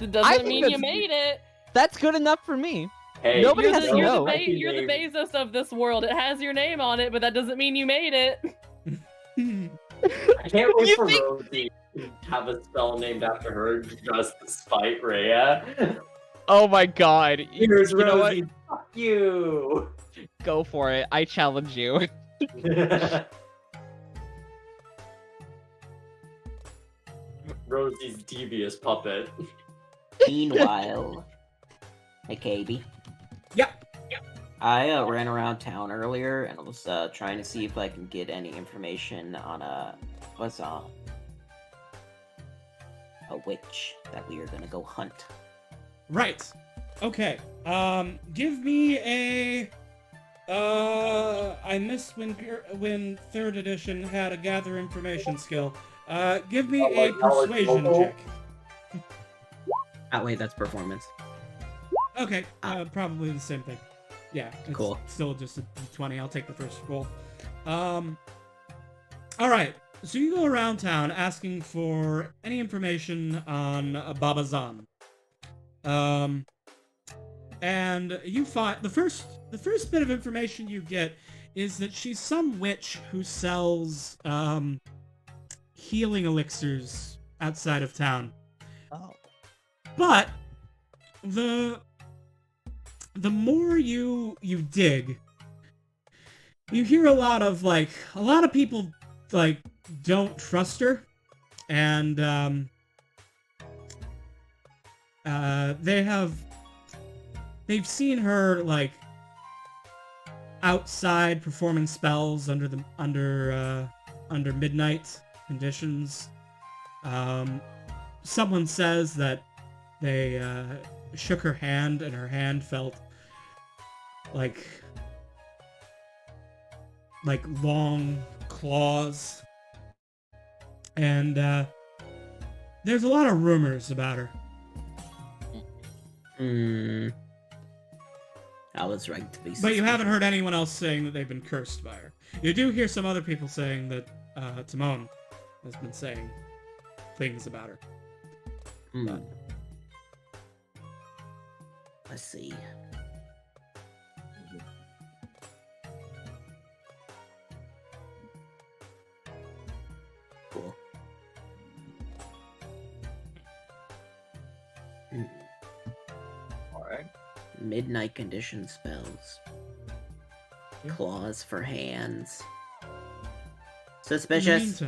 [SPEAKER 3] It
[SPEAKER 5] I
[SPEAKER 3] doesn't
[SPEAKER 5] think
[SPEAKER 3] mean you
[SPEAKER 5] that's-
[SPEAKER 3] made it.
[SPEAKER 5] That's good enough for me.
[SPEAKER 4] Hey,
[SPEAKER 5] Nobody
[SPEAKER 3] You're
[SPEAKER 5] has
[SPEAKER 3] the,
[SPEAKER 5] to
[SPEAKER 3] you're,
[SPEAKER 5] know.
[SPEAKER 3] the you're the Bezos of this world. It has your name on it, but that doesn't mean you made it.
[SPEAKER 4] I can't wait
[SPEAKER 5] You
[SPEAKER 4] for
[SPEAKER 5] think-
[SPEAKER 4] Rosie to have a spell named after her just to spite Rhea.
[SPEAKER 5] Oh my god.
[SPEAKER 4] Here's
[SPEAKER 5] You know what?
[SPEAKER 4] Rosie. Fuck you.
[SPEAKER 5] Go for it. I challenge you.
[SPEAKER 4] Rosie's devious puppet.
[SPEAKER 2] Meanwhile, hey KB.
[SPEAKER 1] Yep.
[SPEAKER 2] I ran around town earlier and was trying to see if I can get any information on a witch that we are gonna go hunt.
[SPEAKER 1] Right. Okay. Give me a. I missed when 3rd edition had a gather information skill. Give me
[SPEAKER 4] Oh,
[SPEAKER 1] a
[SPEAKER 4] like knowledge
[SPEAKER 1] persuasion
[SPEAKER 4] local?
[SPEAKER 1] check.
[SPEAKER 2] Wait, that's performance.
[SPEAKER 1] Okay. Probably the same thing. Yeah. It's
[SPEAKER 2] Cool.
[SPEAKER 1] Still just a 20. I'll take the first roll. All right. So you go around town asking for any information on Baba Zan. And you find the first bit of information you get is that she's some witch who sells healing elixirs outside of town.
[SPEAKER 6] Oh.
[SPEAKER 1] But the more you dig, you hear a lot of people like don't trust her, and they've seen her like outside performing spells under midnight conditions. Someone says that they shook her hand, and her hand felt like long claws. And there's a lot of rumors about her.
[SPEAKER 2] I was right to be.
[SPEAKER 1] But you haven't heard anyone else saying that they've been cursed by her. You do hear some other people saying that Timon has been saying things about her. But
[SPEAKER 2] Let's see. Cool.
[SPEAKER 4] Alright.
[SPEAKER 2] Midnight condition spells. Claws for hands. Suspicious.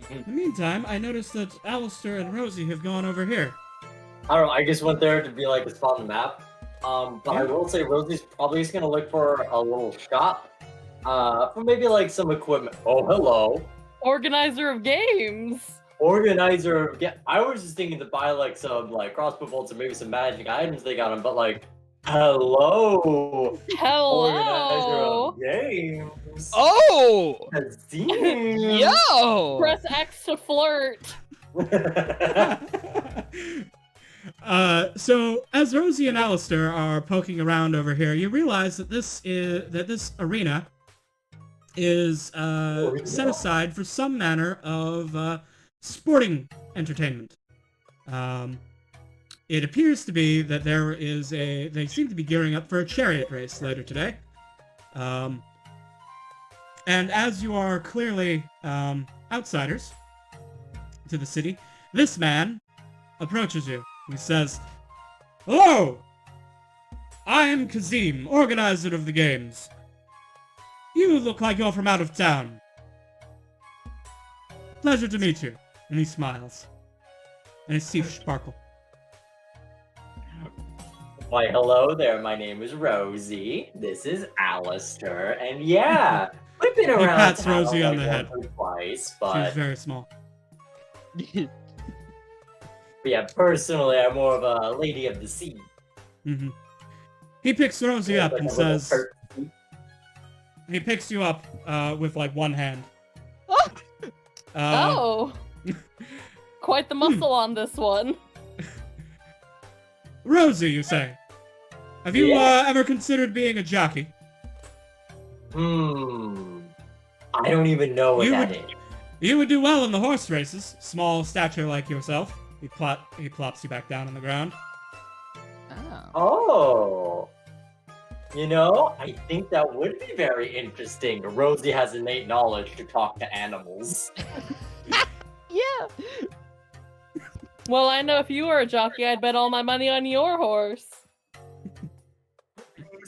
[SPEAKER 1] In the meantime, I noticed that Alistair and Rosie have gone over here.
[SPEAKER 4] I don't know, I just went there to be like a spot on the map. But I will say Rosie's probably just gonna look for a little shop. For maybe like some equipment. Oh, hello.
[SPEAKER 3] Organizer of games.
[SPEAKER 4] Organizer of I was just thinking to buy like some like crossbow bolts and maybe some magic items they got them, but like hello. Organizer of games.
[SPEAKER 5] Oh!
[SPEAKER 4] Yo!
[SPEAKER 3] Press X to flirt.
[SPEAKER 1] So as Rosie and Alistair are poking around over here, you realize that this arena is set aside for some manner of sporting entertainment. It appears to be that they seem to be gearing up for a chariot race later today. And as you are clearly outsiders to the city, this man approaches you. He says, "Hello! I am Kazim, organizer of the games. You look like you're from out of town. Pleasure to meet you." And he smiles. And his teeth sparkle.
[SPEAKER 4] Why, hello there, my name is Rosie. This is Alistair, and yeah, we've been around
[SPEAKER 1] pats
[SPEAKER 4] town
[SPEAKER 1] Rosie on the head.
[SPEAKER 4] once or twice,
[SPEAKER 1] She's
[SPEAKER 4] but
[SPEAKER 1] very small.
[SPEAKER 4] yeah, personally, I'm more of a lady of the sea.
[SPEAKER 1] Mm-hmm. He picks Rosie up
[SPEAKER 4] Like
[SPEAKER 1] and
[SPEAKER 4] a little
[SPEAKER 1] says,
[SPEAKER 4] curtsy.
[SPEAKER 1] he picks you up with like one hand.
[SPEAKER 3] Oh. Quite the muscle on this one.
[SPEAKER 1] Rosie, you say? Have you ever considered being a jockey?
[SPEAKER 4] I don't even know what that is.
[SPEAKER 1] You would do well in the horse races. Small stature like yourself. He plops you back down on the ground.
[SPEAKER 4] Oh. You know, I think that would be very interesting. Rosie has innate knowledge to talk to animals.
[SPEAKER 5] Yeah.
[SPEAKER 3] Well, I know if you were a jockey, I'd bet all my money on your horse.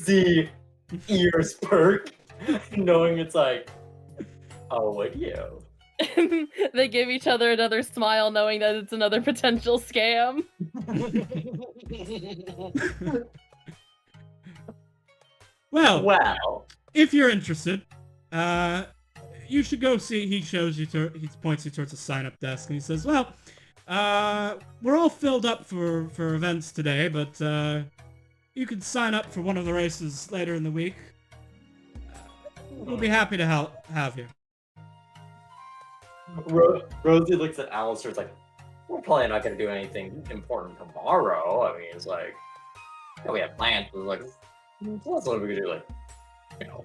[SPEAKER 4] The ears perk, knowing it's like, oh, would you?
[SPEAKER 3] They give each other another smile, knowing that it's another potential scam.
[SPEAKER 1] Well, if you're interested, you should go see. He points you towards a sign-up desk, and he says, "Well, we're all filled up for events today, but you can sign up for one of the races later in the week. We'll be happy to have you."
[SPEAKER 4] Rosie looks at Alistair. It's like, we're probably not going to do anything important tomorrow. I mean, it's like, we have plans. But like, what's what we could do? Like, you know,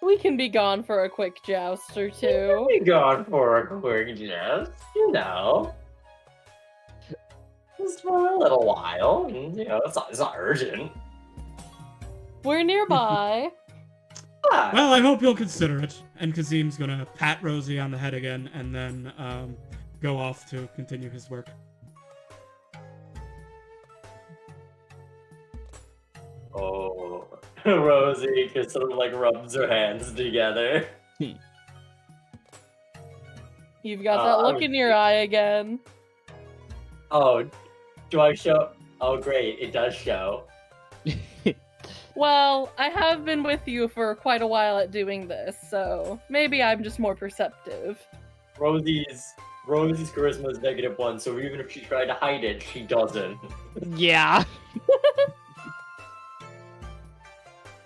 [SPEAKER 3] We can be gone for a quick joust or two.
[SPEAKER 4] be gone for a quick joust, you know. Just for a little while. And, you know, it's not urgent.
[SPEAKER 3] We're nearby.
[SPEAKER 1] Well, I hope you'll consider it. And Kazim's gonna pat Rosie on the head again, and then go off to continue his work.
[SPEAKER 4] Oh, Rosie just sort of like rubs her hands together.
[SPEAKER 3] You've got that look in your eye again.
[SPEAKER 4] Oh, do I show? Oh, great, it does show.
[SPEAKER 3] Well, I have been with you for quite a while at doing this, so maybe I'm just more perceptive.
[SPEAKER 4] Rosie's charisma is -1, so even if she tried to hide it, she doesn't.
[SPEAKER 5] Yeah.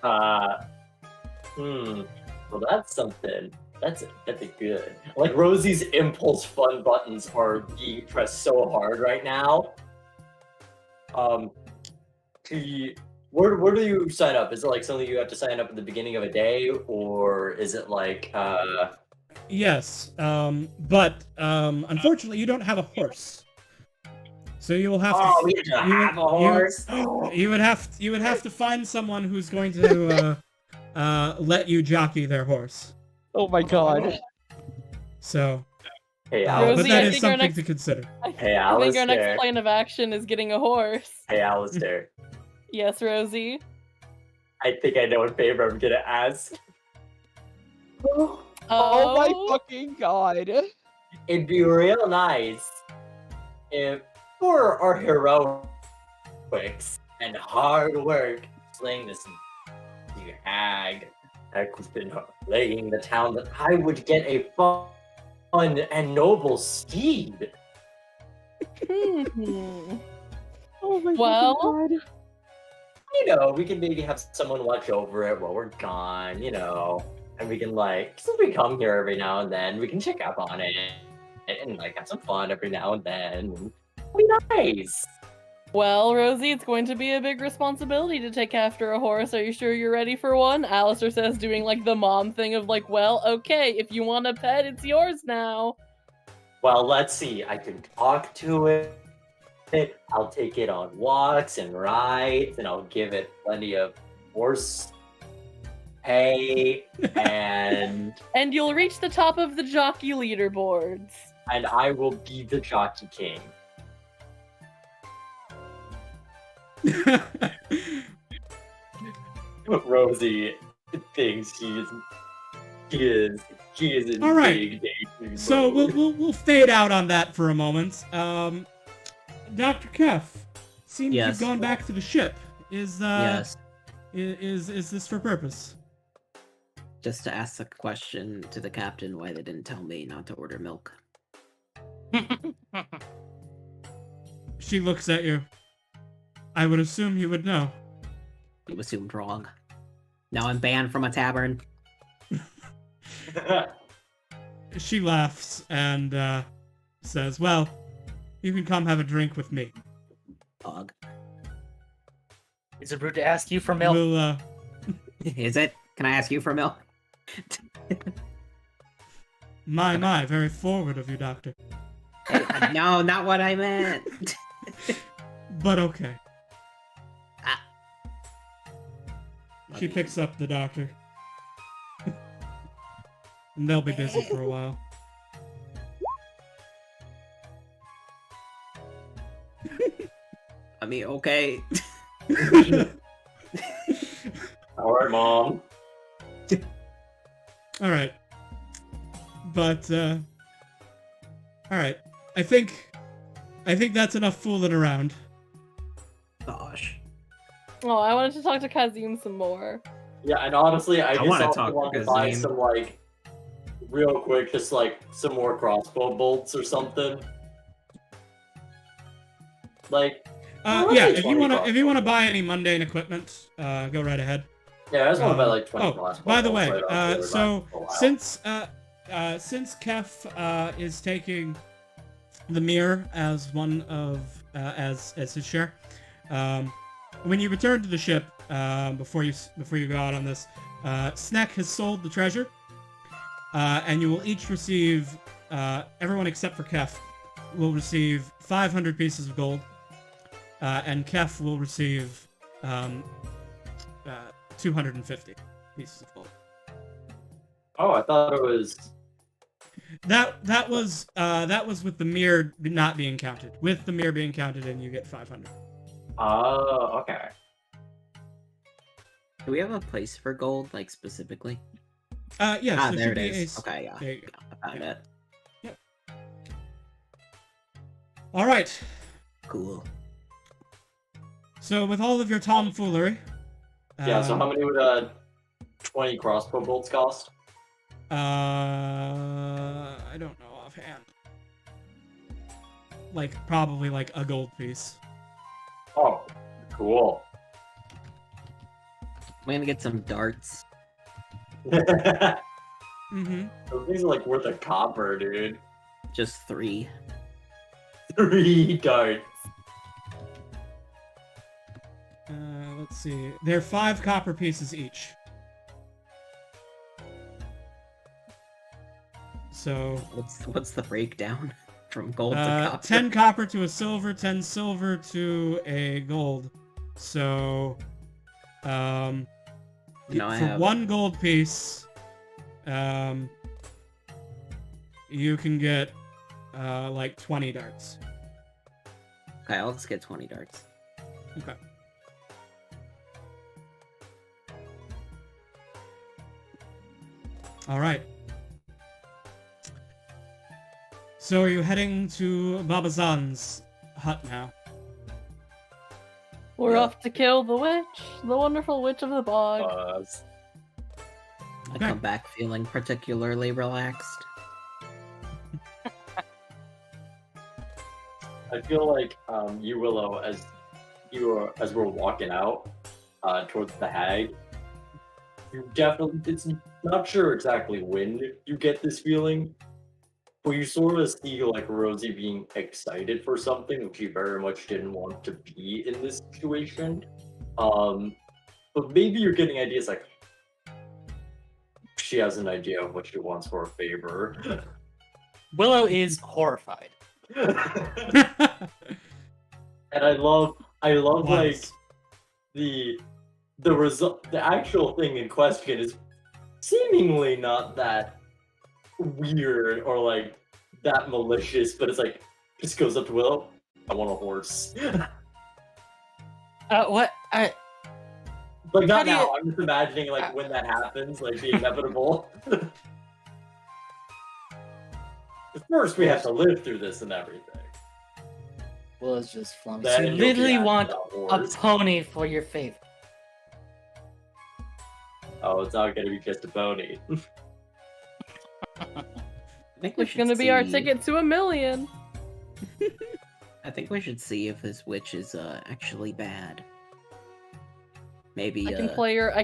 [SPEAKER 4] Well, that's something. That's a good. Like Rosie's impulse fun buttons are being pressed so hard right now. Where do you sign up? Is it like something you have to sign up at the beginning of a day, or is it like
[SPEAKER 1] Yes, but unfortunately, you don't have a horse. So you will have to.
[SPEAKER 2] Oh, we don't have a horse.
[SPEAKER 1] You would have to find someone who's going to let you jockey their horse.
[SPEAKER 5] Oh my god.
[SPEAKER 1] So,
[SPEAKER 4] hey
[SPEAKER 1] but
[SPEAKER 3] Rosie,
[SPEAKER 1] that
[SPEAKER 3] I
[SPEAKER 1] is
[SPEAKER 3] think our
[SPEAKER 1] something
[SPEAKER 3] next-
[SPEAKER 1] to consider.
[SPEAKER 3] I
[SPEAKER 4] Hey,
[SPEAKER 3] think our
[SPEAKER 4] Alistair.
[SPEAKER 3] next plan of action is getting a horse.
[SPEAKER 4] Hey Alistair.
[SPEAKER 3] Yes, Rosie.
[SPEAKER 4] I think I know what favor I'm gonna ask.
[SPEAKER 5] Oh my fucking god.
[SPEAKER 4] It'd be real nice if for our heroics and hard work slaying this hag who's been plaguing the town, that I would get a fun and noble steed.
[SPEAKER 3] Hmm.
[SPEAKER 5] Oh my
[SPEAKER 3] Well-
[SPEAKER 5] fucking god.
[SPEAKER 4] You know, we can maybe have someone watch over it while we're gone, you know, and we can since we come here every now and then, we can check up on it and have some fun every now and then. It'll be nice.
[SPEAKER 3] Well, Rosie, it's going to be a big responsibility to take after a horse. Are you sure you're ready for one? Alistair says, doing the mom thing of well, okay, if you want a pet, it's yours now.
[SPEAKER 4] Well, let's see. I can talk to it. I'll take it on walks and rides, and I'll give it plenty of horse hay, and
[SPEAKER 3] And you'll reach the top of the jockey leaderboards.
[SPEAKER 4] I will be the jockey king. Rosie thinks she is in
[SPEAKER 1] All right.
[SPEAKER 4] big danger
[SPEAKER 1] So
[SPEAKER 4] mode.
[SPEAKER 1] we'll fade out on that for a moment. Dr. Kef, seems
[SPEAKER 2] Yes.
[SPEAKER 1] you've gone back to the ship. Is
[SPEAKER 2] Yes.
[SPEAKER 1] is this for purpose?
[SPEAKER 2] Just to ask the question to the captain why they didn't tell me not to order milk.
[SPEAKER 1] She looks at you. I would assume you would know.
[SPEAKER 2] You assumed wrong. Now I'm banned from a tavern.
[SPEAKER 1] She laughs and says, "Well, you can come have a drink with me.
[SPEAKER 2] Dog.
[SPEAKER 6] Is it rude to ask you for milk?
[SPEAKER 1] We'll
[SPEAKER 2] Is it? Can I ask you for milk?
[SPEAKER 1] my, very forward of you, Doctor.
[SPEAKER 2] No, not what I meant.
[SPEAKER 1] But okay."
[SPEAKER 2] Ah.
[SPEAKER 1] She picks up the doctor. And they'll be busy for a while.
[SPEAKER 2] I mean, okay.
[SPEAKER 4] All right, Mom.
[SPEAKER 1] All right. But all right. I think that's enough fooling around.
[SPEAKER 2] Gosh.
[SPEAKER 3] Oh, I wanted to talk to Kazim some more.
[SPEAKER 4] Yeah, and honestly, I just
[SPEAKER 2] wanna
[SPEAKER 4] also
[SPEAKER 2] talk
[SPEAKER 4] want
[SPEAKER 2] to
[SPEAKER 4] to buy
[SPEAKER 2] Kazim.
[SPEAKER 4] some real quick, just some more crossbow bolts or something. Well,
[SPEAKER 1] Yeah,
[SPEAKER 4] that's
[SPEAKER 1] if you
[SPEAKER 4] 20
[SPEAKER 1] wanna buy any mundane equipment, go right ahead.
[SPEAKER 4] Yeah, I just want to buy 20
[SPEAKER 1] Oh,
[SPEAKER 4] crossbow
[SPEAKER 1] by the
[SPEAKER 4] bolts
[SPEAKER 1] way,
[SPEAKER 4] right off the
[SPEAKER 1] so
[SPEAKER 4] for a while.
[SPEAKER 1] since Kef is taking the mirror as one of as his share, when you return to the ship, before you go out on this, Snack has sold the treasure, and you will each receive, everyone except for Kef will receive 500 pieces of gold, and Kef will receive 250 pieces of gold.
[SPEAKER 4] Oh, I thought it was.
[SPEAKER 1] That was with the mirror not being counted. With the mirror being counted, and you get 500.
[SPEAKER 4] Oh, okay.
[SPEAKER 2] Do we have a place for gold, specifically?
[SPEAKER 1] Yes,
[SPEAKER 2] Ah,
[SPEAKER 1] there
[SPEAKER 2] there
[SPEAKER 1] should
[SPEAKER 2] it
[SPEAKER 1] be
[SPEAKER 2] is. Okay, yeah.
[SPEAKER 1] There you go.
[SPEAKER 2] I found it.
[SPEAKER 1] All right.
[SPEAKER 2] Cool.
[SPEAKER 1] So with all of your tomfoolery,
[SPEAKER 4] Yeah, so how many would 20 crossbow bolts cost?
[SPEAKER 1] I don't know offhand. Like, probably like a gold piece.
[SPEAKER 4] Oh, cool.
[SPEAKER 2] I'm gonna get some darts.
[SPEAKER 4] Those
[SPEAKER 1] Mm-hmm.
[SPEAKER 4] things are like worth a copper, dude.
[SPEAKER 2] Just 3.
[SPEAKER 4] 3 darts.
[SPEAKER 1] Let's see. They're 5 copper pieces each. So,
[SPEAKER 2] What's the breakdown from gold to copper?
[SPEAKER 1] 10 copper to a silver, 10 silver to a gold. So,
[SPEAKER 2] No, I
[SPEAKER 1] for
[SPEAKER 2] have
[SPEAKER 1] 1 gold piece, you can get like 20 darts.
[SPEAKER 2] Okay, I'll just get 20 darts.
[SPEAKER 1] Okay. All right. So are you heading to Babazan's hut now?
[SPEAKER 3] We're
[SPEAKER 2] Yeah.
[SPEAKER 3] off to kill the witch, the wonderful witch of the bog.
[SPEAKER 2] I
[SPEAKER 1] Okay.
[SPEAKER 2] come back feeling particularly relaxed.
[SPEAKER 4] I feel like you, Willow, as we're walking out towards the hag, you definitely, it's not sure exactly when you get this feeling, but you sort of see like Rosie being excited for something, which she very much didn't want to be in this situation. But maybe you're getting ideas like she has an idea of what she wants for a favor.
[SPEAKER 6] Willow is horrified.
[SPEAKER 4] And I love like
[SPEAKER 1] Wise.
[SPEAKER 4] the result. The actual thing in question is seemingly not that weird or like that malicious, but it's like just goes up to Willow. I want a horse.
[SPEAKER 6] What?
[SPEAKER 4] Like
[SPEAKER 6] How
[SPEAKER 4] not
[SPEAKER 6] do you-
[SPEAKER 4] now. I'm just imagining like when that happens, like the inevitable. First, we have to live through this and everything.
[SPEAKER 6] Willow's just flummoxed.
[SPEAKER 4] Then
[SPEAKER 6] You
[SPEAKER 4] you'll be
[SPEAKER 6] literally
[SPEAKER 4] asking
[SPEAKER 6] want
[SPEAKER 4] about
[SPEAKER 6] a
[SPEAKER 4] horse.
[SPEAKER 6] pony for your favor.
[SPEAKER 4] Oh, it's not gonna be just a pony.
[SPEAKER 2] I think we
[SPEAKER 3] It's
[SPEAKER 2] should
[SPEAKER 3] gonna be our
[SPEAKER 2] see-
[SPEAKER 3] ticket to $1 million.
[SPEAKER 2] I think we should see if this witch is actually bad. Maybe
[SPEAKER 3] I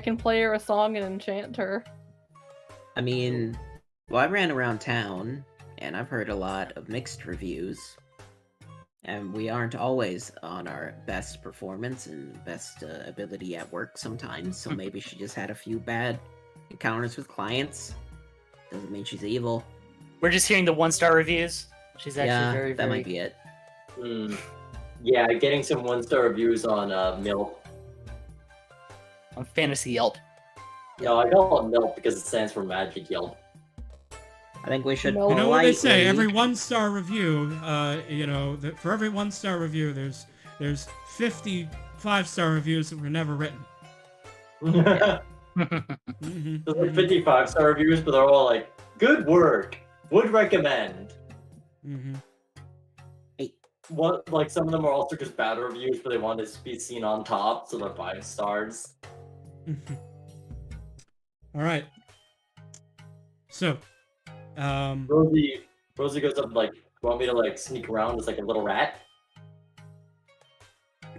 [SPEAKER 3] can play her a song and enchant her.
[SPEAKER 2] I mean, well, I ran around town and I've heard a lot of mixed reviews. And we aren't always on our best performance and best ability at work sometimes, so maybe she just had a few bad encounters with clients. Doesn't mean she's evil.
[SPEAKER 6] We're just hearing the 1-star reviews. She's actually
[SPEAKER 2] Yeah,
[SPEAKER 6] very,
[SPEAKER 2] that
[SPEAKER 6] very...
[SPEAKER 2] might be it.
[SPEAKER 4] Yeah, getting some 1-star reviews on Milk.
[SPEAKER 6] on Fantasy Yelp.
[SPEAKER 4] No, I call it Milk because it stands for Magic Yelp.
[SPEAKER 2] I think we should
[SPEAKER 3] No.
[SPEAKER 1] You know what they say?
[SPEAKER 2] politely-
[SPEAKER 1] Every 1-star review, for every 1-star review, there's 50 5-star reviews that were never written.
[SPEAKER 4] There's
[SPEAKER 1] Mm-hmm.
[SPEAKER 4] like 55-star reviews, but they're all like, good work, would recommend.
[SPEAKER 1] Mm-hmm.
[SPEAKER 4] What, like some of them are also just bad reviews, but they want to be seen on top, so they're 5 stars.
[SPEAKER 1] All right. So,
[SPEAKER 4] Rosie goes up like, you want me to like sneak around as like a little rat?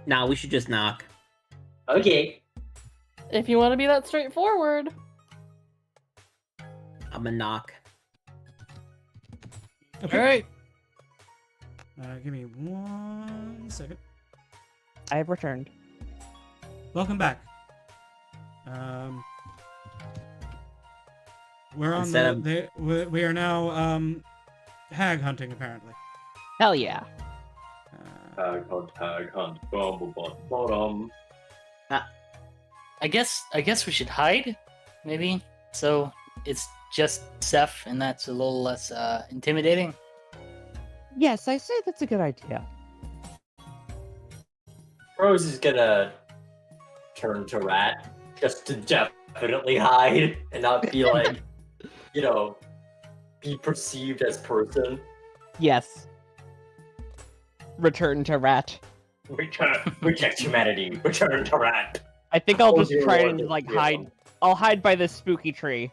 [SPEAKER 2] Nah, we should just knock.
[SPEAKER 4] Okay.
[SPEAKER 3] If you want to be that straightforward.
[SPEAKER 2] I'm a knock.
[SPEAKER 1] okay.
[SPEAKER 6] All right.
[SPEAKER 1] Give me 1 second.
[SPEAKER 5] I have returned.
[SPEAKER 1] Welcome back. We're on
[SPEAKER 2] Instead
[SPEAKER 1] we are now hag hunting apparently.
[SPEAKER 5] Hell yeah.
[SPEAKER 4] Tag hunt, bottom.
[SPEAKER 6] I guess we should hide, maybe. So it's just Seth, and that's a little less intimidating.
[SPEAKER 5] Yes, I say that's a good idea.
[SPEAKER 4] Rosie's gonna turn to rat just to definitely hide and not be like, be perceived as person.
[SPEAKER 5] Yes. Return to rat.
[SPEAKER 4] Reject humanity. Return to rat.
[SPEAKER 5] I think I'll just
[SPEAKER 4] Dear
[SPEAKER 5] try
[SPEAKER 4] Lord,
[SPEAKER 5] to
[SPEAKER 4] there's
[SPEAKER 5] like
[SPEAKER 4] 3 of
[SPEAKER 5] hide.
[SPEAKER 4] them.
[SPEAKER 5] I'll hide by this spooky tree.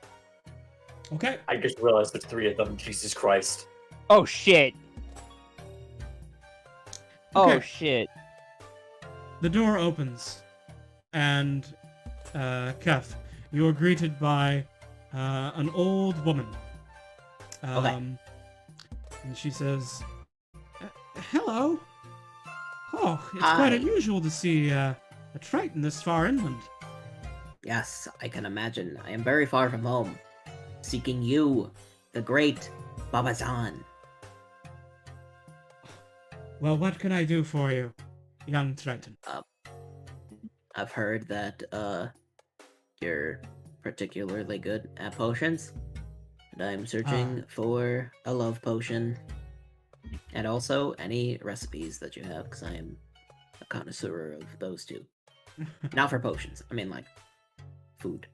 [SPEAKER 1] Okay.
[SPEAKER 4] I just realized there's 3 of them. Jesus Christ.
[SPEAKER 5] Oh shit. Oh
[SPEAKER 1] Okay.
[SPEAKER 5] shit.
[SPEAKER 1] The door opens, and Kef, you are greeted by an old woman. And she says, "Hello. Oh, it's quite
[SPEAKER 2] Hi.
[SPEAKER 1] unusual to see a Triton this far inland."
[SPEAKER 2] Yes, I can imagine. I am very far from home, seeking you, the great Babazan.
[SPEAKER 1] Well, what can I do for you, young Triton?
[SPEAKER 2] I've heard that you're particularly good at potions, and I'm searching for a love potion, and also any recipes that you have, because I am a connoisseur of those two. Not for potions. I mean, like, food.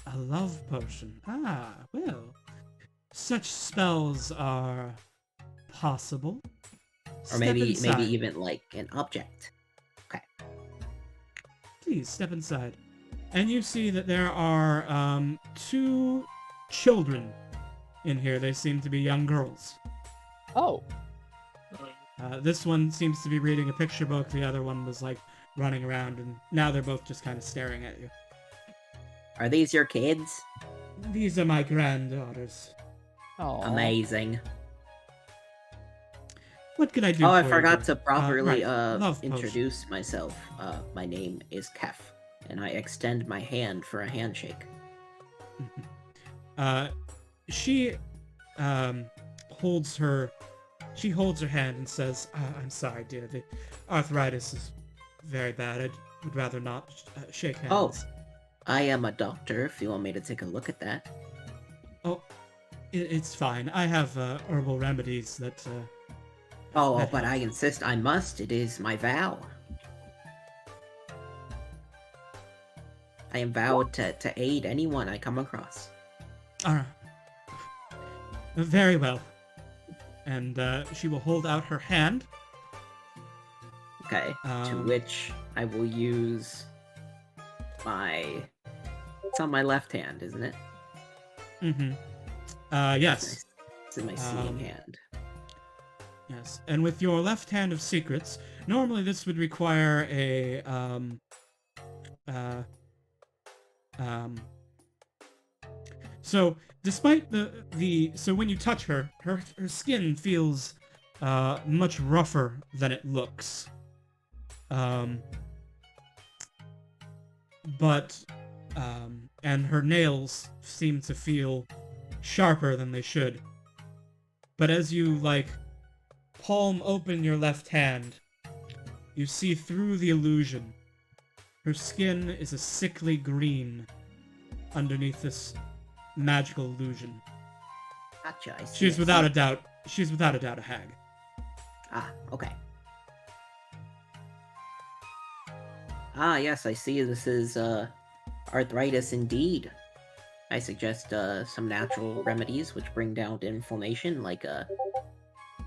[SPEAKER 1] A love potion. Ah, well, such spells are possible.
[SPEAKER 2] Or
[SPEAKER 1] Step
[SPEAKER 2] maybe
[SPEAKER 1] inside.
[SPEAKER 2] even, like, an object.
[SPEAKER 1] Please step inside. And you see that there are 2 children in here. They seem to be young girls.
[SPEAKER 5] Oh.
[SPEAKER 1] This one seems to be reading a picture book. The other one was like running around, and now they're both just kind of staring at you.
[SPEAKER 2] Are these your kids?
[SPEAKER 1] These are my granddaughters.
[SPEAKER 5] Oh.
[SPEAKER 2] Amazing.
[SPEAKER 1] What can I do?
[SPEAKER 2] Oh, I
[SPEAKER 1] for you,
[SPEAKER 2] forgot
[SPEAKER 1] dear?
[SPEAKER 2] to properly
[SPEAKER 1] right. Love potion.
[SPEAKER 2] introduce myself. My name is Kef, and I extend my hand for a handshake.
[SPEAKER 1] She holds her hand and says, "I'm sorry, dear. The arthritis is very bad. I would rather not shake hands."
[SPEAKER 2] Oh, I am a doctor. If you want me to take a look at that.
[SPEAKER 1] Oh, it's fine. I have herbal remedies that.
[SPEAKER 2] But I insist I must. It is my vow. I am vowed to aid anyone I come across.
[SPEAKER 1] Very well. And she will hold out her hand.
[SPEAKER 2] Okay. To which I will use my... It's on my left hand, isn't it?
[SPEAKER 1] Mm-hmm. Yes.
[SPEAKER 2] It's in my seeing hand.
[SPEAKER 1] Yes. And with your left hand of secrets, normally this would require a So, despite so when you touch her skin feels much rougher than it looks. And her nails seem to feel sharper than they should. But as you, like, palm open your left hand, you see through the illusion. Her skin is a sickly green underneath this magical illusion.
[SPEAKER 2] Gotcha, I see.
[SPEAKER 1] She's without a doubt a hag.
[SPEAKER 2] Ah, okay. Ah, yes, I see this is, arthritis indeed. I suggest, some natural remedies which bring down inflammation, like,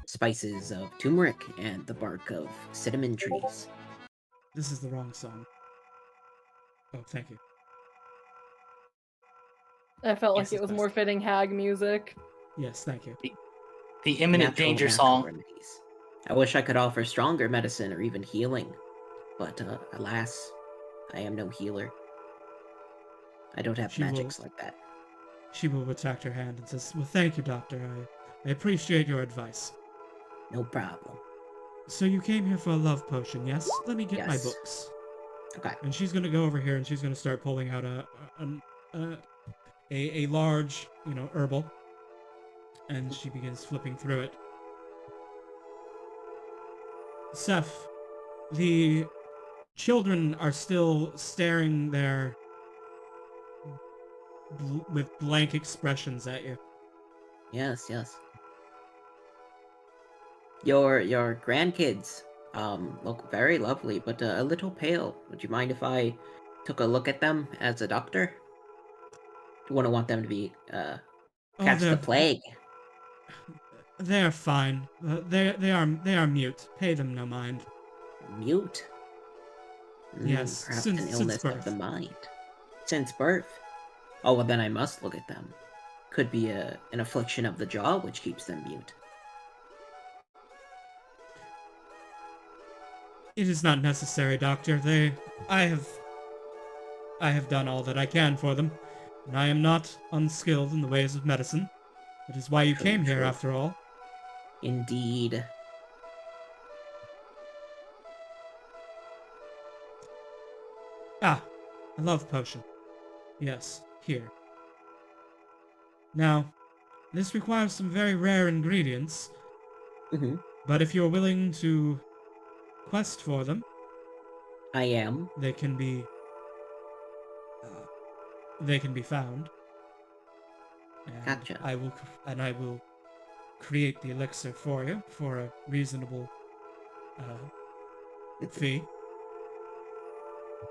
[SPEAKER 2] spices of turmeric and the bark of cinnamon trees.
[SPEAKER 1] This is the wrong song. Oh, thank you.
[SPEAKER 3] I felt
[SPEAKER 1] Yes,
[SPEAKER 3] like it was
[SPEAKER 1] it's
[SPEAKER 3] more
[SPEAKER 1] best.
[SPEAKER 3] fitting hag music.
[SPEAKER 1] Yes, thank you.
[SPEAKER 6] The imminent danger song.
[SPEAKER 2] Remedies. I wish I could offer stronger medicine or even healing, but, alas, I am no healer. I don't have
[SPEAKER 1] She
[SPEAKER 2] magics like that.
[SPEAKER 1] She will retract her hand and says, "Well, thank you, Doctor. I appreciate your advice.
[SPEAKER 2] No problem.
[SPEAKER 1] So you came here for a love potion, yes? Let me get my
[SPEAKER 2] Yes.
[SPEAKER 1] books."
[SPEAKER 2] Okay.
[SPEAKER 1] And she's gonna go over here and she's gonna start pulling out a large, herbal. And she begins flipping through it. Seth, the children are still staring there with blank expressions at you.
[SPEAKER 2] Yes, yes. Your grandkids, look very lovely, but a little pale. Would you mind if I took a look at them as a doctor? You wouldn't want them to be, catch the plague.
[SPEAKER 1] They're fine. They are mute. Pay them no mind.
[SPEAKER 2] Mute?
[SPEAKER 1] Yes,
[SPEAKER 2] Perhaps
[SPEAKER 1] since-
[SPEAKER 2] an
[SPEAKER 1] since
[SPEAKER 2] illness of the
[SPEAKER 1] birth.
[SPEAKER 2] mind. Since birth. Oh, well, then I must look at them. Could be an affliction of the jaw which keeps them mute.
[SPEAKER 1] It is not necessary, Doctor. I have done all that I can for them, and I am not unskilled in the ways of medicine. That is why you
[SPEAKER 2] True,
[SPEAKER 1] came here,
[SPEAKER 2] true.
[SPEAKER 1] after all.
[SPEAKER 2] Indeed.
[SPEAKER 1] Ah, a love potion. Yes, here. Now, this requires some very rare ingredients,
[SPEAKER 2] Hmm.
[SPEAKER 1] but if you're willing to quest for them,
[SPEAKER 2] I am.
[SPEAKER 1] they can be found. And
[SPEAKER 2] Gotcha.
[SPEAKER 1] I will create the elixir for you for a reasonable fee.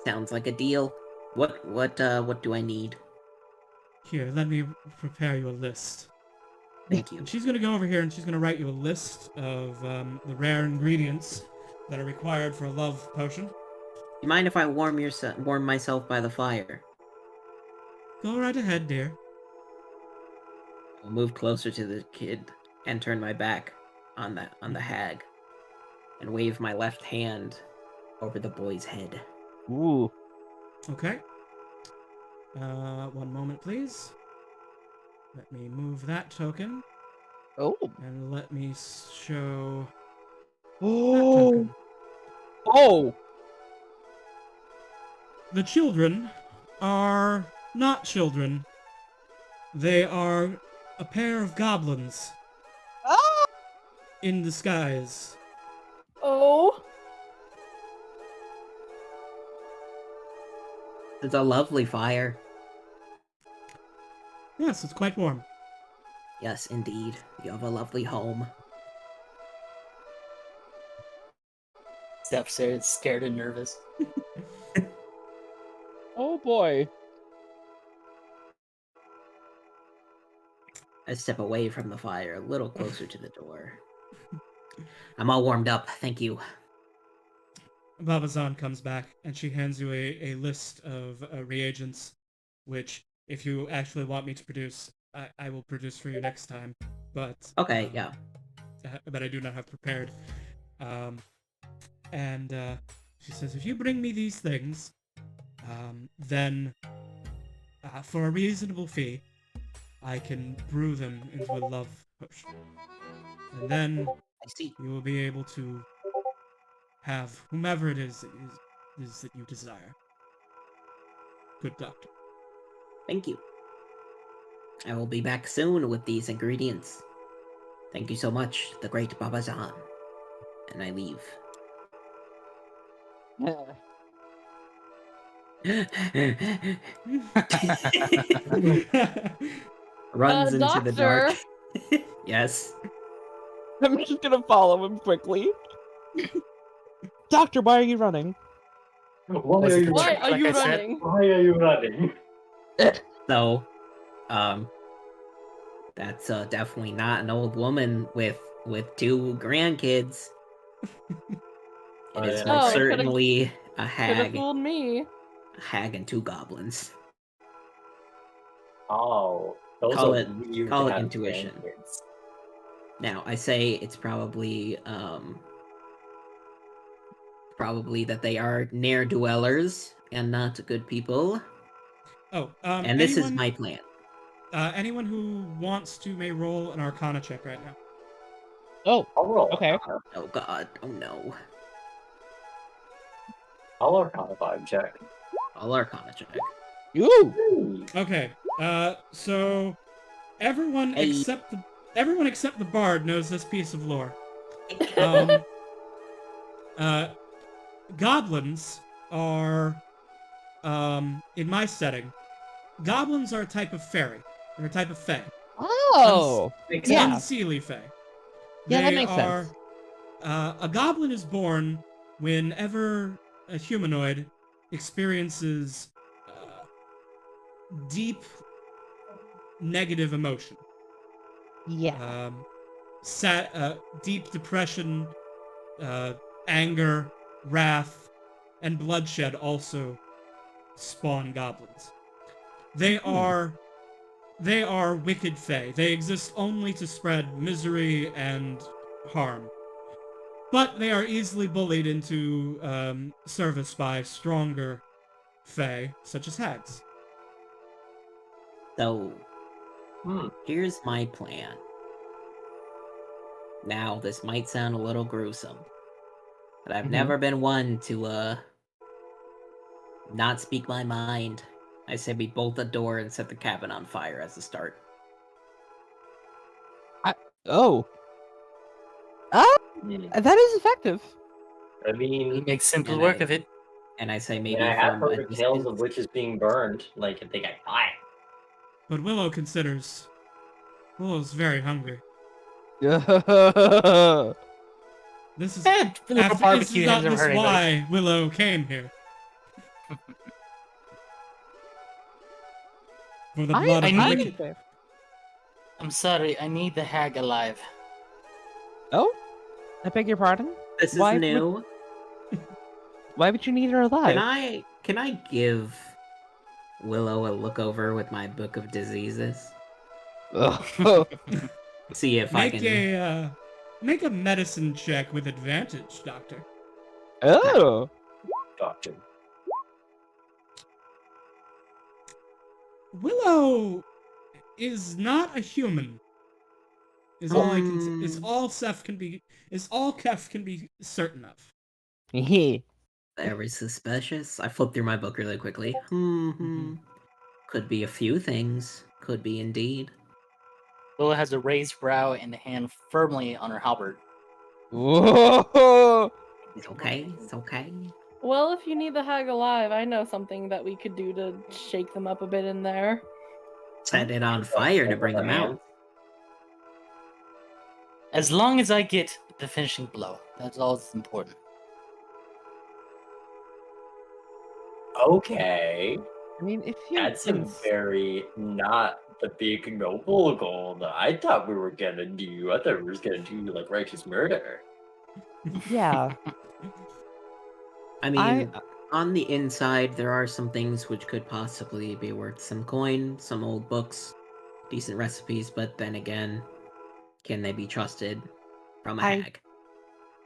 [SPEAKER 2] Sounds like a deal. What do I need?
[SPEAKER 1] Here, let me prepare you a list.
[SPEAKER 2] Thank you.
[SPEAKER 1] And she's gonna go over here and she's gonna write you a list of the rare ingredients that are required for a love potion.
[SPEAKER 2] You mind if I warm myself by the fire?
[SPEAKER 1] Go right ahead, dear.
[SPEAKER 2] I'll move closer to the kid and turn my back on the hag, and wave my left hand over the boy's head.
[SPEAKER 5] Ooh.
[SPEAKER 1] Okay. One moment, please. Let me move that token,
[SPEAKER 5] Oh.
[SPEAKER 1] and let me show that
[SPEAKER 5] Oh.
[SPEAKER 1] token.
[SPEAKER 5] Oh.
[SPEAKER 1] The children are not children. They are a pair of goblins
[SPEAKER 5] Ah!
[SPEAKER 1] in disguise.
[SPEAKER 3] Oh.
[SPEAKER 2] It's a lovely fire.
[SPEAKER 1] Yes, it's quite warm.
[SPEAKER 2] Yes, indeed. You have a lovely home.
[SPEAKER 6] Steps there, scared and nervous.
[SPEAKER 5] Oh boy.
[SPEAKER 2] I step away from the fire, a little closer to the door. I'm all warmed up, thank you.
[SPEAKER 1] Babazan comes back, and she hands you a list of reagents, which, if you actually want me to produce, I will produce for you next time. But
[SPEAKER 2] Okay, yeah.
[SPEAKER 1] But I do not have prepared. And she says, if you bring me these things, then for a reasonable fee, I can brew them into a love potion. And then
[SPEAKER 2] I see.
[SPEAKER 1] you will be able to have whomever it is that you desire. Good doctor.
[SPEAKER 2] Thank you. I will be back soon with these ingredients. Thank you so much, the great Babazan. And I leave. Runs into the dark. Yes.
[SPEAKER 5] I'm just gonna follow him quickly. Doctor, why are you running?
[SPEAKER 4] Why
[SPEAKER 6] Was
[SPEAKER 4] are
[SPEAKER 6] it
[SPEAKER 4] you
[SPEAKER 6] the
[SPEAKER 3] Why
[SPEAKER 6] trick,
[SPEAKER 3] are
[SPEAKER 6] like
[SPEAKER 3] you
[SPEAKER 6] I said?
[SPEAKER 3] running?
[SPEAKER 4] Why are you running?
[SPEAKER 2] So, that's definitely not an old woman with two grandkids. It is
[SPEAKER 4] yeah.
[SPEAKER 2] most
[SPEAKER 3] Oh, it could've-
[SPEAKER 2] certainly a
[SPEAKER 3] Could have
[SPEAKER 2] hag,
[SPEAKER 3] fooled me.
[SPEAKER 2] a hag and two goblins.
[SPEAKER 4] Oh, those
[SPEAKER 2] Call
[SPEAKER 4] are
[SPEAKER 2] it-
[SPEAKER 4] weird
[SPEAKER 2] call
[SPEAKER 4] to
[SPEAKER 2] it
[SPEAKER 4] have
[SPEAKER 2] intuition.
[SPEAKER 4] grandkids.
[SPEAKER 2] Now, I say it's probably that they are ne'er-dwellers and not good people.
[SPEAKER 1] Oh,
[SPEAKER 2] And this is
[SPEAKER 1] anyone,
[SPEAKER 2] my plan.
[SPEAKER 1] anyone who wants to may roll an Arcana check right now.
[SPEAKER 5] Oh,
[SPEAKER 4] I'll roll.
[SPEAKER 5] okay.
[SPEAKER 2] Oh god, oh no.
[SPEAKER 4] I'll Arcana vibe check.
[SPEAKER 2] All Arcana check.
[SPEAKER 5] Ooh.
[SPEAKER 1] Okay, so everyone
[SPEAKER 2] Hey.
[SPEAKER 1] except the bard knows this piece of lore. Um, goblins are, in my setting, goblins are a type of fairy. They're a type of fae.
[SPEAKER 5] Oh.
[SPEAKER 4] Makes
[SPEAKER 5] Yeah.
[SPEAKER 4] sense.
[SPEAKER 1] Unseelie fae.
[SPEAKER 5] Yeah, that
[SPEAKER 1] They
[SPEAKER 5] makes
[SPEAKER 1] are,
[SPEAKER 5] sense.
[SPEAKER 1] A goblin is born whenever a humanoid experiences deep negative emotion.
[SPEAKER 5] Yeah.
[SPEAKER 1] Deep depression, anger, wrath, and bloodshed also spawn goblins. They are wicked fae. They exist only to spread misery and harm. But they are easily bullied into service by stronger fae, such as hags.
[SPEAKER 2] So,
[SPEAKER 4] Hmm.
[SPEAKER 2] here's my plan. Now, this might sound a little gruesome, but I've
[SPEAKER 5] Mhm.
[SPEAKER 2] never been one to, not speak my mind. I say we bolt the door and set the cabin on fire as a start.
[SPEAKER 5] Oh.
[SPEAKER 4] Hmm.
[SPEAKER 5] That is effective.
[SPEAKER 4] I
[SPEAKER 6] He
[SPEAKER 4] mean,
[SPEAKER 6] makes simple
[SPEAKER 2] And
[SPEAKER 6] work
[SPEAKER 2] I-
[SPEAKER 6] of it.
[SPEAKER 2] And I say
[SPEAKER 4] I
[SPEAKER 2] maybe
[SPEAKER 4] have
[SPEAKER 2] from a
[SPEAKER 4] heard tales of
[SPEAKER 2] distance.
[SPEAKER 4] witches being burned. Like, if they got caught.
[SPEAKER 1] But Willow's very hungry. This is
[SPEAKER 6] Eh, a little
[SPEAKER 1] after,
[SPEAKER 6] barbecue
[SPEAKER 1] this is
[SPEAKER 6] hasn't
[SPEAKER 1] not this
[SPEAKER 6] hurt anybody.
[SPEAKER 1] why Willow came here. For the blood
[SPEAKER 6] I
[SPEAKER 1] of the
[SPEAKER 6] need-
[SPEAKER 1] wicked.
[SPEAKER 6] I'm sorry, I need the hag alive.
[SPEAKER 5] Oh? I beg your pardon?
[SPEAKER 2] This is
[SPEAKER 5] Why would-
[SPEAKER 2] new.
[SPEAKER 5] Why would you need her alive?
[SPEAKER 2] Can I give Willow a look over with my book of diseases?
[SPEAKER 5] Oh.
[SPEAKER 2] See if I can.
[SPEAKER 1] Make a medicine check with advantage, Doctor.
[SPEAKER 5] Oh.
[SPEAKER 4] Doctor.
[SPEAKER 1] Willow is not a human. Is all I can. Is
[SPEAKER 2] Um.
[SPEAKER 1] all Seth can be. Is all Kef can be certain of.
[SPEAKER 2] Very suspicious. I flipped through my book really quickly. Could be a few things. Could be indeed.
[SPEAKER 6] Willow has a raised brow and a hand firmly on her halberd.
[SPEAKER 5] Whoa.
[SPEAKER 2] It's okay. It's okay.
[SPEAKER 3] Well, if you need the hag alive, I know something that we could do to shake them up a bit in there.
[SPEAKER 2] Set it on fire to bring them out.
[SPEAKER 6] As long as I get the finishing blow, that's all that's important.
[SPEAKER 4] Okay.
[SPEAKER 5] I mean, if you
[SPEAKER 4] That's a very not the big noble goal that I thought we were gonna do. I thought we were gonna do like righteous murder.
[SPEAKER 5] yeah.
[SPEAKER 2] I mean, on the inside, there are some things which could possibly be worth some coin, some old books, decent recipes, but then again, can they be trusted from a hag?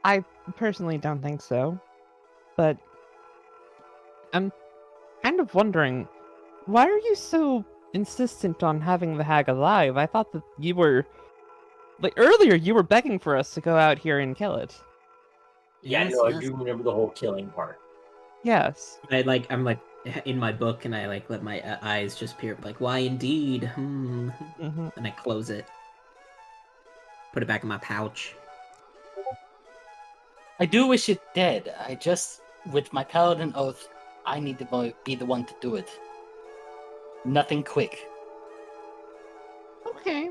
[SPEAKER 5] I personally don't think so. But I'm kind of wondering, why are you so insistent on having the hag alive? I thought that you were earlier you were begging for us to go out here and kill it.
[SPEAKER 4] Yeah,
[SPEAKER 2] Yes,
[SPEAKER 4] no, I
[SPEAKER 2] yes.
[SPEAKER 4] do remember the whole killing part.
[SPEAKER 5] Yes.
[SPEAKER 2] I'm like in my book, and I like let my eyes just peer, like, why indeed?
[SPEAKER 5] hmm
[SPEAKER 2] And I close it, put it back in my pouch.
[SPEAKER 6] I do wish it dead. I just, with my paladin oath, I need to be the one to do it. Nothing quick.
[SPEAKER 5] Okay.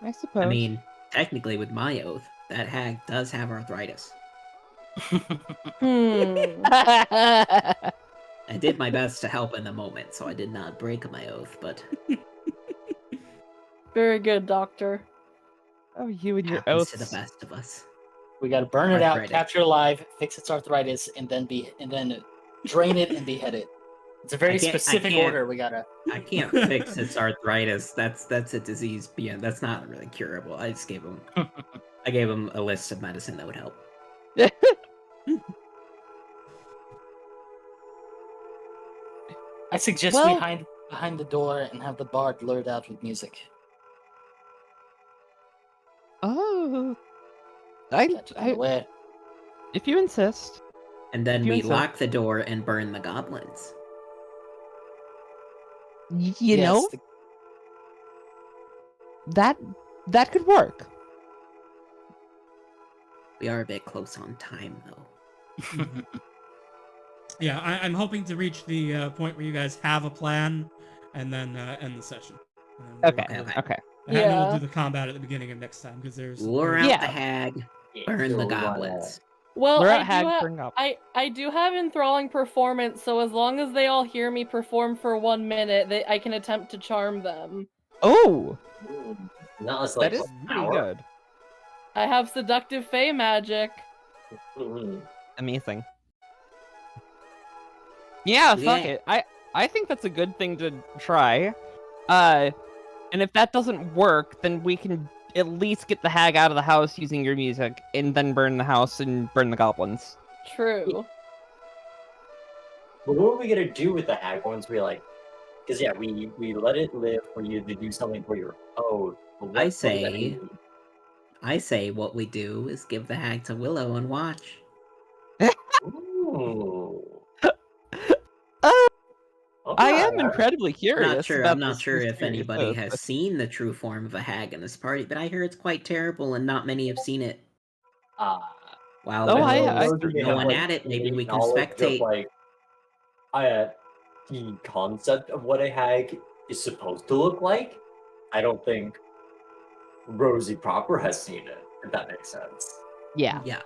[SPEAKER 5] I suppose.
[SPEAKER 2] I mean, technically, with my oath, that hag does have arthritis. I did my best to help in the moment, so I did not break my oath, but
[SPEAKER 3] Very good, Doctor.
[SPEAKER 5] Oh, you and your
[SPEAKER 2] happens
[SPEAKER 5] oaths.
[SPEAKER 2] to the best of us.
[SPEAKER 6] We gotta burn it out,
[SPEAKER 2] Arthritic.
[SPEAKER 6] capture it alive, fix its arthritis, and then drain it and behead it. It's a very
[SPEAKER 2] I
[SPEAKER 6] specific
[SPEAKER 2] can't-
[SPEAKER 6] order we gotta.
[SPEAKER 2] I can't fix its arthritis. That's a disease beyond. That's not really curable. I just gave him. I gave him a list of medicine that would help.
[SPEAKER 6] I suggest
[SPEAKER 5] Well-
[SPEAKER 6] we hide behind the door and have the bard lured out with music.
[SPEAKER 5] Oh.
[SPEAKER 6] Catch it on the way.
[SPEAKER 5] If you insist.
[SPEAKER 2] And then
[SPEAKER 5] You
[SPEAKER 2] we
[SPEAKER 5] insist.
[SPEAKER 2] lock the door and burn the goblins.
[SPEAKER 5] You
[SPEAKER 6] Yes,
[SPEAKER 5] know, that could work.
[SPEAKER 2] We are a bit close on time, though.
[SPEAKER 1] Yeah, I'm hoping to reach the point where you guys have a plan, and then end the session. And then
[SPEAKER 5] Okay.
[SPEAKER 2] Okay.
[SPEAKER 5] Okay.
[SPEAKER 1] And then
[SPEAKER 3] Yeah.
[SPEAKER 1] we'll do the combat at the beginning of next time because there's
[SPEAKER 2] Lure out
[SPEAKER 5] Yeah.
[SPEAKER 2] the hag,
[SPEAKER 4] Yeah,
[SPEAKER 2] burn
[SPEAKER 4] so
[SPEAKER 2] the
[SPEAKER 4] we wanna-
[SPEAKER 2] goblins.
[SPEAKER 3] Well,
[SPEAKER 5] We're
[SPEAKER 3] I
[SPEAKER 5] at
[SPEAKER 3] do,
[SPEAKER 5] hag
[SPEAKER 3] ha-
[SPEAKER 5] bring up.
[SPEAKER 3] I do have enthralling performance, so as long as they all hear me perform for 1 minute, I can attempt to charm them.
[SPEAKER 5] Oh,
[SPEAKER 4] Not as like
[SPEAKER 5] that is pretty
[SPEAKER 4] power.
[SPEAKER 5] good.
[SPEAKER 3] I have seductive fey magic.
[SPEAKER 4] Mhm.
[SPEAKER 5] Amazing. Yeah, fuck
[SPEAKER 2] Yeah.
[SPEAKER 5] it. I think that's a good thing to try. And if that doesn't work, then we can at least get the hag out of the house using your music, and then burn the house and burn the goblins.
[SPEAKER 3] True.
[SPEAKER 4] But what are we gonna do with the hag once we like? Because yeah, we let it live for you to do something for your own. But what
[SPEAKER 2] I
[SPEAKER 4] does that
[SPEAKER 2] say-
[SPEAKER 4] mean?
[SPEAKER 2] I say what we do is give the hag to Willow and watch.
[SPEAKER 4] Ooh.
[SPEAKER 5] I
[SPEAKER 4] Okay.
[SPEAKER 5] am incredibly curious.
[SPEAKER 2] I'm not
[SPEAKER 5] this
[SPEAKER 2] sure if
[SPEAKER 5] mystery,
[SPEAKER 2] anybody
[SPEAKER 5] so-
[SPEAKER 2] has seen the true form of a hag in this party, but I hear it's quite terrible and not many have seen it. Wow,
[SPEAKER 5] Oh,
[SPEAKER 2] there's
[SPEAKER 5] I-
[SPEAKER 2] no one at it, maybe we can spectate.
[SPEAKER 4] Like, the concept of what a hag is supposed to look like. I don't think Rosie proper has seen it. If that makes sense.
[SPEAKER 5] Yeah.
[SPEAKER 2] Yeah.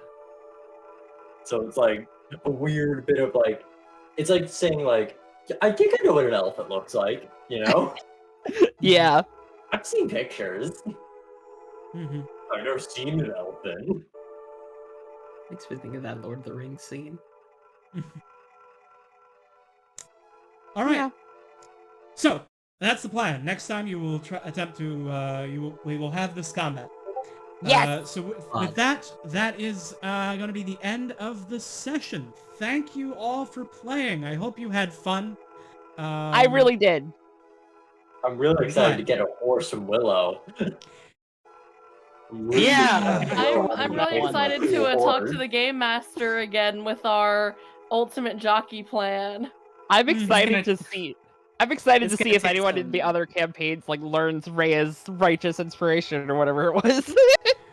[SPEAKER 4] So it's like a weird bit of like, it's like saying like, I think I know what an elephant looks like. You know,
[SPEAKER 5] Yeah.
[SPEAKER 4] I've seen pictures.
[SPEAKER 1] Mm-hmm.
[SPEAKER 4] I've never seen an elephant.
[SPEAKER 2] Makes me think of that Lord of the Rings scene.
[SPEAKER 1] All right.
[SPEAKER 5] Yeah.
[SPEAKER 1] So that's the plan. Next time you will attempt to we will have this combat.
[SPEAKER 5] Yes!
[SPEAKER 1] So with that, that is going to be the end of the session. Thank you all for playing. I hope you had fun.
[SPEAKER 5] I really did.
[SPEAKER 4] I'm really excited
[SPEAKER 1] glad.
[SPEAKER 4] to get a horse from Willow.
[SPEAKER 5] Yeah.
[SPEAKER 3] I'm really excited to talk to the game master again with our ultimate jockey plan.
[SPEAKER 5] I'm
[SPEAKER 1] Mhm.
[SPEAKER 5] excited to see. I'm excited
[SPEAKER 6] It's
[SPEAKER 5] to see
[SPEAKER 6] gonna
[SPEAKER 5] if
[SPEAKER 6] take
[SPEAKER 5] anyone in the
[SPEAKER 6] some-
[SPEAKER 5] other campaigns like learns Rhea's righteous inspiration or whatever it was.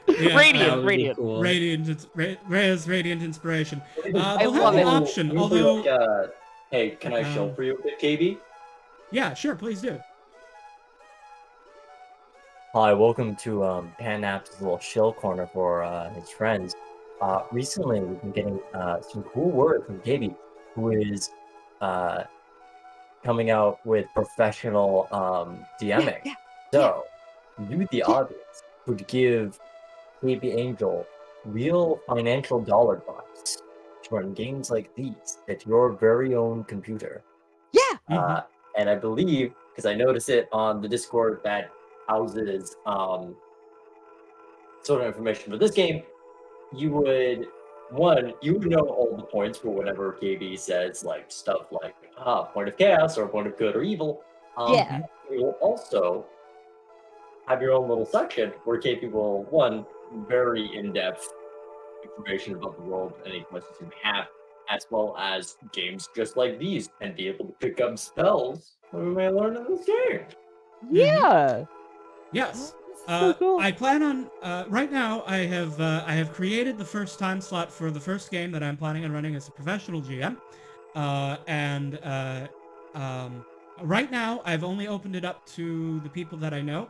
[SPEAKER 1] Yeah,
[SPEAKER 5] Radiant,
[SPEAKER 2] That would be
[SPEAKER 5] radiant.
[SPEAKER 2] cool.
[SPEAKER 1] Rhea's radiant inspiration. They'll have
[SPEAKER 5] love
[SPEAKER 1] the
[SPEAKER 5] it.
[SPEAKER 1] option, although
[SPEAKER 4] hey, can I show for you a bit, KB?
[SPEAKER 1] yeah, sure, please do.
[SPEAKER 4] Hi, welcome to Panap's little shill corner for his friends. Recently, we've been getting some cool word from KB, who is coming out with professional DMing.
[SPEAKER 5] yeah,
[SPEAKER 4] So, you, the audience, would give KB Angel real financial dollar bucks to run games like these at your very own computer.
[SPEAKER 5] Yeah.
[SPEAKER 1] Mhm.
[SPEAKER 4] And I believe, because I noticed it on the Discord that houses sort of information for this game, you would know all the points for whatever KB says, like stuff like point of chaos or point of good or evil.
[SPEAKER 5] Yeah.
[SPEAKER 4] You will also have your own little section where KB will very in-depth information about the world, any questions you may have, as well as games just like these, and be able to pick up spells that we may learn in this game.
[SPEAKER 5] Yeah.
[SPEAKER 1] Yes.
[SPEAKER 5] So cool.
[SPEAKER 1] I plan on right now. I have created the first time slot for the first game that I'm planning on running as a professional GM, right now I've only opened it up to the people that I know,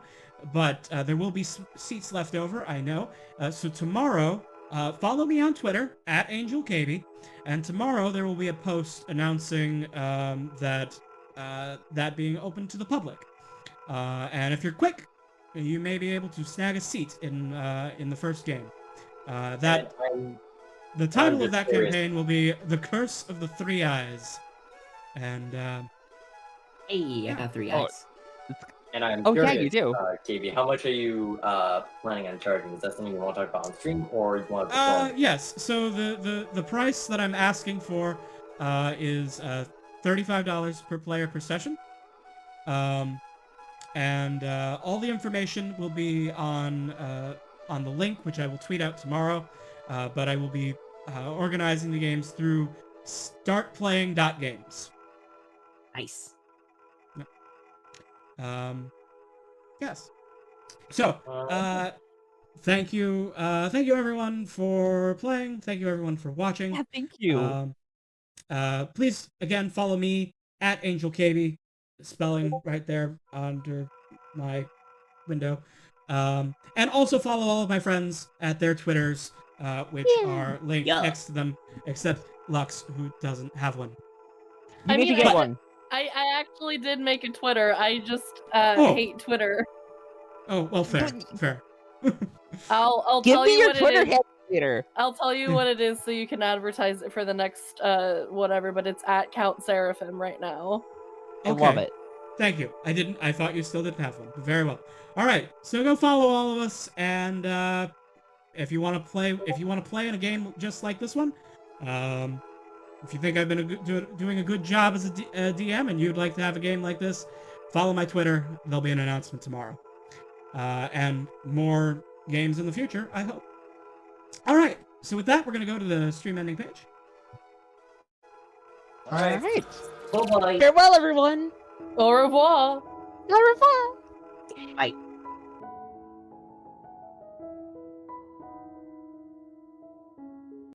[SPEAKER 1] but there will be seats left over. I know. So tomorrow, follow me on Twitter @AngelKB, and tomorrow there will be a post announcing that being open to the public. And if you're quick, you may be able to snag a seat in the first game. The title of
[SPEAKER 4] just
[SPEAKER 1] that
[SPEAKER 4] curious.
[SPEAKER 1] campaign will be "The Curse of the Three Eyes," and
[SPEAKER 2] Hey, I got 3
[SPEAKER 5] Oh.
[SPEAKER 2] eyes.
[SPEAKER 4] And I'm
[SPEAKER 5] Oh, yeah,
[SPEAKER 4] curious,
[SPEAKER 5] you do.
[SPEAKER 4] KB, how much are you planning on charging? Is that something you want to talk about on stream, or you want to?
[SPEAKER 1] yes. So the price that I'm asking for is $35 per player per session. And all the information will be on the link, which I will tweet out tomorrow. But I will be organizing the games through startplaying.games.
[SPEAKER 2] Nice.
[SPEAKER 1] Yes. So, thank you everyone for playing. Thank you everyone for watching.
[SPEAKER 5] Yeah, thank you.
[SPEAKER 1] Please again follow me @AngelKB, spelling right there under my window. And also follow all of my friends at their Twitters, which are linked
[SPEAKER 2] Yeah.
[SPEAKER 1] next to them, except Lux, who doesn't have one.
[SPEAKER 5] You
[SPEAKER 3] I
[SPEAKER 5] need to
[SPEAKER 3] mean,
[SPEAKER 5] get
[SPEAKER 3] I-
[SPEAKER 5] one.
[SPEAKER 3] I actually did make a Twitter. I just
[SPEAKER 1] Oh.
[SPEAKER 3] hate Twitter.
[SPEAKER 1] Oh, well, fair.
[SPEAKER 5] But-
[SPEAKER 1] Fair.
[SPEAKER 3] I'll
[SPEAKER 5] Give
[SPEAKER 3] tell
[SPEAKER 5] me
[SPEAKER 3] you
[SPEAKER 5] your
[SPEAKER 3] what
[SPEAKER 5] Twitter
[SPEAKER 3] it is.
[SPEAKER 5] handle, Theater.
[SPEAKER 3] I'll tell you what it is so you can advertise it for the next whatever, but it's at Count Seraphim right now.
[SPEAKER 5] I love it.
[SPEAKER 1] Thank you. I thought you still didn't have one. Very well. All right. So go follow all of us, and if you want to play in a game just like this one, if you think I've been doing a good job as a DM and you'd like to have a game like this, follow my Twitter. There'll be an announcement tomorrow, and more games in the future, I hope. All right. So with that, we're gonna go to the stream ending page.
[SPEAKER 2] All right.
[SPEAKER 5] All right.
[SPEAKER 2] Bye-bye.
[SPEAKER 5] Farewell, everyone.
[SPEAKER 3] Au revoir.
[SPEAKER 5] Au revoir.
[SPEAKER 2] Bye.